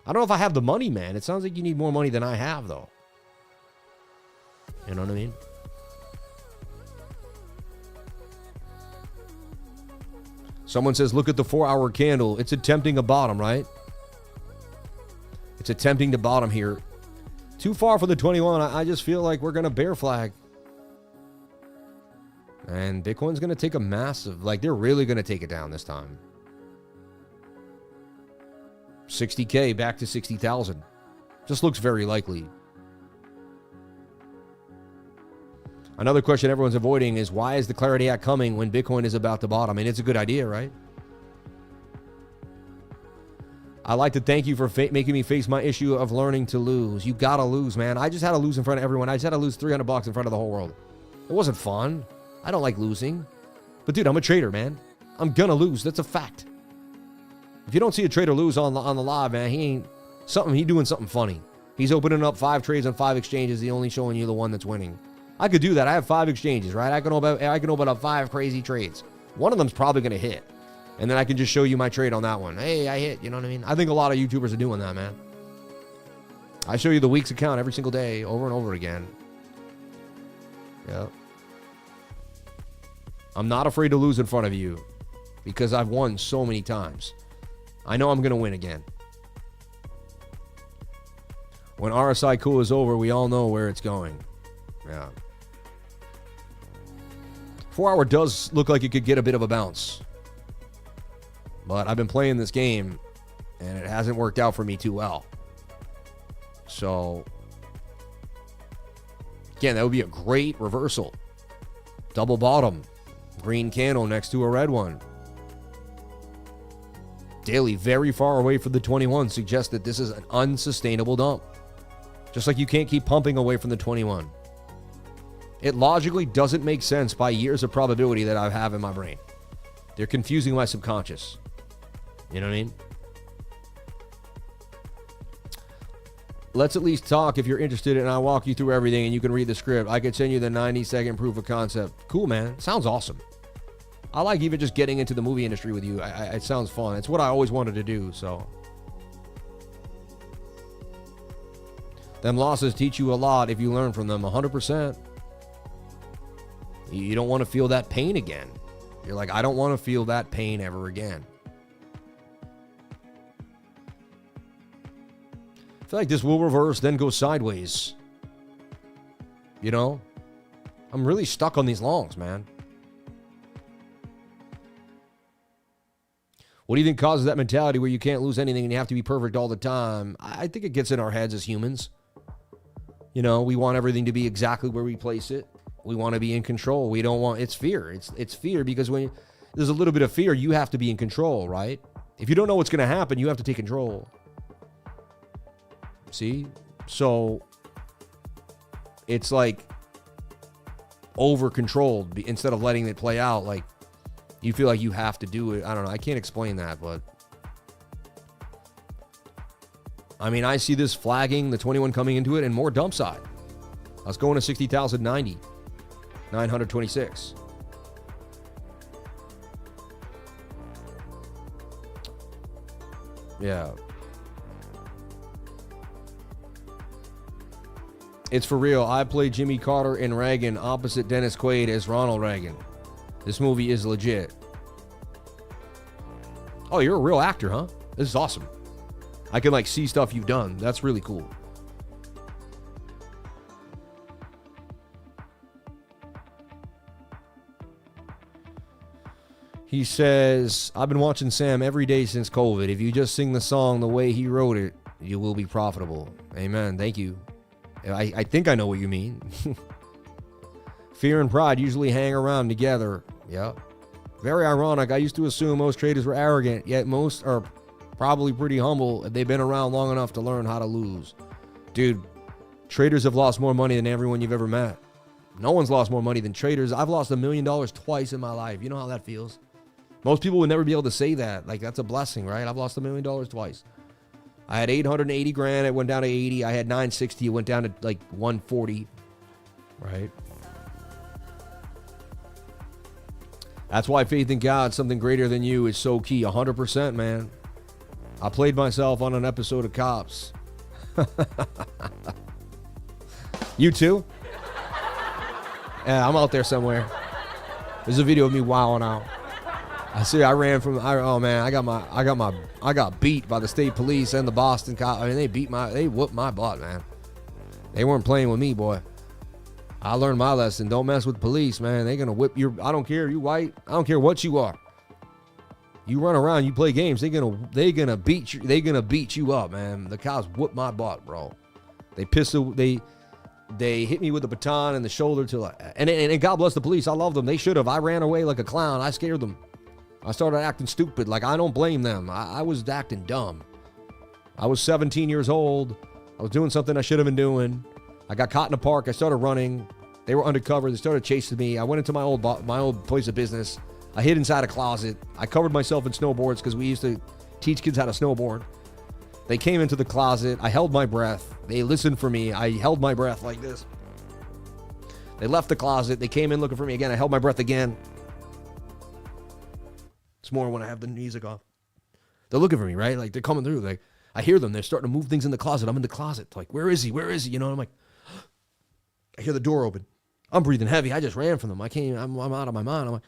I don't know if I have the money, man. It sounds like you need more money than I have, though. You know what I mean? Someone says, look at the 4-hour candle. It's attempting a bottom, right? It's attempting to bottom here. Too far for the 21. I just feel like we're going to bear flag. And Bitcoin's going to take a massive, they're really going to take it down this time. 60K back to 60,000. Just looks very likely. Another question everyone's avoiding is, why is the Clarity Act coming when Bitcoin is about to bottom? And it's a good idea, right? I'd like to thank you for making me face my issue of learning to lose. You gotta lose, man. I just had to lose in front of everyone. I just had to lose $300 in front of the whole world. It wasn't fun. I don't like losing. But dude, I'm a trader, man. I'm gonna lose. That's a fact. If you don't see a trader lose on the live, man, he doing something funny. He's opening up 5 trades on 5 exchanges. He's only showing you the one that's winning. I could do that. I have 5 exchanges, right? I can open up 5 crazy trades. One of them's probably going to hit. And then I can just show you my trade on that one. Hey, I hit. You know what I mean? I think a lot of YouTubers are doing that, man. I show you the WEEX account every single day, over and over again. Yep. I'm not afraid to lose in front of you because I've won so many times. I know I'm going to win again. When RSI Cool is over, we all know where it's going. Yeah. 4 hour does look like it could get a bit of a bounce. But I've been playing this game, and it hasn't worked out for me too well. So, again, that would be a great reversal. Double bottom. Green candle next to a red one. Daily very far away from the 21 suggests that this is an unsustainable dump. Just like you can't keep pumping away from the 21. It logically doesn't make sense by years of probability that I have in my brain. They're confusing my subconscious. You know what I mean? Let's at least talk if you're interested, and I'll walk you through everything and you can read the script. I could send you the 90-second proof of concept. Cool, man. Sounds awesome. I like even just getting into the movie industry with you. It sounds fun. It's what I always wanted to do, so. Them losses teach you a lot if you learn from them, 100%. You don't want to feel that pain again. You're like, I don't want to feel that pain ever again. I feel like this will reverse, then go sideways. You know? I'm really stuck on these longs, man. What do you think causes that mentality where you can't lose anything and you have to be perfect all the time? I think it gets in our heads as humans. You know, we want everything to be exactly where we place it. We want to be in control. We don't want, it's fear. It's fear because when there's a little bit of fear, you have to be in control, right? If you don't know what's going to happen, you have to take control. See? So it's like over-controlled instead of letting it play out. Like you feel like you have to do it. I don't know. I can't explain that, but I mean, I see this flagging, the 21 coming into it, and more dump side. I was going to 60,090, 926. Yeah. It's for real. I played Jimmy Carter in Reagan opposite Dennis Quaid as Ronald Reagan. This movie is legit. Oh, you're a real actor, huh? This is awesome. I can like see stuff you've done. That's really cool. He says, I've been watching Sam every day since COVID. If you just sing the song the way he wrote it, you will be profitable. Amen. Thank you. I think I know what you mean. Fear and pride usually hang around together. Yep. Very ironic. I used to assume most traders were arrogant, yet most are probably pretty humble if they've been around long enough to learn how to lose. Dude, traders have lost more money than everyone you've ever met. No one's lost more money than traders. I've lost $1 million twice in my life. You know how that feels? Most people would never be able to say that. Like, that's a blessing, right? I've lost $1 million twice. I had 880 grand. It went down to 80. I had 960. It went down to like 140. Right? That's why faith in God, something greater than you, is so key. 100%, man. I played myself on an episode of Cops. You too? Yeah, I'm out there somewhere. There's a video of me wilding out. I see. I ran from. Oh man, I got beat by the state police and the Boston cops. I mean, they whooped my butt, man. They weren't playing with me, boy. I learned my lesson. Don't mess with police, man. They're gonna whip your. I don't care. You white. I don't care what you are. You run around. You play games. They're gonna beat you. They're gonna beat you up, man. The cops whooped my butt, bro. They hit me with a baton in the shoulder and God bless the police. I love them. They should have. I ran away like a clown. I scared them. I started acting stupid. Like, I don't blame them. I was acting dumb. I was 17 years old. I was doing something I should have been doing. I got caught in a park. I started running. They were undercover. They started chasing me. I went into my old place of business. I hid inside a closet. I covered myself in snowboards because we used to teach kids how to snowboard. They came into the closet. I held my breath. They listened for me. I held my breath like this. They left the closet. They came in looking for me again. I held my breath again. It's more when I have the music off. They're looking for me, right? Like, they're coming through. Like, I hear them. They're starting to move things in the closet. I'm in the closet. Like, where is he? Where is he? You know, I'm like, I hear the door open. I'm breathing heavy. I just ran from them. I'm out of my mind. I'm like,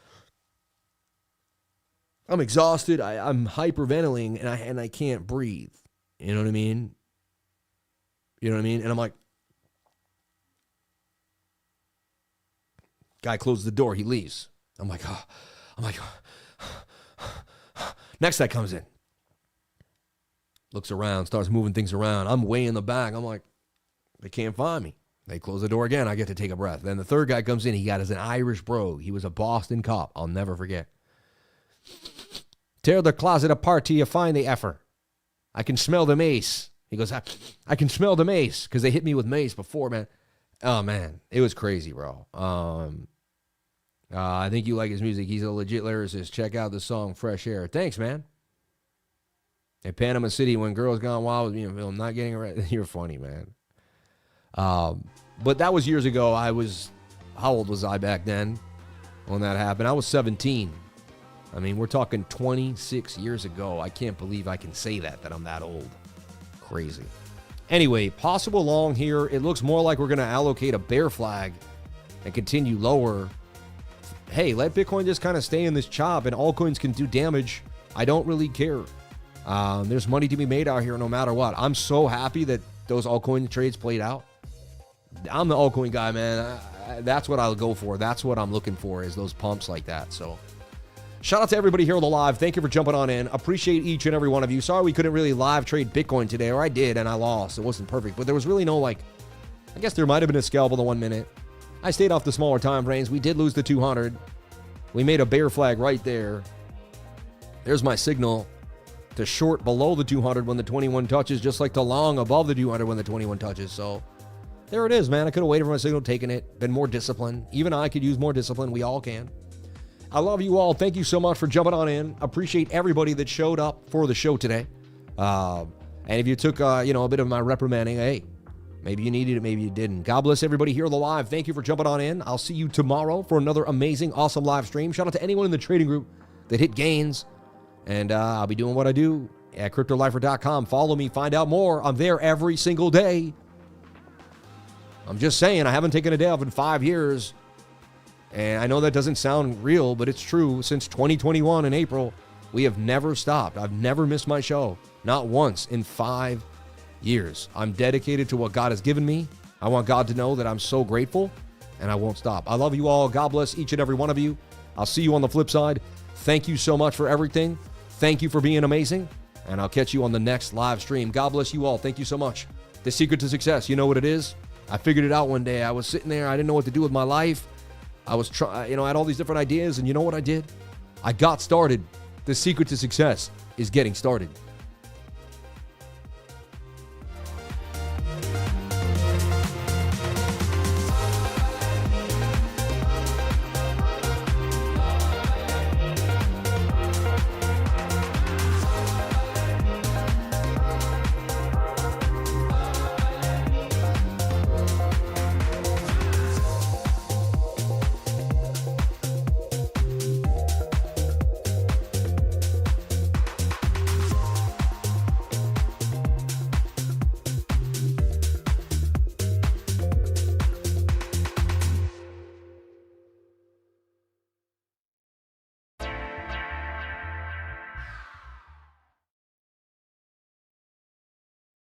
I'm exhausted. I'm hyperventilating, and I can't breathe. You know what I mean? You know what I mean? And I'm like, guy closes the door. He leaves. I'm like, next guy comes in. Looks around, starts moving things around. I'm way in the back. I'm like, they can't find me. They close the door again. I get to take a breath. Then the third guy comes in. He got as an Irish brogue. He was a Boston cop. I'll never forget. Tear the closet apart till you find the effer. I can smell the mace. He goes, I can smell the mace, because they hit me with mace before, man. Oh, man. It was crazy, bro. I think you like his music. He's a legit lyricist. Check out the song Fresh Air. Thanks, man. In Panama City, when Girls Gone Wild was being filmed, not getting it. You're funny, man. But that was years ago. How old was I back then when that happened? I was 17. I mean, we're talking 26 years ago. I can't believe I can say that I'm that old. Crazy. Anyway, possible long here. It looks more like we're going to allocate a bear flag and continue lower. Hey, let Bitcoin just kind of stay in this chop, and altcoins can do damage. I don't really care. There's money to be made out here no matter what. I'm so happy that those altcoin trades played out. I'm the altcoin guy, man. That's what I'll go for. That's what I'm looking for, is those pumps like that. So shout out to everybody here on the live. Thank you for jumping on in. Appreciate each and every one of you. Sorry we couldn't really live trade Bitcoin today, or I did and I lost. It wasn't perfect, but there was really no, I guess there might have been a scalp in the 1 minute. I stayed off the smaller time frames. We did lose the 200. We made a bear flag right there. There's my signal to short below the 200 when the 21 touches, just like to long above the 200 when the 21 touches. So there it is, man. I could have waited for my signal, taken it, been more disciplined. Even I could use more discipline. We all can. I love you all. Thank you so much for jumping on in. Appreciate everybody that showed up for the show today. And if you took, a bit of my reprimanding, hey, maybe you needed it, maybe you didn't. God bless everybody here on the live. Thank you for jumping on in. I'll see you tomorrow for another amazing, awesome live stream. Shout out to anyone in the trading group that hit gains. And I'll be doing what I do at CryptoLifer.com. Follow me, find out more. I'm there every single day. I'm just saying, I haven't taken a day off in 5 years. And I know that doesn't sound real, but it's true. Since 2021 in April, we have never stopped. I've never missed my show. Not once in 5 years. I'm dedicated to what God has given me. I want God to know that I'm so grateful, and I won't stop. I love you all. God bless each and every one of you. I'll see you on the flip side. Thank you so much for everything. Thank you for being amazing, and I'll catch you on the next live stream. God bless you all. Thank you so much. The secret to success, you know what it is? I figured it out one day. I was sitting there. I didn't know what to do with my life. I was I had all these different ideas, and you know what I did? I got started. The secret to success is getting started.